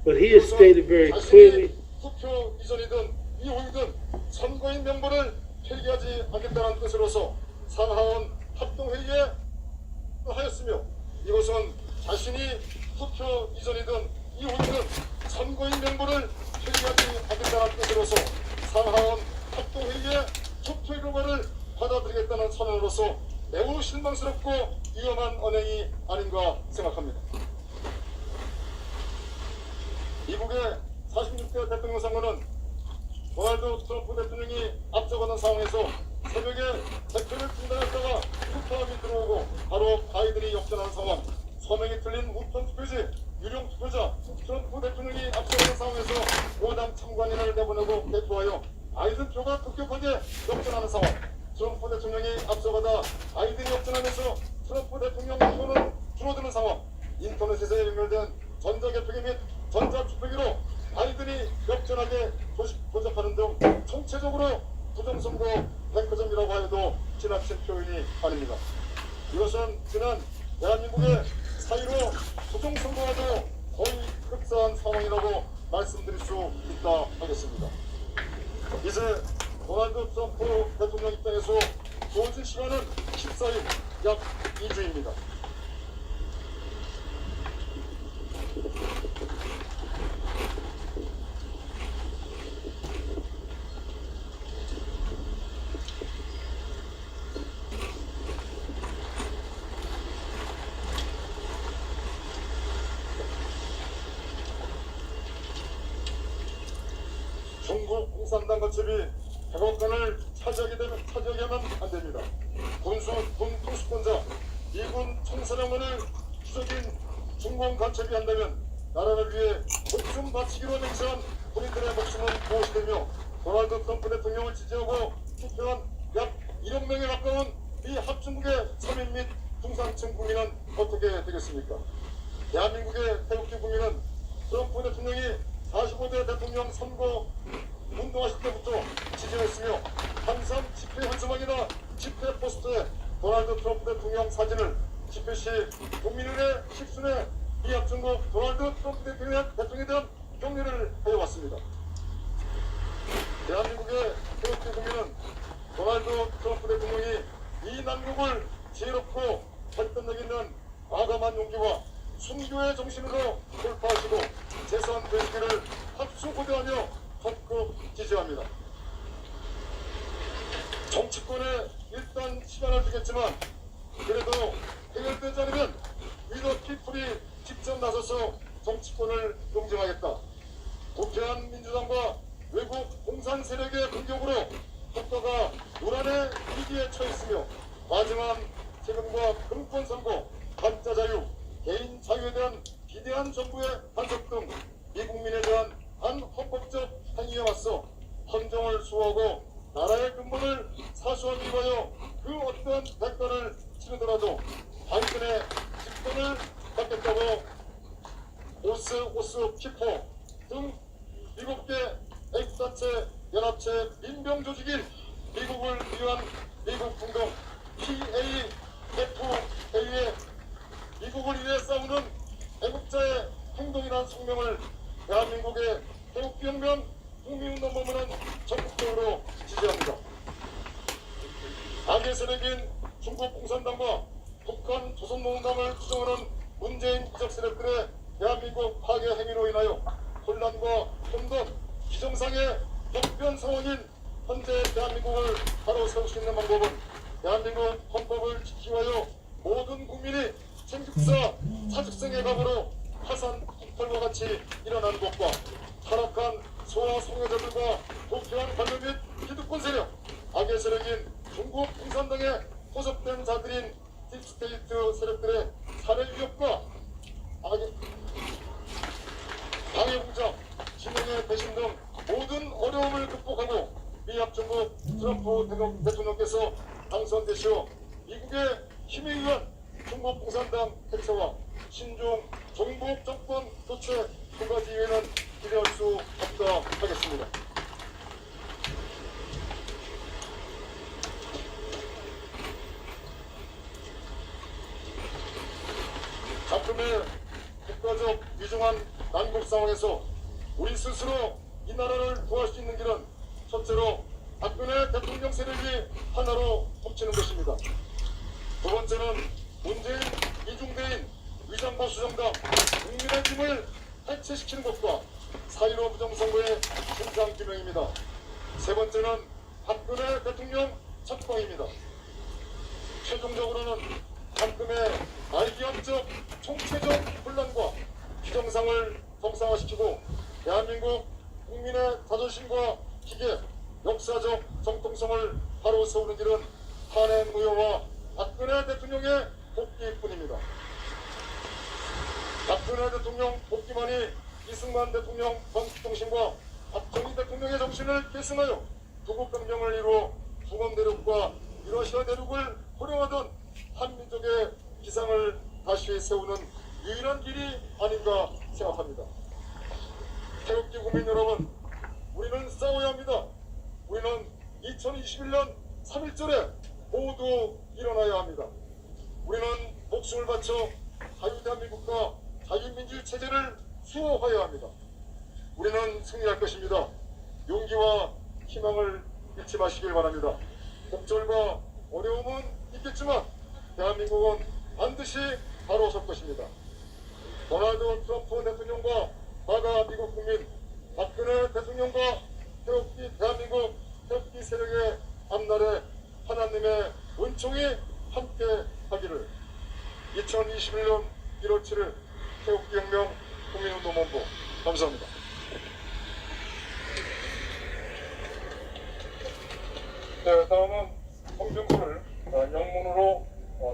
but he has stated very clearly 선거인 명부를 폐기하지 않겠다는 뜻으로서 상하원 합동회의에 하였으며, 이것은 자신이 투표 이전이든 이후이든 선거인 명부를 폐기하지 않겠다는 뜻으로서 상하원 합동회의의 투표 결과를 받아들이겠다는 선언으로서 매우 실망스럽고 위험한 언행이 아닌가 생각합니다. 미국의 46대 대통령 선거는 도널드 트럼프 대통령이 앞서가는 상황에서 새벽에 대표를 중단했다가 투표함이 들어오고 바로 바이든이 역전하는 상황, 서명이 틀린 우편 투표지, 유령 투표자, 트럼프 대통령이 앞서가는 상황에서 5당 참관인을 내보내고 대표하여 바이든 표가 급격하게 역전하는 상황, 트럼프 대통령이 앞서가다 바이든이 역전하면서 트럼프 대통령 표는 줄어드는 상황, 인터넷에서 연결된 전자개표기 및 전자투표기로 바이든이 역전하게 조작하는 등 총체적으로 부정선거 백화점이라고 해도 지나친 표현이 아닙니다. 이것은 지난 대한민국의 사이로 부정선거와도 거의 흡사한 상황이라고 말씀드릴 수 있다 하겠습니다. 이제 도널드 트럼프 대통령 입장에서 주어진 시간은 14일, 약 2주입니다. 중국 공산당 거첩이 백악관을 차지하게만 안 됩니다. 군 통수권자, 미군 총사령관을 추적인 중공 간첩이 한다면 나라를 위해 목숨 바치기로 맹세한 군인들의 목숨은 무엇이 되며 도널드 트럼프 대통령을 지지하고 투표한 약 1억 명에 가까운 미 합중국의 서민 및 중산층 국민은 어떻게 되겠습니까? 대한민국의 태극기 국민은 트럼프 대통령이 45대 대통령 선거 운동하실 때부터 지지했으며 항상 집회 현수막이나 집회 포스터에 도널드 트럼프 대통령 사진을 집회 시 국민의 식순에 미합중국 도널드 트럼프 대통령에 대한 격려를 해왔습니다. 대한민국의 태극기 국민은 도널드 트럼프 대통령이 이 난국을 지혜롭고 결단력 있는 과감한 용기와 순교의 정신으로 돌파하시고 재선 되시기를 합수고대하며 적극 지지합니다. 정치권에 일단 시간을 주겠지만 그래도 해결되지 않으면 위더 피플이 직접 나서서 정치권을 공정하겠다. 부패한 민주당과 외국 공산 세력의 공격으로 국가가 노란의 위기에 처했으며 마지막 세금과 금권 선거, 가짜 자유, 개인 자유에 대한 비대한 정부의 간섭 등 미국민에 대한 반헌법적 행위에 맞서 헌정을 수호하고 나라의 근본을 사수하기 위하여 그 어떠한 대가를 치르더라도 바이든의 집권을 받겠다고 오스 키포 등 7개 X단체 연합체 민병 조직인 미국을 위한 미국 공동 PAFA에 미국을 위해 싸우는 애국자의 행동이란 성명을 대한민국의 태극기혁명 국민운동본부는 적극적으로 지지합니다. 악의 세력인 중국 공산당과 북한 조선노동당을 추종하는 문재인 부적 세력들의 대한민국 파괴 행위로 인하여 혼란과 혼돈, 비정상의 역변 상황인 현재 대한민국을 바로 세울 수 있는 방법은 대한민국 헌법을 지키기 위하여 모든 국민이 생축사 사직성의 각오로 화산 폭발과 같이 일어나는 것과 타락한 소아 성애자들과 도피한 관료 및 기득권 세력, 악의 세력인 중국 공산당에 포섭된 자들인 딥스테이트 세력들의 살해 위협과 방해공작, 진영의 배신 등 모든 어려움을 극복하고 미합중국 트럼프 대통령께서 당선되시어 미국의 힘에 의한 중국 공산당 해체와 신종 종북 정권 교체 두 가지 이외에는 기대할 수 없다 하겠습니다. 작품의 국가적 위중한 난국 상황에서 우리 스스로 이 나라를 구할 수 있는 길은 첫째로 박근혜 대통령 세력이 하나로 뭉치는 것입니다. 두 번째는 문재인 이중대인 위장보수정당 국민의 힘을 해체시키는 것과 4.15 부정선거의 진상규명입니다. 세 번째는 박근혜 대통령 석방입니다. 최종적으로는 박근혜 아이디어적 총체적 혼란과 비정상을 정상화시키고 대한민국 국민의 자존심과 기계, 역사적 정통성을 바로 세우는 길은 탄핵 무효와 박근혜 대통령의 복귀뿐입니다. 박근혜 대통령 복귀만이 이승만 대통령 건국통신과 박정희 대통령의 정신을 계승하여 두국 병명을 이루어 중원 대륙과 유러시아 대륙을 호령하던 한민족의 기상을 다시 세우는 유일한 길이 아닌가 생각합니다. 태극기 국민 여러분, 우리는 싸워야 합니다. 우리는 2021년 3.1절에 모두 일어나야 합니다. 우리는 목숨을 바쳐 자유대한민국과 자유민주주의 체제를 수호해야 합니다. 우리는 승리할 것입니다. 용기와 희망을 잃지 마시길 바랍니다. 곡절과 어려움은 있겠지만 대한민국은 반드시 바로 설 것입니다. 도널드 트럼프 대통령과 마가 미국 국민, 박근혜 대통령과 태극기 대한민국 태극기 세력의 앞날에 하나님의 은총이 함께 하기를. 2021년 1월 7일 태극기혁명 국민운동본부 감사합니다. 네, 다음은 성명서를 영문으로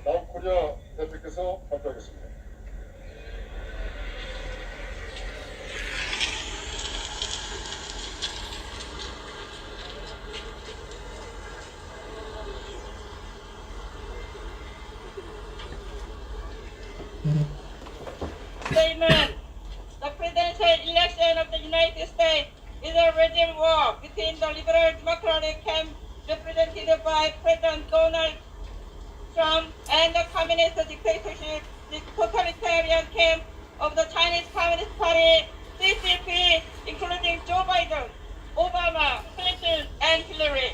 나우코리아 대표께서 발표하겠습니다. Statement. The presidential election of the United States is a regime war between the liberal democratic camp represented by President Donald Trump and the communist dictatorship, the totalitarian camp of the Chinese Communist Party, CCP, including Joe Biden, Obama, Clinton, and Hillary.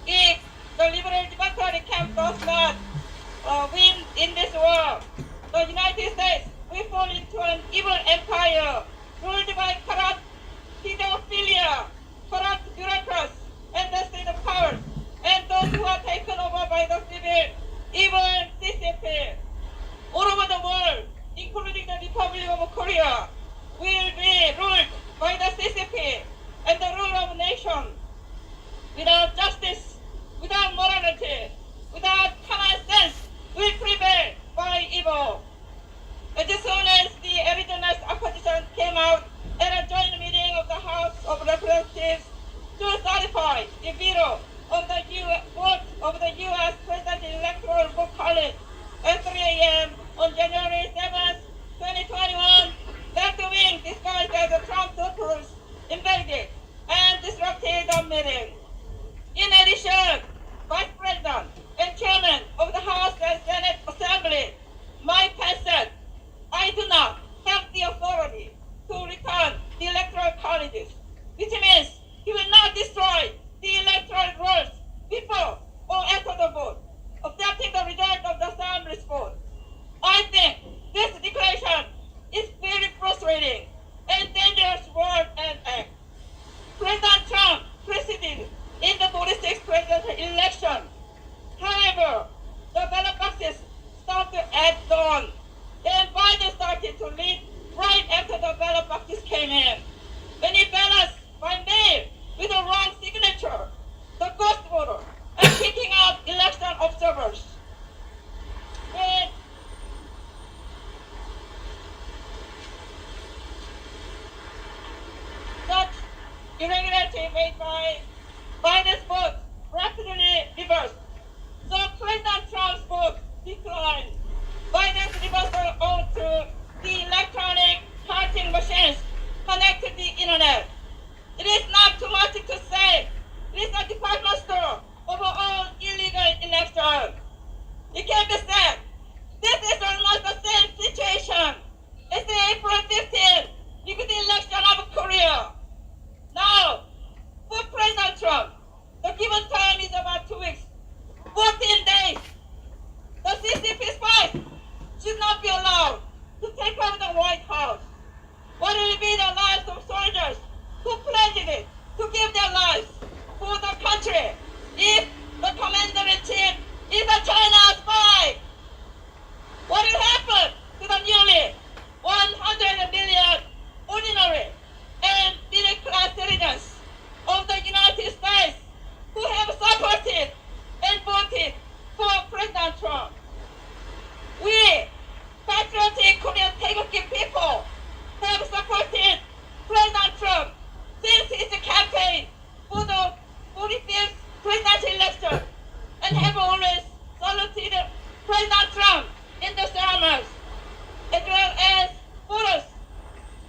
If the liberal democratic camp does not win in this war, the United States will fall into an evil empire ruled by corrupt pedophilia, corrupt bureaucrats, and desperate powers, and those who are taken over by the civil evil CCP. All over the world, including the Republic of Korea, will be ruled by the CCP and the rule of nation. Without justice, without morality, without common sense, will prevail by evil. As soon as the original opposition came out at a joint meeting of the House of Representatives to certify the veto of the vote of the U.S. Presidential Electoral Vote College at 3 a.m. on January 7, 2021, left wing disguised as the Trump supporters invaded and disrupted the meeting. In addition, Vice President and Chairman of the House and Senate Assembly, Mike Pence said, "I do not have the authority to return the electoral colleges," which means he will not destroy the electoral rolls before or after the vote, accepting the result of the Assembly's vote. I think this declaration is very frustrating and dangerous word and act. President Trump preceded in the 46th presidential election. However, the ballot boxes started at dawn. Then Biden started to lead right after the ballot boxes came in. When he ballots by mail with the wrong signature, the ghost voter, and kicking out election observers. When such irregularity made by Biden's vote rapidly reversed. So President Trump's vote declined. Biden's reversal owed to the electronic counting machines connected to the internet. It is not too much to say. It is a department store of all illegal elections. It can be said this is almost the same situation as the April 15th the election of Korea. Now, for President Trump, the given time is about 2 weeks, 14 days. The CCP spies should not be allowed to take over the White House. What will be the lives of soldiers who pledged it to give their lives? for the country if the commander-in-chief is a China spy? What will happen to the nearly 100 million ordinary and middle-class citizens of the United States who have supported and voted for President Trump? We, patriotic Korean taegukgi people, have supported President Trump since his campaign for the 45th presidential election and have always saluted President Trump in the ceremonies, as well as photos,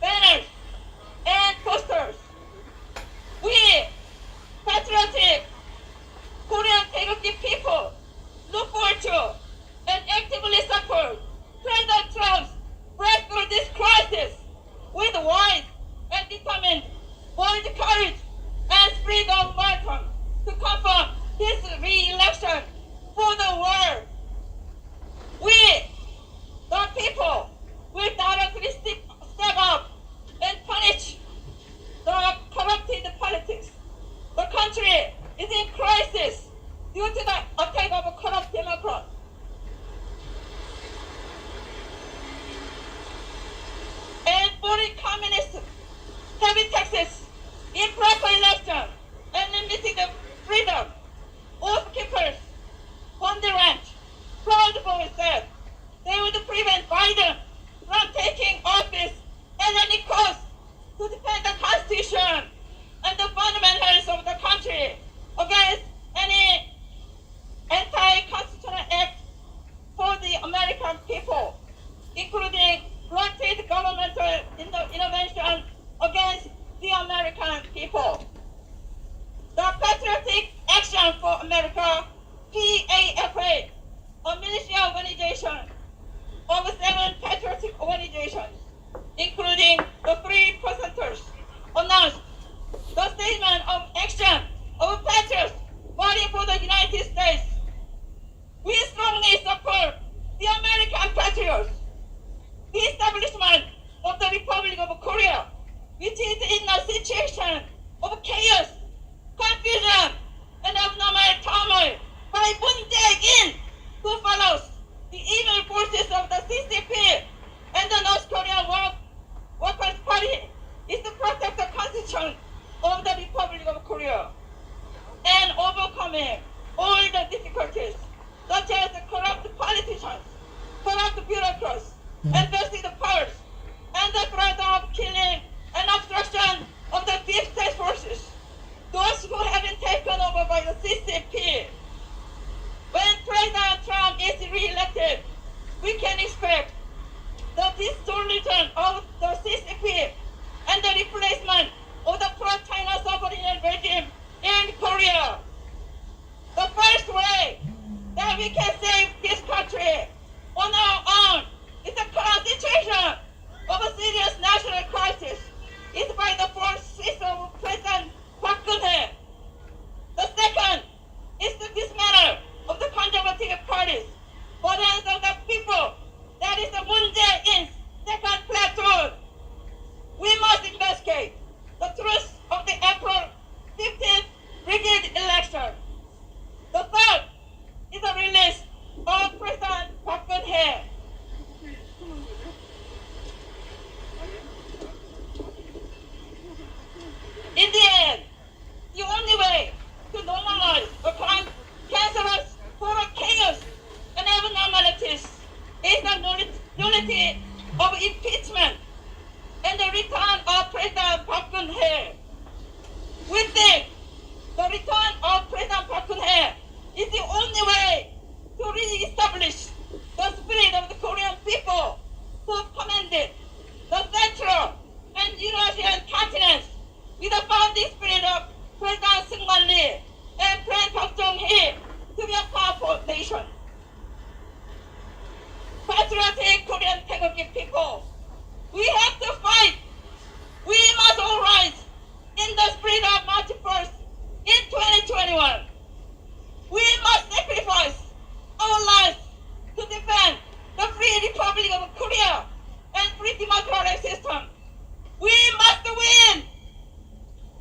banners, and posters. We, patriotic Korean taegukgi people, look forward to and actively support President Trump's break through this crisis with wise and determined bold courage and spirit of welcome to confirm his re-election for the world. We, the people, will directly step up and punish the corrupted politics. The country is in crisis due to the attack of a corrupt Democrat. And foreign communists, heavy taxes, improper election, and limited freedom. Oath keepers, on the ranch, Proud Boys said they would prevent Biden from taking office at any cost to defend the Constitution and the fundamentals of the country against any anti-constitutional act for the American people, including blunted governmental intervention against the American people. The Patriotic Action for America, PAFA, a militia organization of 7 patriotic organizations, including the 3 presenters, announced the statement of action of patriots fighting for the United States. We strongly support the American patriots, the establishment of the Republic of Korea, which is in a situation of chaos, confusion, and abnormal turmoil by Moon Jae-in, who follows the evil forces of the CCP and the North Korean Workers' Party, is to protect the constitution of the Republic of Korea and overcoming all the difficulties, such as corrupt politicians, corrupt bureaucrats, and vested powers, and the threat of killing and obstruction of the deep state forces, those who have been taken over by the CCP. When President Trump is re-elected, we can expect the dissolution of the CCP and the replacement of the pro-China subordinate regime in Korea. The first way that we can save this country on our own in the current situation of a serious national crisis is by the forces of President Park Geun-hye. The second is the dismantle of the conservative parties for the hands of the people. That is the Moon Jae-in's second platoon. We must investigate the truth of the April 15th rigged election. The third is the release of President Park Geun-hye. In the end, the only way to normalize the cancerous moral chaos and abnormalities is the nullity of impeachment and the return of President Park Geun-hye. We think the return of President Park Geun-hye is the only way to re-establish the spirit of the Korean people who commanded the Central and Eurasian continents with the founding spirit of President Seung-man Lee and President Park Chung-hee to be a powerful nation. Patriotic Korean taegukgi people, we have to fight. We must all rise in the spirit of March 1st in 2021. We must sacrifice our lives to defend the free Republic of Korea and free democratic system. We must win.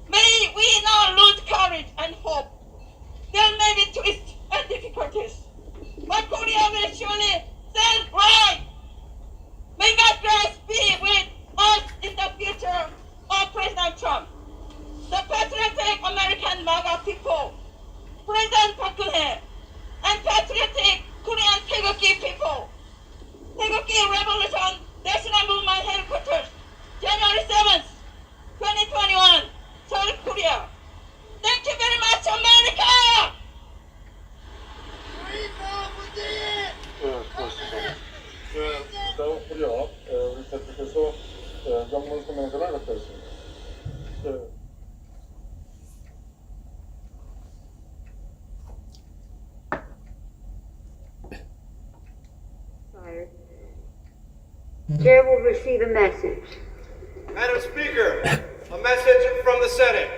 May we not lose courage and hope. There may be twists and difficulties, but Korea will surely stand right. May God grace be with us in the future of President Trump. The patriotic American MAGA people, President Park Geun-hye, and patriotic Korean 태극기 people, 태극기 Revolution National Movement Headquarters, January 7th, 2021, Seoul, Korea. Thank you very much, America! 고맙습니다. 그다음으로 우리 대표께서 영문 설명서를 갖다 있습니다. Chair will receive a message. Madam Speaker, a message from the Senate.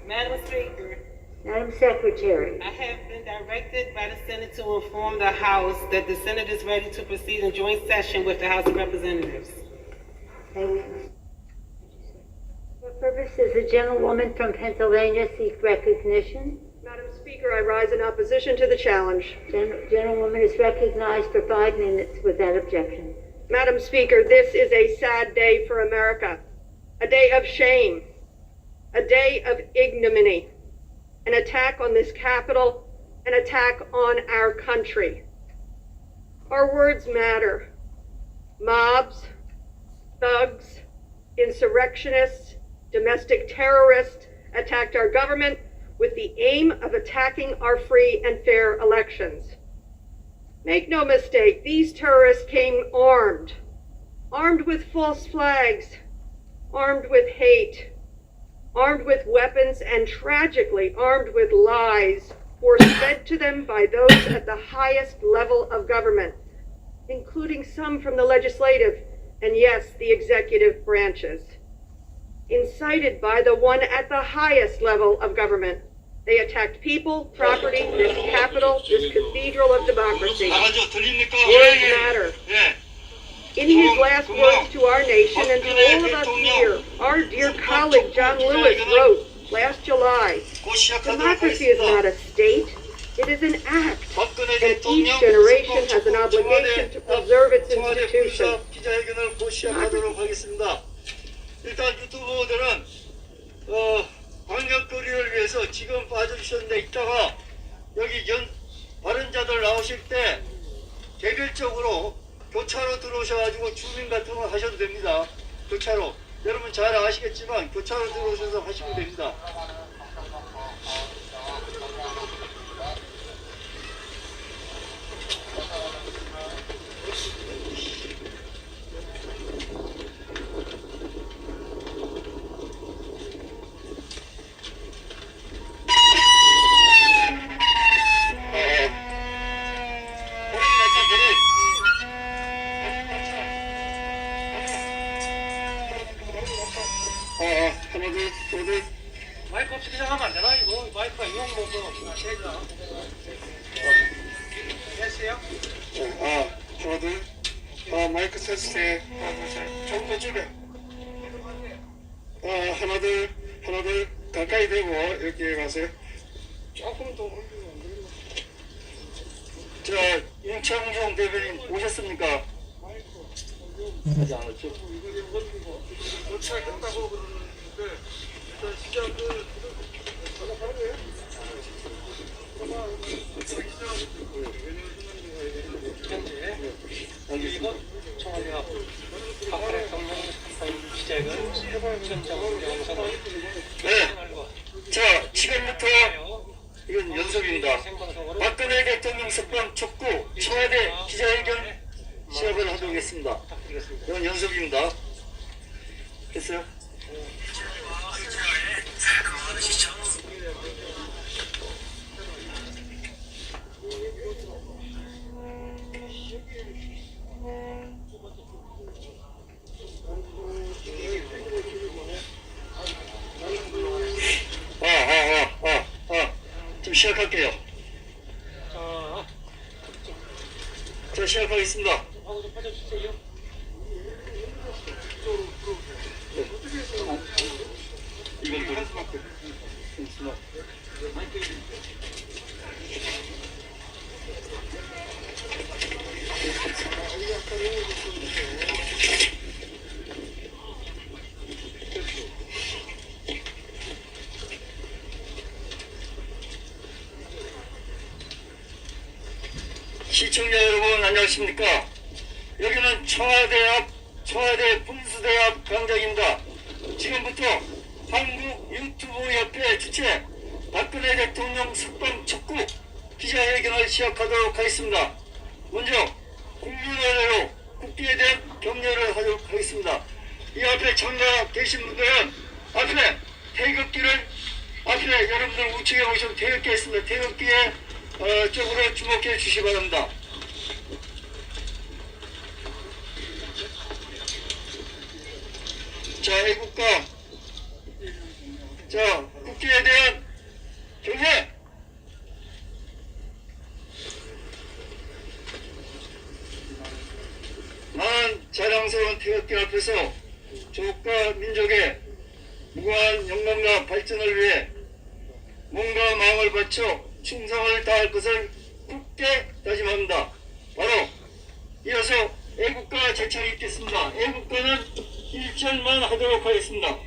Madam Speaker, Madam Secretary. I have been directed by the Senate to inform the House that the Senate is ready to proceed in joint session with the House of Representatives. Thank you. For purpose does the gentlewoman from Pennsylvania seek recognition? Madam Speaker, I rise in opposition to the challenge. Gentlewoman is recognized for 5 minutes without objection. Madam Speaker, this is a sad day for America. A day of shame. A day of ignominy. An attack on this Capitol. An attack on our country. Our words matter. Mobs, thugs, insurrectionists, domestic terrorists attacked our government with the aim of attacking our free and fair elections. Make no mistake, these terrorists came armed with false flags, armed with hate, armed with weapons, and tragically armed with lies force-fed to them by those at the highest level of government, including some from the legislative and, yes, the executive branches. Incited by the one at the highest level of government, they attacked people, property, this Capitol, this cathedral of democracy. Words matter. In his last words to our nation and to all of us here, our dear colleague John Lewis wrote last July, democracy is not a state, it is an act, and each generation has an obligation to preserve its institutions. 일단 유튜브 후보들은 방역거리를 위해서 지금 빠져주셨는데 이따가 여기 발언자들 나오실 때 개별적으로 교차로 들어오셔가지고 주민 같은 거 하셔도 됩니다. 교차로. 여러분 잘 아시겠지만 교차로 들어오셔서 하시면 됩니다. 마이크 없이 그냥 하면 안 되나 이거? 마이크가 이용로서 되죠. 됐어요? 하나 둘. 마이크 테스트. 조금 더 줄여. 하나 둘 가까이 대고 이렇게 가세요. 조금 더 올리면 안 되겠나? 자, 윤창중 대변인 오셨습니까? 하지 않았죠? 도착했다고 그러는데 일단 시작을 현재 이곳 청와대 앞 박근혜 경영 시작은 현장 영상을 자, 지금부터 이건 연속입니다. 박근혜 대통령 석방 촉구 청와대 기자회견 시작을 하도록 하겠습니다. 이건 연속입니다. 됐어요? 좀 시작할게요. 자, 시작하겠습니다. 이건 시청자 여러분 안녕하십니까? 여기는 청와대 분수대 앞 광장입니다. 지금부터 한국유튜브협회 주최 박근혜 대통령 석방 촉구 기자회견을 시작하도록 하겠습니다. 먼저 국민의례로 국기에 대한 격려를 하도록 하겠습니다. 이 앞에 참가 계신 분들은 앞에 태극기를 앞에 여러분들 우측에 보시면 태극기 있습니다. 태극기에 쪽으로 주목해 주시기 바랍니다. 자, 애국가. 자, 국기에 대한 경례. 나는 자랑스러운 태극기 앞에서 조국과 민족의 무궁한 영광과 발전을 위해 몸과 마음을 바쳐 충성을 다할 것을 굳게 다짐합니다. 바로 이어서 애국가 제창이 있겠습니다. 애국가는 1절만 하도록 하겠습니다.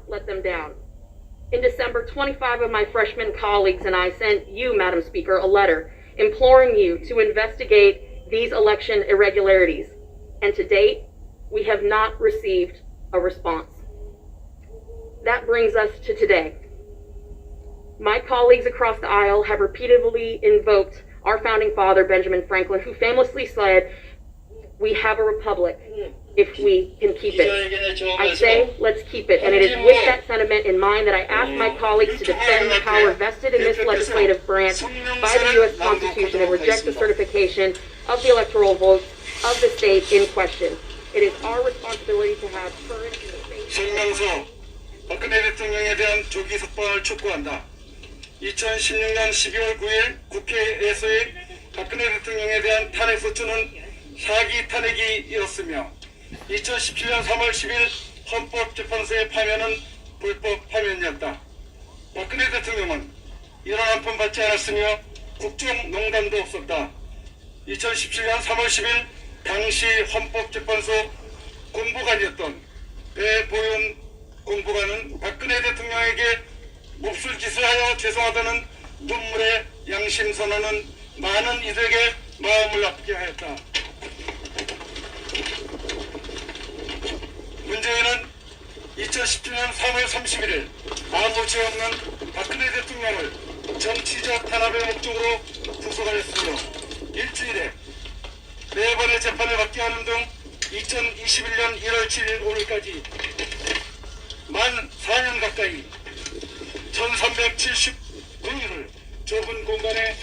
Let them down. In December, 25 of my freshman colleagues and I sent you, Madam Speaker, a letter imploring you to investigate these election irregularities. And to date, we have not received a response. That brings us to today. My colleagues across the aisle have repeatedly invoked our founding father, Benjamin Franklin, who famously said, "We have a republic if we can keep it." I say, let's keep it. And it is with that sentiment in mind that I ask my colleagues to defend the power vested in this legislative branch by the U.S. Constitution and reject the certification of the electoral votes of the state in question. It is our responsibility to have courage in the face. 성명서 박근혜 대통령에 대한 조기 석방을 촉구한다. 2016년 12월 9일 국회에서의 박근혜 대통령에 대한 탄핵 소추는 사기 탄핵이었으며 2017년 3월 10일 헌법재판소의 파면은 불법 파면이었다. 박근혜 대통령은 이런 한 푼 받지 않았으며 국정농단도 없었다. 2017년 3월 10일 당시 헌법재판소 공보관이었던 배보윤 공보관은 박근혜 대통령에게 몹쓸 짓을 하여 죄송하다는 눈물의 양심 선언은 많은 이들에게 마음을 아프게 하였다. 문재인은 2017년 3월 31일 아무 죄 없는 박근혜 대통령을 정치적 탄압의 목적으로 구속하였으며 일주일에 4번의 재판을 받게 하는 등 2021년 1월 7일 오늘까지 만 4년 가까이 1379일을 좁은 공간에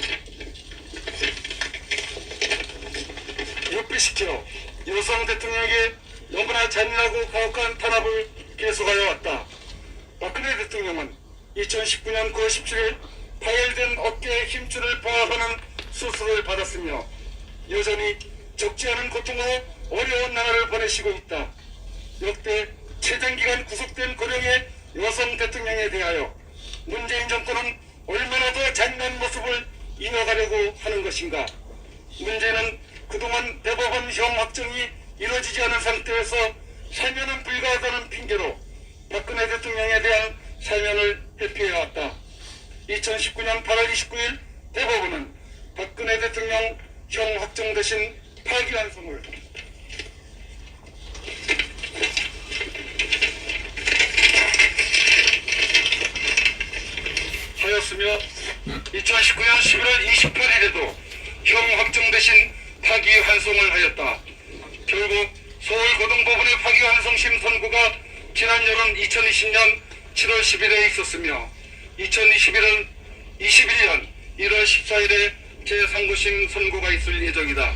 육비시켜 여성 대통령에게 너무나 잔인하고 가혹한 탄압을 계속하여 왔다. 박근혜 대통령은 2019년 9월 17일 파열된 어깨에 힘줄을 부하하는 수술을 받았으며 여전히 적지 않은 고통으로 어려운 나라를 보내시고 있다. 역대 최장기간 구속된 고령의 여성 대통령에 대하여 문재인 정권은 얼마나 더 잔인한 모습을 이어가려고 하는 것인가. 문제는 그동안 대법원형 확정이 이루어지지 않은 상태에서 사면은 불가하다는 핑계로 박근혜 대통령에 대한 사면을 회피해왔다. 2019년 8월 29일 대법원은 박근혜 대통령 형 확정 대신 파기환송을 하였으며 2019년 11월 28일에도 형 확정 대신 파기환송을 하였다. 결국 서울고등법원의 파기환송심 선고가 지난 여름 2020년 7월 10일에 있었으며 2021년 2021년 1월 14일에 제3구심 선고가 있을 예정이다.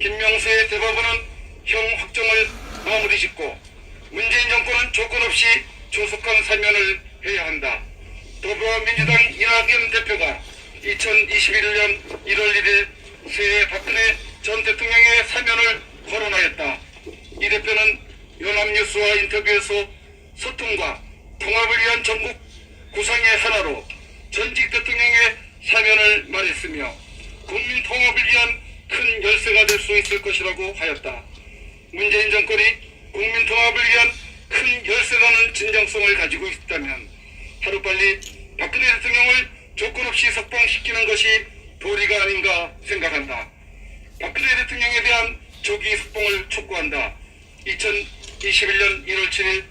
김명수의 대법원은 형 확정을 마무리 짓고 문재인 정권은 조건 없이 조속한 사면을 해야 한다. 더불어민주당 이낙연 대표가 2021년 1월 1일 새해 박근혜 전 대통령의 사면을 거론하였다. 이 대표는 연합뉴스와 인터뷰에서 소통과 통합을 위한 전국 구상의 하나로 전직 대통령의 사면을 말했으며 국민 통합을 위한 큰 열쇠가 될 수 있을 것이라고 하였다. 문재인 정권이 국민 통합을 위한 큰 열쇠라는 진정성을 가지고 있다면 하루빨리 박근혜 대통령을 조건 없이 석방시키는 것이 도리가 아닌가 생각한다. 박근혜 대통령에 대한 조기 석방을 촉구한다. 2021년 1월 7일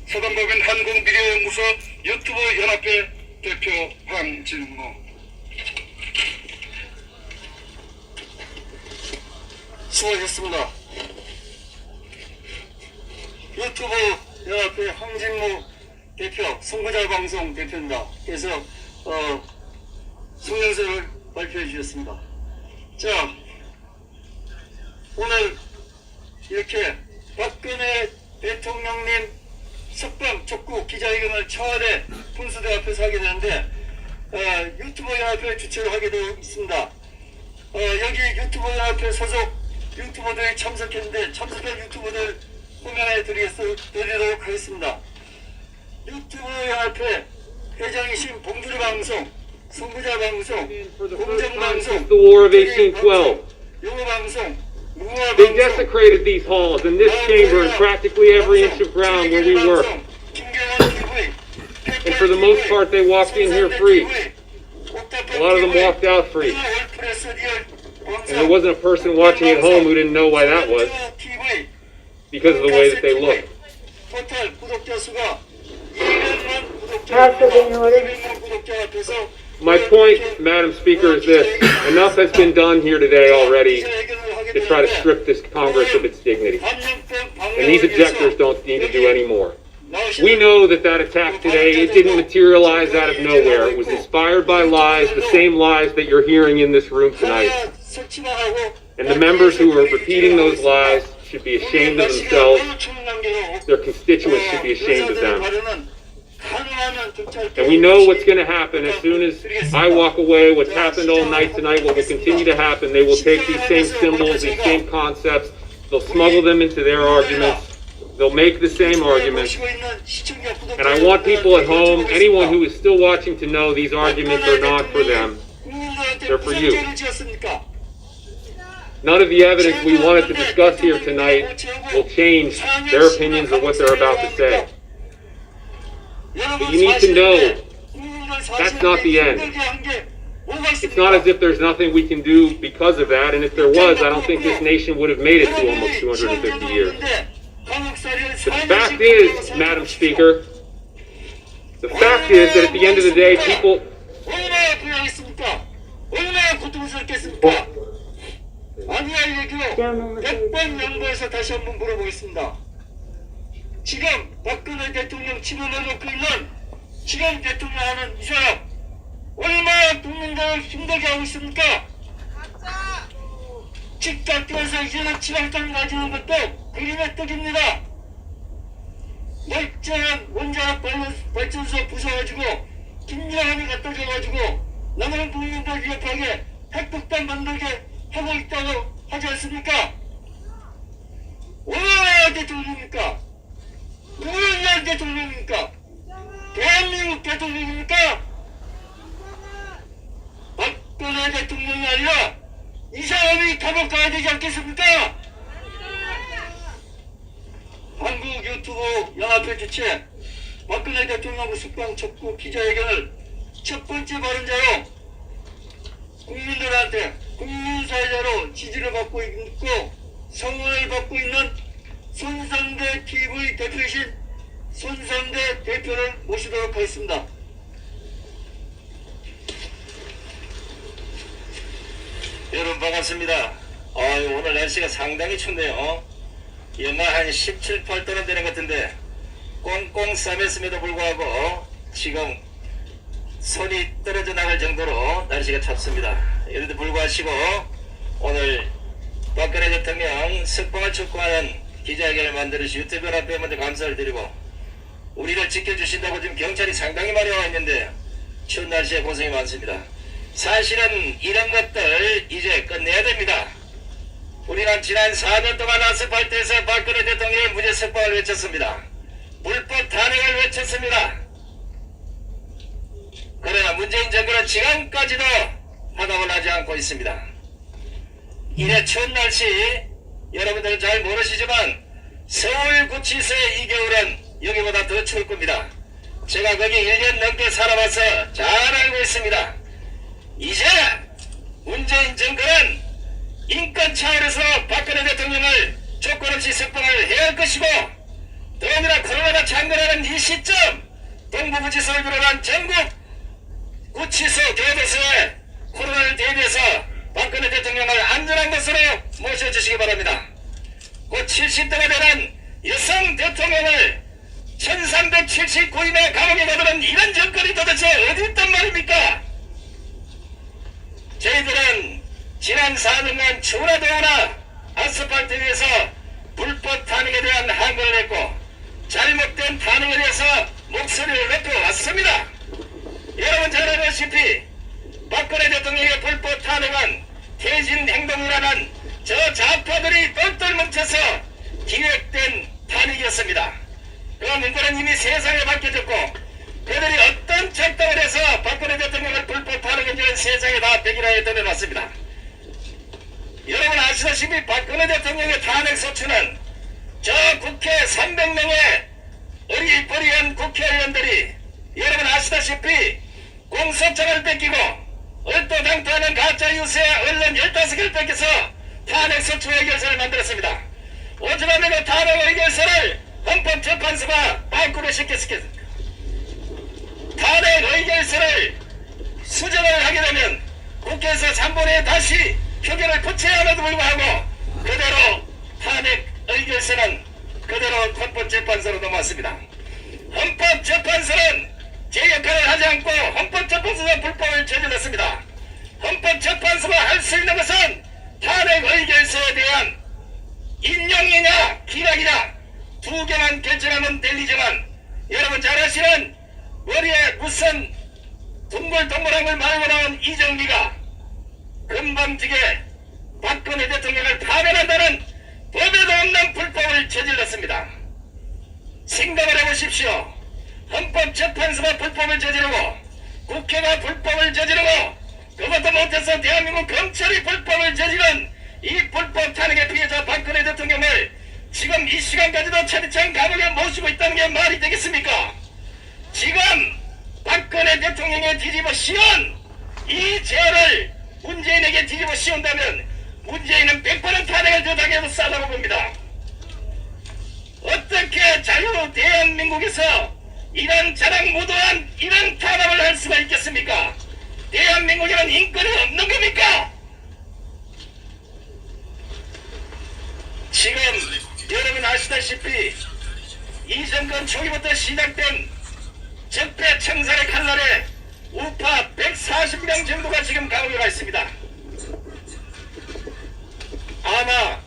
사단법인 한국미디어연구소 유튜브 연합회 대표 황진모. 수고하셨습니다. 유튜브 연합회 황진모 대표, 선거자 방송 대표입니다. 그래서 성명서를 발표해 주셨습니다. 자, 오늘 이렇게 박근혜 대통령님 석방 촉구 기자회견을 청와대 분수대 앞에서 하게 되는데 유튜버 연합회 주최를 하게 되어 있습니다. 여기 유튜버 연합회 소속 유튜버들이 참석했는데 참석한 유튜버들 호명해 드리도록 하겠습니다. 유튜브 연합회 회장이신 봉주르 방송, 선구자 방송, 공정 방송, the War of 1812. 영어 방송, 무화 They 방송, desecrated these halls and this chamber and practically every inch of ground where we work. And for the most part, they walked in here free. A lot of them walked out free. And there wasn't a person watching at home who didn't know why that was, because of the way that they looked. 토탈 구독자 수가 200만 구독자, 앞에서 My point, Madam Speaker, is this. Enough has been done here today already to try to strip this Congress of its dignity. And these objectors don't need to do any more. We know that that attack today, it didn't materialize out of nowhere. It was inspired by lies, the same lies that you're hearing in this room tonight. And the members who are repeating those lies should be ashamed of themselves. Their constituents should be ashamed of them. And we know what's going to happen as soon as I walk away. What's happened all night tonight will continue to happen. They will take these same symbols, these same concepts, they'll smuggle them into their arguments. They'll make the same arguments. And I want people at home, anyone who is still watching, to know these arguments are not for them. They're for you. None of the evidence we wanted to discuss here tonight will change their opinions or what they're about to say. But you need to know that's not the end. It's not as if there's nothing we can do because of that, and if there was, I don't think this nation would have made it to almost 250 years. The fact is, Madam Speaker, the fact is that at the end of the day, people... 지금 박근혜 대통령 지명해놓고 있는 지금 대통령 하는 이 사람 얼마나 국민들을 힘들게 하고 있습니까? 집 깎여서 이제는 지방땅 가지는 것도 그림의 떡입니다. 멀쩡한 원자력 발전소 부숴가지고 김정은이 갖다 줘가지고 남한 국민들 위협하게 핵폭탄 만들게 하고 있다고 하지 않습니까? 얼마나 대통령입니까? 누구냐 대통령입니까? 대한민국 대통령입니까? 박근혜 대통령이 아니라 이 사람이 감옥 가야 되지 않겠습니까? 한국 유튜브 연합회 주최 박근혜 대통령 석방 촉구 기자회견을 첫 번째 발언자로 국민들한테 국민사회자로 지지를 받고 있고 성원을 받고 있는 손상대 TV 대표이신 손상대 대표를 모시도록 하겠습니다. 여러분 반갑습니다. 오늘 날씨가 상당히 춥네요. 영하 한 17, 8도는 되는 것 같은데 꽁꽁 싸맸음에도 불구하고 지금 손이 떨어져 나갈 정도로 날씨가 찹습니다. 이래도 불구하고 오늘 박근혜 대통령 석방을 촉구하는 기자회견을 만들어주신 유튜브 앞에 먼저 감사를 드리고, 우리를 지켜주신다고 지금 경찰이 상당히 많이 와 있는데 추운 날씨에 고생이 많습니다. 사실은 이런 것들 이제 끝내야 됩니다. 우리는 지난 4년 동안 아스팔트에서 박근혜 대통령의 무죄 석방을 외쳤습니다. 불법 탄핵을 외쳤습니다. 그러나 문재인 정부는 지금까지도 화답을 하지 않고 있습니다. 이래 추운 날씨 여러분들은 잘 모르시지만 서울구치소의 이 겨울은 여기보다 더 추울 겁니다. 제가 거기 1년 넘게 살아봐서 잘 알고 있습니다. 이제 문재인 정권은 인권 차원에서 박근혜 대통령을 조건 없이 석방을 해야 할 것이고, 더군다나 코로나가 창궐하는 이 시점 동부구치소를 비롯한 전국 구치소 교도소에 코로나를 대비해서 박근혜 대통령을 안전한 곳으로 모셔주시기 바랍니다. 곧 70대가 되는 여성 대통령을 1379인의 감옥에 가두는 이런 정권이 도대체 어디 있단 말입니까? 저희들은 지난 4년간 추우나 더우나 아스팔트 위에서 불법 탄핵에 대한 항거를 했고, 잘못된 탄핵에 대해서 목소리를 높여왔습니다. 여러분 잘 알다시피 박근혜 대통령의 불법 탄핵은 퇴진 행동이라는 저 좌파들이 똘똘 뭉쳐서 기획된 탄핵이었습니다. 그 문제는 이미 세상에 밝혀졌고, 그들이 어떤 작동을 해서 박근혜 대통령을 불법 탄핵인지는 세상에 다 백일하에 드러났습니다. 여러분 아시다시피 박근혜 대통령의 탄핵 소추는 저 국회 300명의 어리버리한 국회의원들이 여러분 아시다시피 공소장을 뺏기고 얼토당토하는 가짜 유세 언론 15개를 뺏겨서 탄핵 소추 의결서를 만들었습니다. 오죽하면 그 탄핵 의결서를 헌법재판소가 방구를 시켰습니다. 탄핵 의결서를 수정을 하게 되면 국회에서 3분의 다시 표결을 붙여야 함에도 불구하고 그대로 탄핵 의결서는 그대로 헌법재판소로 넘어왔습니다. 헌법재판소는 제 역할을 하지 않고 헌법재판소가 불법을 저질렀습니다. 헌법재판소가 할 수 있는 것은 탄핵 의결서에 대한 인용이냐 기각이냐 두 개만 결정하면 들리지만, 여러분 잘 아시는 머리에 무슨 둥글둥글한 걸 말고 나온 이정미가 금방지게 박근혜 대통령을 파면한다는 법에도 없는 불법을 저질렀습니다. 생각을 해보십시오. 헌법재판소가 불법을 저지르고 국회가 불법을 저지르고 그것도 못해서 대한민국 검찰이 불법을 저지른 이 불법 탄핵의 피해자 박근혜 대통령을 지금 이 시간까지도 차디찬 감옥에 모시고 있다는 게 말이 되겠습니까? 지금 박근혜 대통령의 뒤집어 씌운 이 죄를 문재인에게 뒤집어 씌운다면 문재인은 100%는 탄핵을 더 당해도 싸다고 봅니다. 어떻게 자유 대한민국에서 이런 자랑무도한 이런 탄압을 할 수가 있겠습니까? 대한민국에는 인권이 없는 겁니까? 지금 여러분 아시다시피 이 정권 초기부터 시작된 적폐 청산의 칼날에 우파 140명 정도가 지금 감옥에 가 있습니다. 아마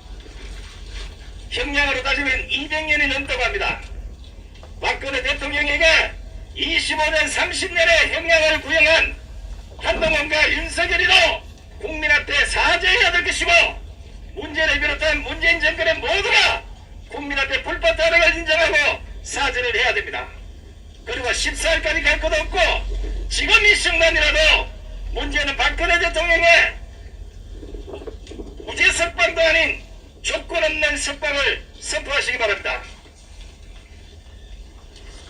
형량으로 따지면 200년이 넘다고 합니다. 박근혜 대통령에게 25년 30년의 형량을 구형한 한동훈과 윤석열이도 국민 앞에 사죄해야 될 것이고, 문재인을 비롯한 문재인 정권의 모두가 국민 앞에 불법 탄핵을 인정하고 사죄를 해야 됩니다. 그리고 14일까지 갈 것도 없고 지금 이 순간이라도 문제는 박근혜 대통령의 무죄 석방도 아닌 조건 없는 석방을 선포하시기 바랍니다.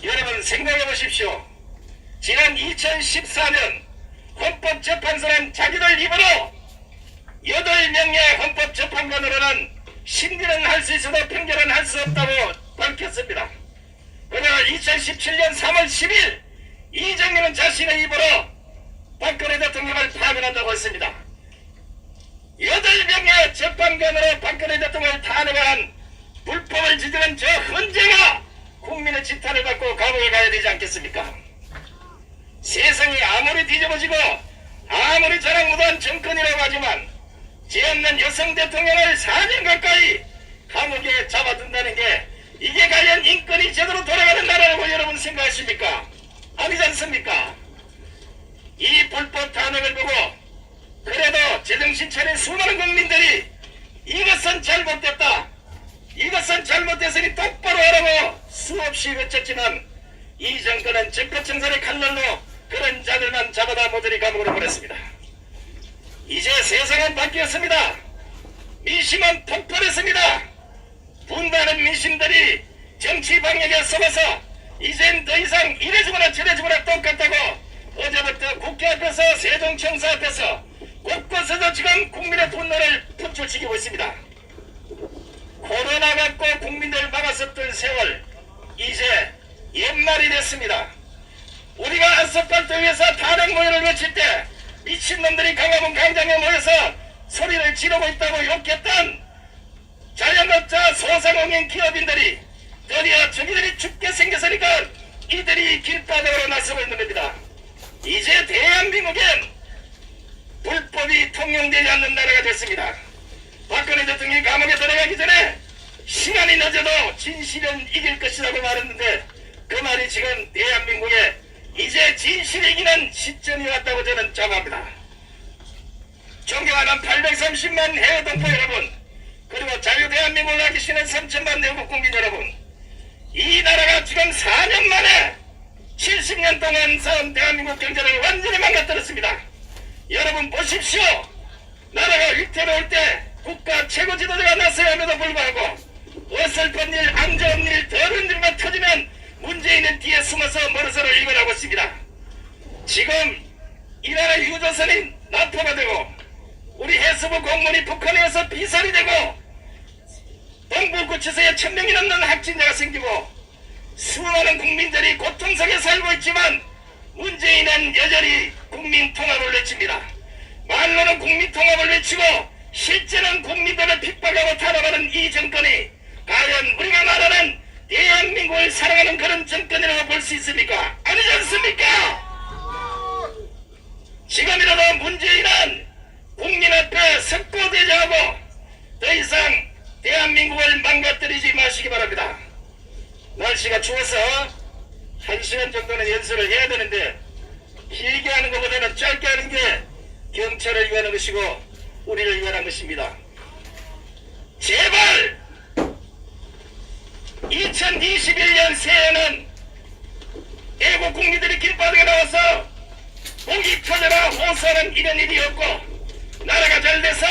여러분 생각해 보십시오. 지난 2014년 헌법재판소는 자기들 입으로 8명의 헌법재판관으로는 심리는 할 수 있어도 평결은 할 수 없다고 밝혔습니다. 그러나 2017년 3월 10일 이정민은 자신의 입으로 박근혜 대통령을 파면한다고 했습니다. 8명의 재판관으로 박근혜 대통령을 탄핵한 불법을 저지른 저 헌재가 국민의 지탄을 받고 감옥에 가야 되지 않겠습니까? 세상이 아무리 뒤집어지고 아무리 자랑무도한 정권이라고 하지만 죄 없는 여성 대통령을 4년 가까이 감옥에 잡아둔다는 게 이게 과연 인권이 제대로 돌아가는 나라라고 여러분 생각하십니까? 아니지 않습니까? 이 불법 탄핵을 보고 그래도 제정신 차린 수많은 국민들이 이것은 잘못됐다, 이것은 잘못됐으니 똑바로 하라고 수없이 외쳤지만 이 정권은 적폐청산의 칼날로 그런 자들만 잡아다 모조리 감옥으로 보냈습니다. 이제 세상은 바뀌었습니다. 민심은 폭발했습니다. 분단한 민심들이 정치 방역에 속아서 이젠 더 이상 이래주거나 저래주거나 똑같다고 어제부터 국회 앞에서 세종청사 앞에서 곳곳에서 지금 국민의 분노를 분출시키고 있습니다. 코로나 갖고 국민들 막았었던 세월 이제 옛말이 됐습니다. 우리가 아스팔트 위에서 탄핵 모여를 외칠 때 미친놈들이 강화문 광장에 모여서 소리를 지르고 있다고 욕했던 자영업자 소상공인 기업인들이 드디어 저기들이 죽게 생겼으니까 이들이 길바닥으로 나서고 있는 겁니다. 이제 대한민국엔 불법이 통용되지 않는 나라가 됐습니다. 박근혜 대통령이 감옥에 들어가기 전에 시간이 늦어도 진실은 이길 것이라고 말했는데 그 말이 지금 대한민국에 이제 진실이 이기는 시점이 왔다고 저는 자부합니다. 존경하는 830만 해외동포 여러분, 그리고 자유대한민국을 아끼시는 3천만 내국 국민 여러분, 이 나라가 지금 4년 만에 70년 동안 쌓은 대한민국 경제를 완전히 망가뜨렸습니다. 여러분 보십시오. 나라가 위태로울 때 국가 최고 지도자가 나서야 함에도 불구하고 어설픈 일, 안 좋은 일, 더러운 일만 터지면 문재인은 뒤에 숨어서 머리서를 일관하고 있습니다. 지금 이 나라 유조선이 납포가 되고 우리 해수부 공무원이 북한에 와서 비살이 되고 동부구치소에 1000명이 넘는 확진자가 생기고 수많은 국민들이 고통 속에 살고 있지만 문재인은 여전히 국민 통합을 외칩니다. 말로는 국민 통합을 외치고 실제는 국민들을 핍박하고 탄압하는 이 정권이 과연 우리가 말하는 대한민국을 사랑하는 그런 정권이라고 볼 수 있습니까? 아니지 않습니까? 지금이라도 문재인은 국민 앞에 석고대장하고 더 이상 대한민국을 망가뜨리지 마시기 바랍니다. 날씨가 추워서 1시간 정도는 연설을 해야 되는데 길게 하는 것보다는 짧게 하는 게 경찰을 위한 것이고 우리를 위한 것입니다. 제발 2021년 새해에는 애국 국민들이 길바닥에 나와서 목이 터져라 호소하는 이런 일이 없고 나라가 잘 돼서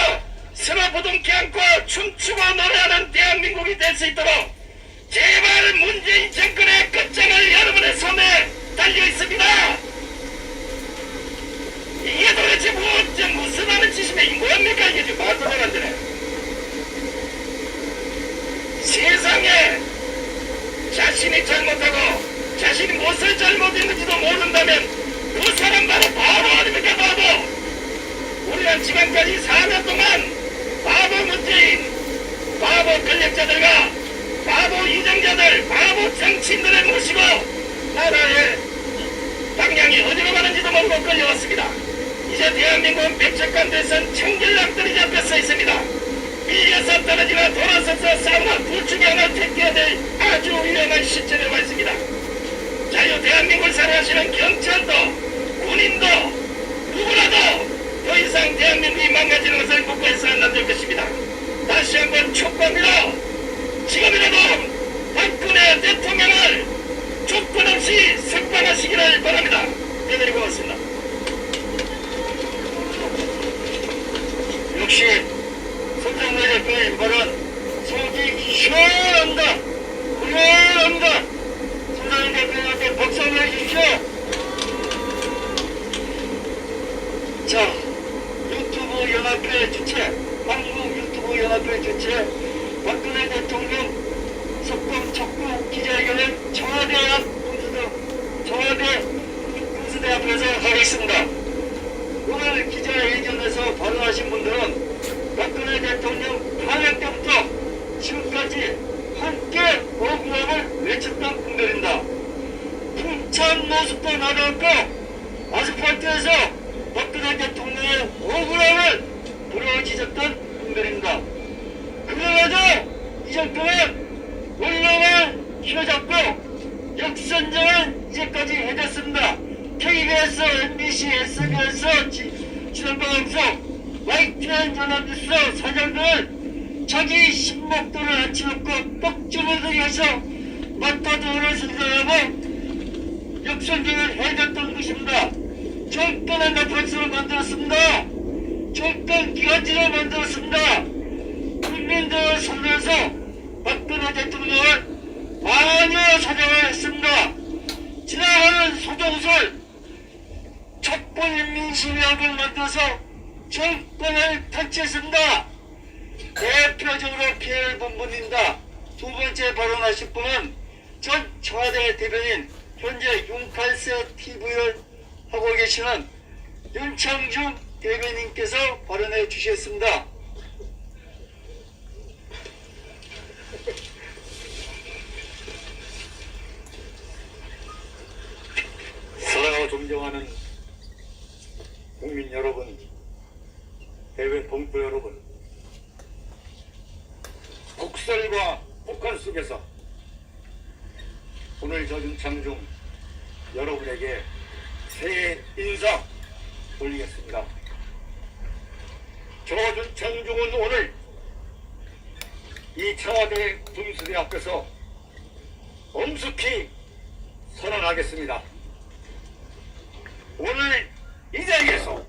서로 부둥켜 안고 춤추고 노래하는 대한민국이 될 수 있도록 제발 문재인 정권의 끝장을 여러분의 손에 달려 있습니다. 이게 도대체 무슨 하는 짓이며 이게 뭡니까? 이게 지금 말도 안 되네. 세상에 자신이 잘못하고 자신이 무엇을 잘못했는지도 모른다면 그 사람 바로 바보 아닙니까? 바보. 우리는 지금까지 4년 동안 바보 문재인, 바보 권력자들과 바보 이정자들, 바보 정치인들을 모시고 나라의 방향이 어디로 가는지도 모르고 끌려왔습니다. 이제 대한민국은 백척간 대선 청결락들이 잡혀 서 있습니다. 밀려서 떨어지나 돌아서서 싸우나 둘 중에 하나를 택해야 될 아주 위험한 시점에 와 있습니다. 자유 대한민국을 사랑하시는 경찰도 군인도 누구라도 더 이상 대한민국이 망가지는 것을 국가에서는 안 될 것입니다. 다시 한번 촉구합니다. 지금이라도 박근혜 대통령을 조건 없이 석방하시기를 바랍니다. 대단히 고맙습니다. 역시 손정래 대표의 발언 속이 시원합니다. 훌륭합니다. 손정래 대표님한테 박수 한번 해주십시오. 자, 유튜브 연합회 주최, 한국 유튜브 연합회 주최 박근혜 대통령 석방 촉구 기자회견을 청와대 군수대 앞에서 하겠습니다. 오늘 기자회견에서 발언하신 분들은 박근혜 대통령 탄핵 때부터 지금까지 함께 억울함을 외쳤던 분들입니다. 풍찬 모습도 나눴고 아스팔트에서 박근혜 대통령의 억울함을 부러지셨던 분들입니다. 그럼에도 이 정권은 언론을 휘어잡고 역선정을 이제까지 해냈습니다. KBS, MBC, SBS, 지방방송, YTN 연합뉴스 사장들은 자기 신목도를 앉혀놓고 떡주머니에서 맞다도를 선정하고 역선정을 해냈던 것입니다. 정권의 나팔수를 만들었습니다. 정권 기관지를 만들었습니다. 국민들을 선대해서 박근혜 대통령을 마녀 사장을 했습니다. 지나가는 소동설 촛불민심위원회를 만들어서 정권을 탈취했습니다. 대표적으로 피해를 본 분입니다. 두 번째 발언하실 분은 전 청와대 대변인, 현재 윤칼세 TV를 하고 계시는 윤창중 대변인께서 발언해 주셨습니다. 사랑하고 존경하는 국민 여러분, 해외 동포 여러분, 국설과 북한 속에서 오늘 저 윤창중 여러분에게 새해 인사 올리겠습니다. 저 윤창중은 오늘 이 청와대 분수대 앞에서 엄숙히 선언하겠습니다. 오늘 이 자리에서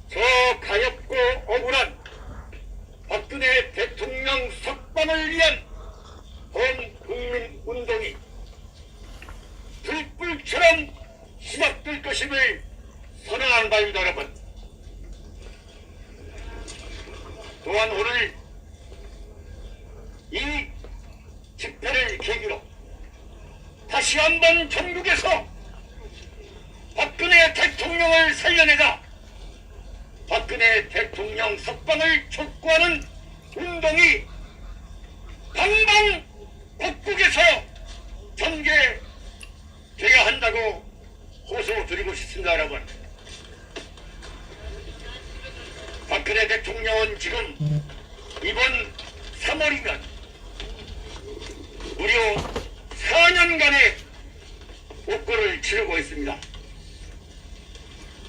저 가엾고 억울한 박근혜 대통령 석방을 위한 범국민 운동이 불불처럼 시작될 것임을 선언하는 바입니다, 여러분. 또한 오늘 이 집회를 계기로 다시 한번 전국에서 박근혜 대통령을 살려내자 박근혜 대통령 석방을 촉구하는 운동이 방방곡곡에서 전개돼야 한다고 호소드리고 싶습니다, 여러분. 박근혜 대통령은 지금 이번 3월이면 무려 4년간의 옥고를 치르고 있습니다.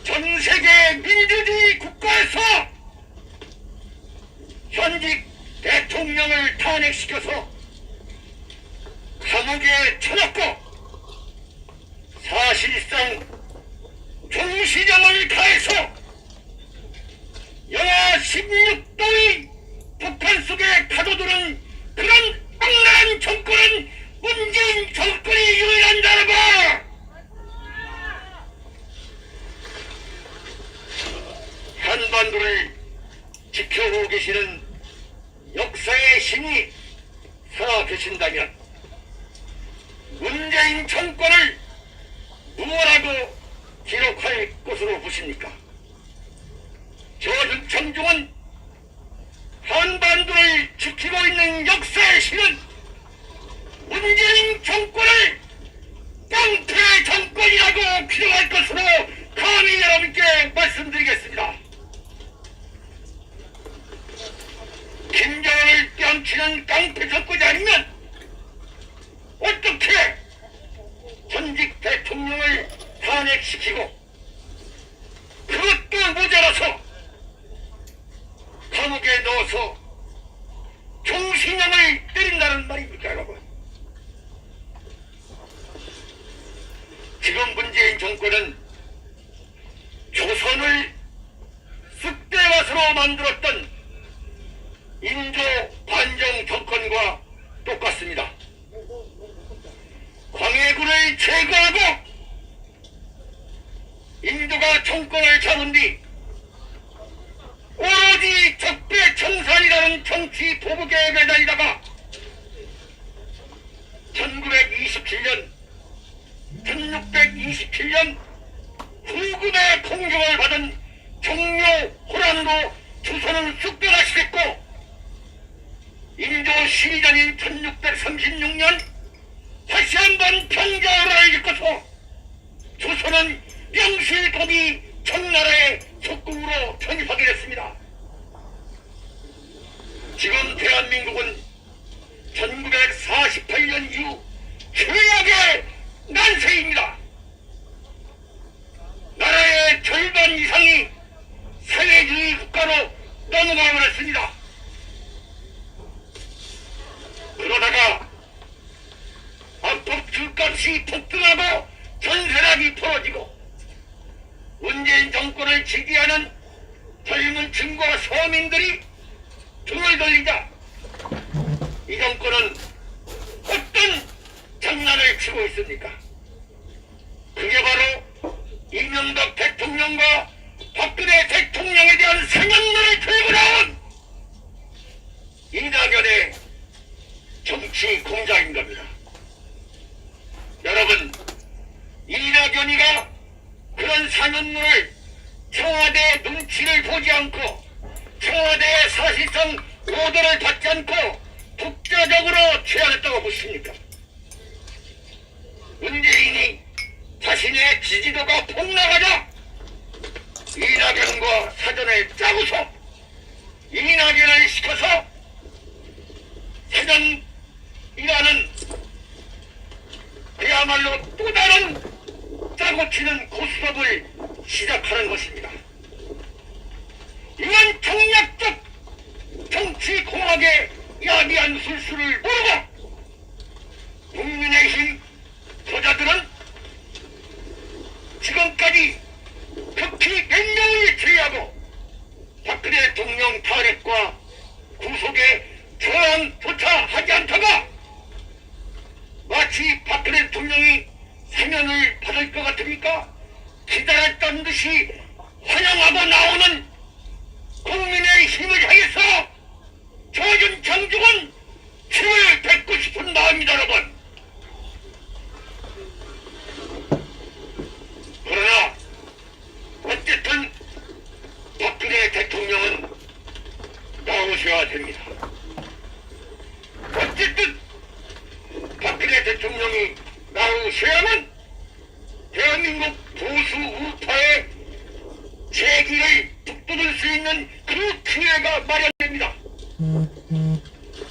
전 세계 민주주의 국가에서 현직 대통령을 탄핵시켜서 감옥에 쳐넣고 사실상 종시정을 가해서 영하 16도의 북한 속에 가둬두는 그런 악랄한 정권은 문재인 정권이 유일한다라고! 한반도를 지켜보고 계시는 역사의 신이 살아계신다면 문재인 정권을 무엇라고 기록할 것으로 보십니까? 저 윤창중은 한반도를 지키고 있는 역사의 신은 문재인 정권을 깡패 정권이라고 기록할 것으로 감히 여러분께 말씀드리겠습니다. 김정은을 뺨치는 깡패 정권이 아니면 어떻게 전직 대통령을 탄핵시키고 그것도 모자라서 감옥에 넣어서 종신형을 때린다는 말입니까, 여러분? 지금 문재인 정권은 조선을 쑥대밭으로 만들었던 인조 반정 정권과 똑같습니다. 광해군을 제거하고 인조가 정권을 잡은 뒤 오로지 적폐청산이라는 정치 도북에 매달리다가 1927년 1627년 후금의 공격을 받은 종료 호란으로 조선을 쑥대밭시켰고 인조 12년인 1636년 다시 한번 평자호란을 일으켜서 조선은 명실공히 청나라의 속국으로 편입하게 됐습니다. 지금 대한민국은 1948년 이후 최악의 난세입니다. 나라의 절반 이상이 사회주의 국가로 넘어가 버렸습니다. 그러다가 합법 주값이 폭등하고 전세락이 벌어지고 문재인 정권을 지지하는 젊은 층과 서민들이 등을 돌리자 이 정권은 어떤 장난을 치고 있습니까? 그게 바로 이명박 대통령과 박근혜 대통령에 대한 사면론을 들고 나온 이낙연의 정치 공작인 겁니다. 여러분, 이낙연이가 그런 사면론을 청와대 눈치를 보지 않고 청와대의 사실상 오더를 받지 않고 독자적으로 제안했다고 보십니까? 문재인이 자신의 지지도가 폭락하자 이낙연과 사전을 짜고서 이낙연을 시켜서 사전이라는 그야말로 또 다른 짜고치는 고스톱을 시작하는 것입니다. 이런 정략적 정치 공학의 야비한 술수를 모르고 국민의힘 저자들은 지금까지 극히 몇 명을 제외하고 박근혜 대통령 탄핵과 구속에 저항조차 하지 않다가 마치 박근혜 대통령이 사면을 받을 것 같으니까 기다렸던 듯이 환영하고 나오는 국민의 힘을 향해서 젖은 장중은 힘을 뱉고 싶은 마음이다, 여러분. 그러나 어쨌든 박근혜 대통령은 나오셔야 됩니다. 어쨌든 박근혜 대통령이 나오셔야만 대한민국 보수 우파의 재기를 북돋을 수 있는 그 기회가 마련됩니다.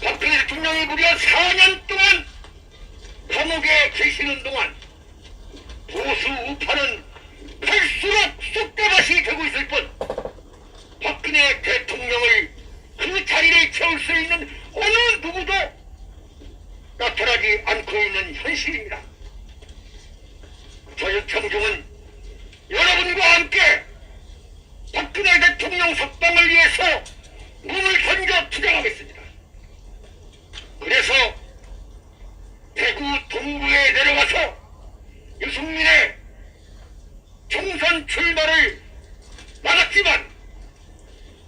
박근혜 대통령이 무려 4년 동안 감옥에 계시는 동안 보수 우파는 갈수록 쑥대밭이 되고 있을 뿐 박근혜 대통령을 그 자리를 채울 수 있는 어느 누구도 나타나지 않고 있는 현실입니다. 저유청중은 여러분과 함께 박근혜 대통령 석방을 위해서 몸을 던져 투쟁하겠습니다. 그래서 대구 동구에 내려가서 유승민의 총선 출마를 막았지만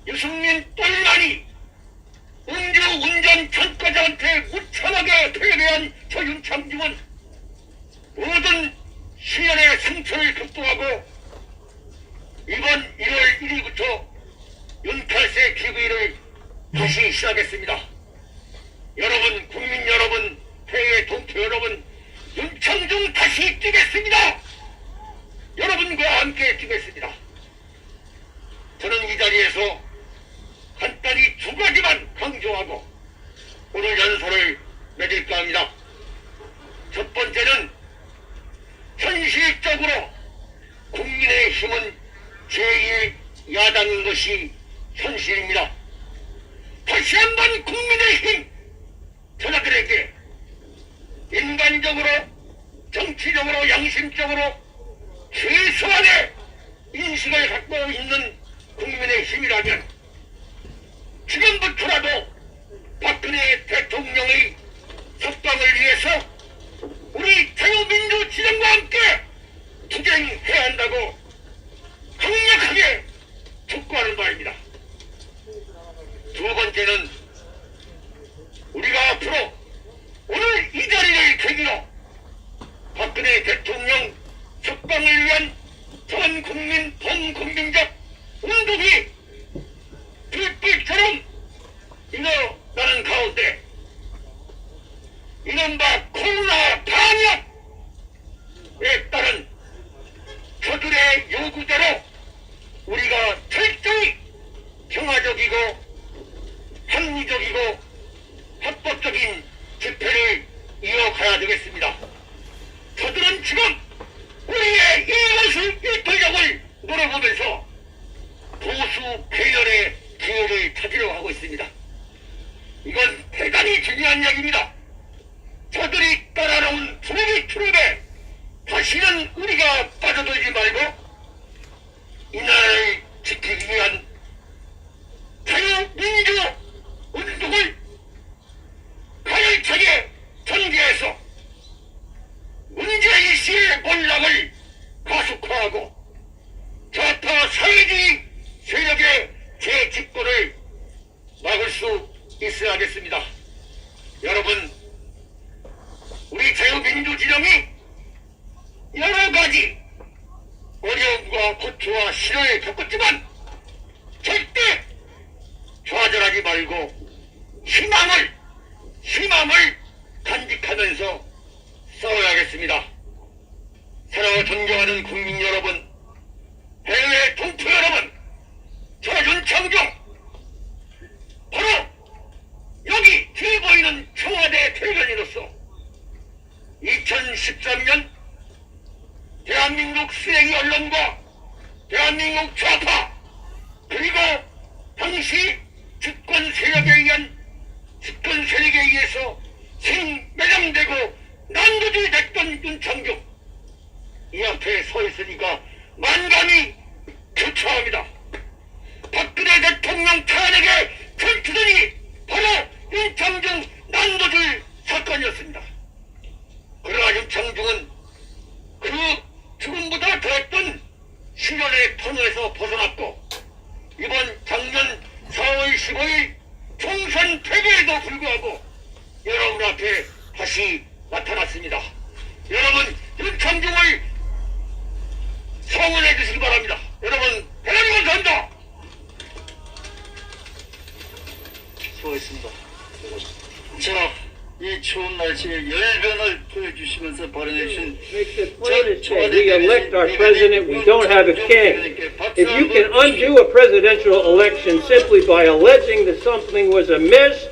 유승민 똘만이 음주운전 전과자한테 무참하게 패배한 저윤창중은 모든 시련의 상처를 극복하고 이번 1월 1일부터 윤칼세 기부일을 다시 시작했습니다. 여러분, 국민 여러분, 해외 동포 여러분, 윤창중 다시 뛰겠습니다. 여러분과 함께 뛰겠습니다. 저는 이 자리에서 간단히 두 가지만 강조하고 오늘 연설을 맺을까 합니다. 첫 번째는 현실적으로 국민의힘은 제1야당인 것이 현실입니다. 다시 한번 국민의힘 저자들에게 인간적으로, 정치적으로, 양심적으로 최소한의 인식을 갖고 있는 국민의힘이라면 지금부터라도 박근혜 대통령의 석방을 위해서 우리 자유민주 진영과 함께 투쟁해야 한다고 강력하게 촉구하는 바입니다. 두 번째는 우리가 앞으로 오늘 이 자리를 계기로 박근혜 대통령 석방을 위한 전 국민 범국민적 운동이 불빛처럼 일어나는 가운데 이른바 코로나 방역에 따른 저들의 정상적이고 합리적이고 합법적인 집회를 이어가야 되겠습니다. 저들은 지금 우리의 일거수일투족을 물어보면서 보수 계열의 기회를 찾으려고 하고 있습니다. 이건 대단히 중요한 이야기입니다. 저들이 따라놓은 소비 트랩에 다시는 우리가 빠져들지 말고 이 나라를 지키기 위한 자유민주 운동을 가열차게 전개해서 문제의식의 몰락을 가속화하고 좌파 사회주의 세력의 재집권을 막을 수 있어야겠습니다. 여러분, 우리 자유민주진영이 여러 가지 어려움과 고초와 시련을 겪었지만 절대 좌절하지 말고 희망을 간직하면서 싸워야겠습니다. 사랑하고 존경하는 국민 여러분, 해외 동포 여러분, 저 윤창중 바로 여기 뒤에 보이는 청와대 대변인으로서 2013년 대한민국 수행위 언론과 대한민국 좌파 그리고 당시 집권 세력에 의해서 생매장되고 난도질 됐던 윤창중, 이 앞에 서 있으니까 만감이 교차합니다. 박근혜 대통령 탄핵에 결투전이 바로 윤창중 난도질 사건이었습니다. 그러나 윤창중은 그 죽음보다 더했던 시련의 터널에서 벗어났고 이번 작년 4월 15일 총선 패배에도 불구하고 여러분 앞에 다시 나타났습니다. 여러분, 윤창중을 성원해 주시기 바랍니다. 여러분, 대단히 감사합니다. 수고했습니다. 자, 이 추운 날씨에 열변을 보여주시면서 발언해주신 We elect our president, we don't have a king. If you can undo a presidential election simply by alleging that something was amiss,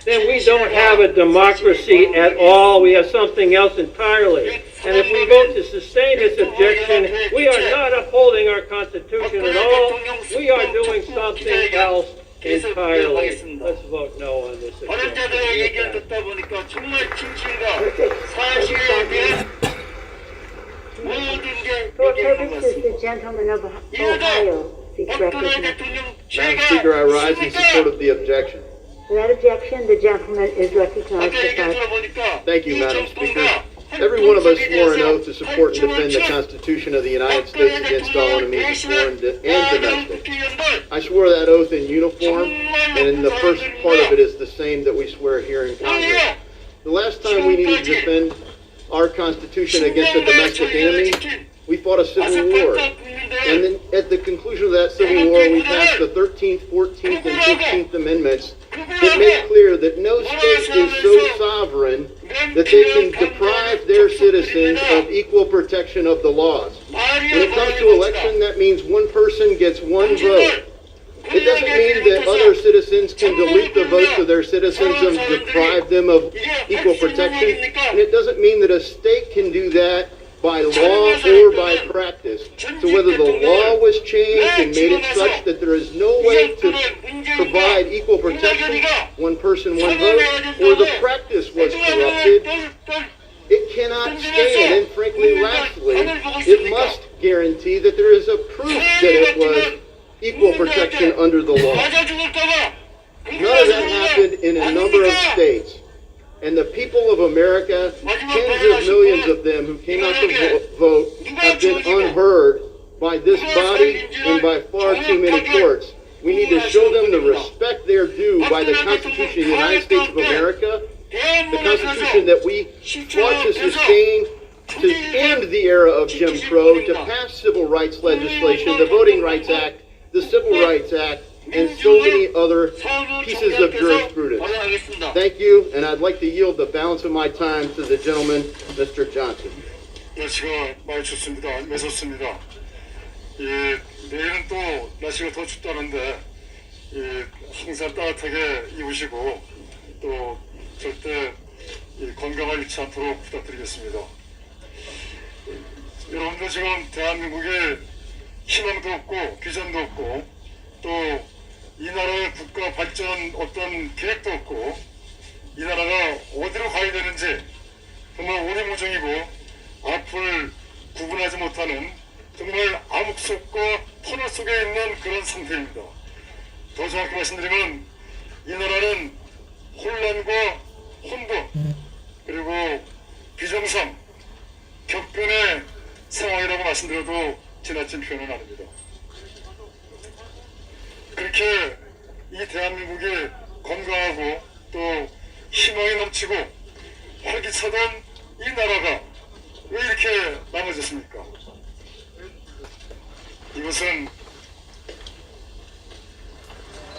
then we don't have a democracy at all. We have something else entirely. And if we vote to sustain this objection, we are not upholding our Constitution at all. We are doing something else entirely. Let's vote no on this 발언자들의 얘기를 듣다 보니까 정말 진실과 사실에 대한 모든 게 For 얘기하는 것 purposes, 같습니다. the gentleman of Ohio seeks recognition. Madam Speaker, I rise in support of the objection. Without objection, the gentleman is recognized for 5 minutes. Thank you, Madam Speaker. Every one of us swore an oath to support and defend the Constitution of the United States against all enemies, foreign and domestic. I swore that oath in uniform, and the first part of it is the same that we swear here in Congress. The last time we needed to defend our Constitution against a domestic enemy, we fought a civil war. And then at the conclusion of that civil war, we passed the 13th, 14th, and 15th Amendments that make clear that no state is so sovereign that they can deprive their citizens of equal protection of the laws. When it comes to election, that means one person gets one vote. It doesn't mean that other citizens can delete the votes of their citizens and deprive them of equal protection. And it doesn't mean that a state can do that by law or by practice. So whether the law was changed and made it such that there is no way to provide equal protection, one person, one vote, or the practice was corrupted, it cannot stand. And frankly, lastly, it must guarantee that there is a proof that it was equal protection under the law. None of that happened in a number of states. And the people of America, tens of millions of them who came out to vote, have been unheard by this body and by far too many courts. We need to show them the respect they're due by the Constitution of the United States of America, the Constitution that we fought to sustain, to end the era of Jim Crow, to pass civil rights legislation, the Voting Rights Act, the Civil Rights Act, and so many other pieces of jurisprudence. Thank you, and I'd like to yield the balance of my time to the gentleman, Mr. Johnson. 날씨가 많이 춥습니다. 매섭습니다. 내일은 또 날씨가 더 춥다는데 항상 따뜻하게 입으시고 또 절대 건강을 잃지 않도록 부탁드리겠습니다. 여러분들 지금 대한민국에 희망도 없고 비전도 없고 또 이 나라의 국가 발전 어떤 계획도 없고 이 나라가 어디로 가야 되는지 정말 오리무중이고 앞을 구분하지 못하는 정말 암흑 속과 터널 속에 있는 그런 상태입니다. 더 정확히 말씀드리면 이 나라는 혼란과 혼돈 그리고 비정상 격변의 상황이라고 말씀드려도 지나친 표현은 아닙니다. 그렇게 이 대한민국이 건강하고 또 희망이 넘치고 활기차던 이 나라가 왜 이렇게 나눠졌습니까? 이것은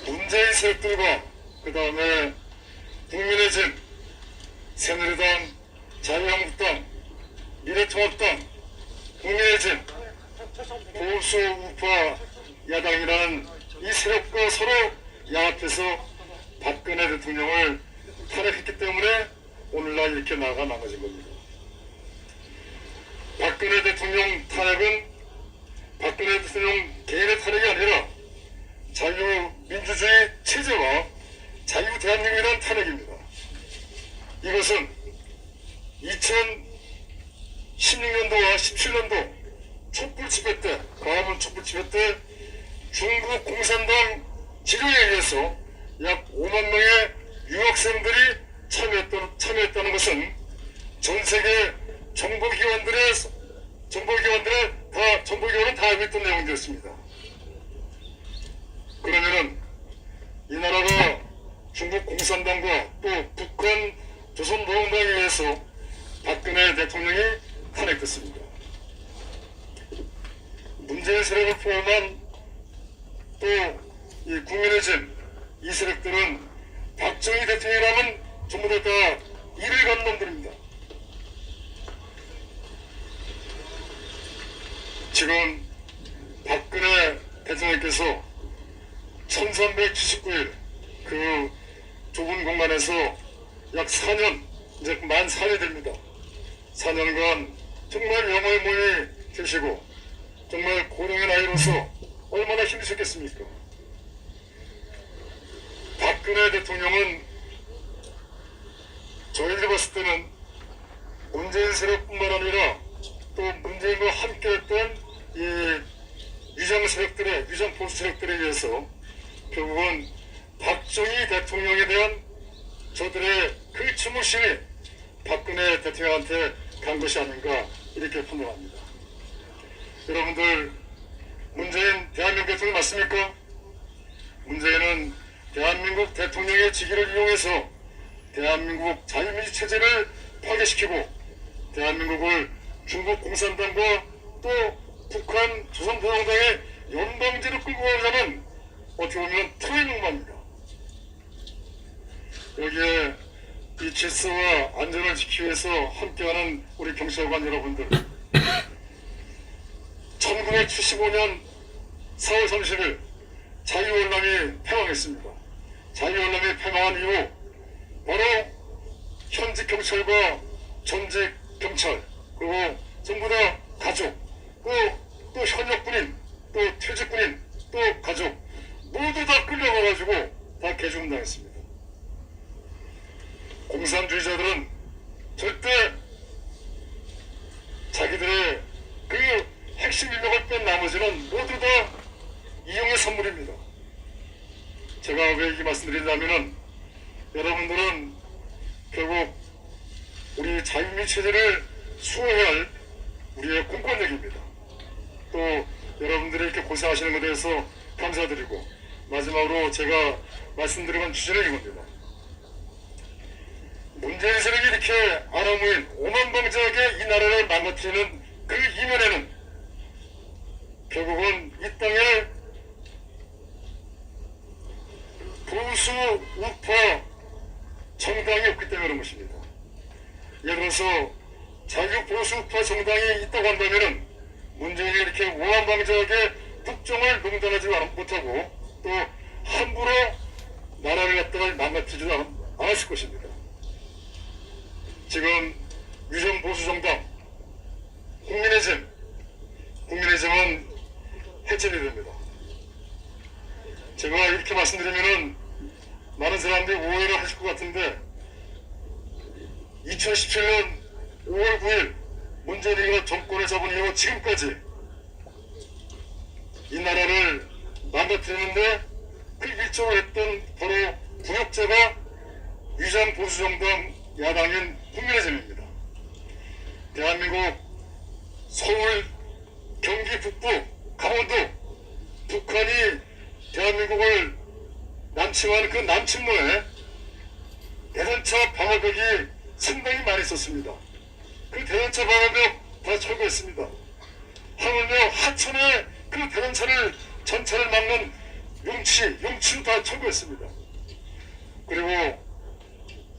문재인 세력들과 그 다음에 국민의힘, 새누리당, 자유한국당, 미래통합당, 국민의힘, 보수 우파 야당이라는 이 세력과 서로 양합해서 박근혜 대통령을 탄핵했기 때문에 오늘날 이렇게 나가 나눠진 겁니다. 박근혜 대통령 탄핵은 박근혜 대통령 개인의 탄핵이 아니라 자유민주주의 체제와 자유대한민국이라는 탄핵입니다. 이것은 2016년도와 17년도 촛불 집회 때, 광화문 촛불 집회 때 중국 공산당 지령에 의해서 약 5만 명의 유학생들이 참여했다는 것은 전 세계 정보기관은 다 알고 있던 내용이었습니다. 그러면은 이 나라가 중국 공산당과 또 북한 조선노동당에 의해서 박근혜 대통령이 탄핵됐습니다. 문재인 세력을 포함한 또 이 국민의힘 이 세력들은 박정희 대통령이라면 전부 다 일을 간 놈들입니다. 지금 박근혜 대통령께서 1379일 그 좁은 공간에서 약 4년, 이제 만 4년이 됩니다. 4년간 정말 영화의 몸이 되시고 정말 고령의 나이로서 얼마나 힘드셨겠습니까? 박근혜 대통령은 저희들이 봤을 때는 문재인 세력뿐만 아니라 또 문재인과 함께했던 이 위장 세력들의, 위장 보수 세력들에 의해서 결국은 박정희 대통령에 대한 저들의 그 추모심이 박근혜 대통령한테 간 것이 아닌가 이렇게 판단합니다. 여러분들 문재인 대한민국 대통령 맞습니까? 문재인은 대한민국 대통령의 직위를 이용해서 대한민국 자유민주 체제를 파괴시키고 대한민국을 중국 공산당과 또 북한 조선노동당의 연방제로 끌고 가자는 어떻게 보면 트레이닝입니다. 여기에 이 질서와 안전을 지키기 위해서 함께하는 우리 경찰관 여러분들 1975년 4월 30일 자유월남이 폐망했습니다. 자유월남이 폐망한 이후 바로 현직 경찰과 전직 경찰 그리고 전부 다 가족 또 현역군인 또 퇴직군인 또 가족 모두 다 끌려가가지고 다 개죽음당했습니다. 공산주의자들은 절대 자기들의 그 핵심 인력을 뺀 나머지는 모두 다 이용의 선물입니다. 제가 왜 이 말씀드리냐면은 여러분들은 결국 우리 자유민주 체제를 수호해야 할 우리의 공권력입니다. 또 여러분들이 이렇게 고생하시는 것에 대해서 감사드리고 마지막으로 제가 말씀드리는 주제는 이겁니다. 문재인 세력이 이렇게 아나무인 오만방자하게 이 나라를 망가뜨리는 그 이면에는 결국은 이 땅에 보수 우파 정당이 없기 때문에 그런 것입니다. 예를 들어서 자유 보수 우파 정당이 있다고 한다면은 문재인이 이렇게 오만방자하게 국정을 농단하지 못하고 또 함부로 나라를 갖다가 망가뜨리지도 않았을 것입니다. 지금 위정보수정당, 국민의힘은 해체돼야 됩니다. 제가 이렇게 말씀드리면은 많은 사람들이 오해를 하실 것 같은데 2017년 5월 9일 문재인이가 정권을 잡은 이후 지금까지 이 나라를 망가뜨리는데 그 일조를 했던 바로 구역자가 위장보수정당 야당인 국민의힘입니다. 대한민국 서울, 경기 북부, 강원도, 북한이 대한민국을 남침하는 그 남침로에 대전차 방어벽이 상당히 많이 있었습니다. 그 대전차 방어벽 다 철거했습니다. 하물며 하천에 그 대전차를 전차를 막는 용치도 다 철거했습니다. 그리고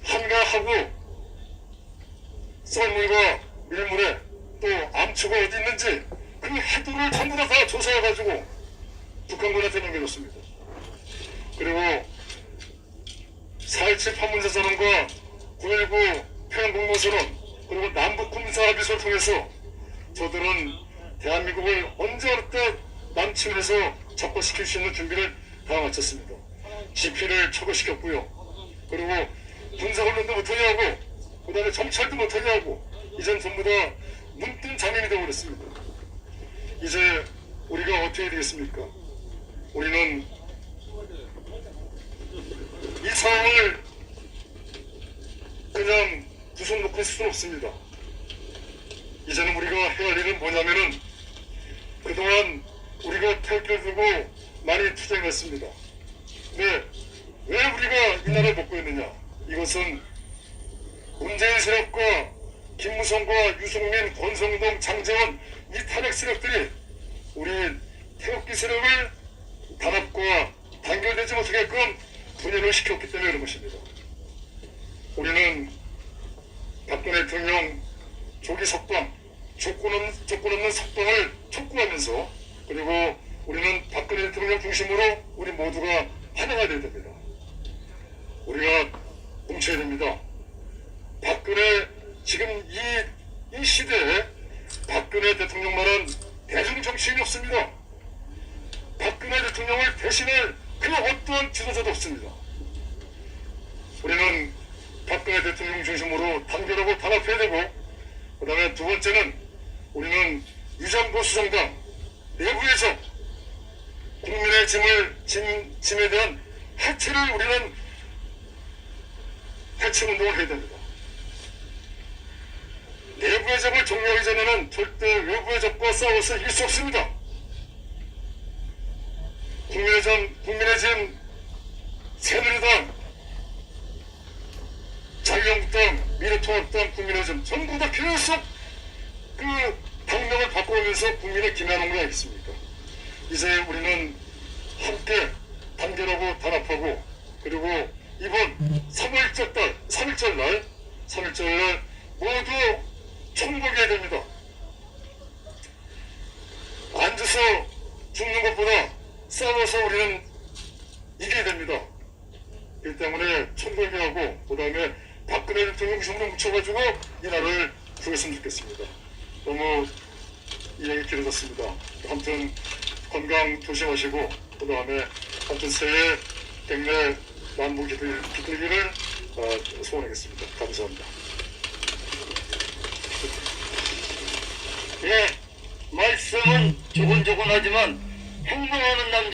한가하고 썰물과 밀물에 또 암초가 어디 있는지 그 해도를 전부 다 조사해가지고 북한군한테 넘겨줬습니다. 그리고 4.17 판문제선언과 9.19 평양공동선언 그리고 남북군사합의서를 통해서 저들은 대한민국을 언제 어느 때 남침해서 적화시킬 수 있는 준비를 다 마쳤습니다. GP를 철거시켰고요. 그리고 군사훈련도 못하게 하고 그 다음에 정찰도 못하게 하고 이젠 전부 다 눈뜬 장인이 되어버렸습니다. 이제 우리가 어떻게 해야 되겠습니까? 우리는 이 상황을 그냥 두 손 놓고 있을 수는 없습니다. 이제는 우리가 해야 할 일은 뭐냐면은 그동안 우리가 태극기를 들고 많이 투쟁했습니다. 근데 왜 우리가 이 나라를 먹고 있느냐? 이것은 문재인 세력과 김무성과 유승민, 권성동, 장재원 이 탄핵 세력들이 우리 태극기 세력을 단합과 단결되지 못하게끔 분열을 시켰기 때문에 그런 것입니다. 우리는 박근혜 대통령 조기 석방, 조건 없는 석방을 촉구하면서 그리고 우리는 박근혜 대통령 중심으로 우리 모두가 하나가 되어야 됩니다. 우리가 뭉쳐야 됩니다. 박근혜 지금 이 시대에 박근혜 대통령만한 대중 정치인이 없습니다. 박근혜 대통령을 대신할 그 어떠한 지도자도 없습니다. 우리는 박근혜 대통령 중심으로 단결하고 단합해야 되고 그 다음에 두 번째는 우리는 위장보수정당 내부의 적 국민의 짐에 대한 해체를 우리는 해체 운동을 해야 됩니다. 내부의 적을 정리하기 전에는 절대 외부의 적과 싸워서 이길 수 없습니다. 국민의힘, 새누리당, 자유한국당, 미래통합당, 국민의힘 전부 다 계속 그 당명을 바꿔오면서 국민의 기만한 거 아니겠습니까? 이제 우리는 함께 단결하고 단합하고 그리고 이번 3.1절 날 모두 총복해야 됩니다. 앉아서 죽는 것보다 싸워서 우리는 이겨야 됩니다. 그 때문에 총복해하고 그 다음에 박근혜 대통령 중심으로 뭉쳐가지고 이 나라를 구했으면 좋겠습니다. 너무 이야기 길어졌습니다. 아무튼 건강 조심하시고 그 다음에 아무튼 새해 백내 만무 기들기를 소원하겠습니다. 감사합니다. 예, 말씀은 조곤조곤하지만 행동하는 남자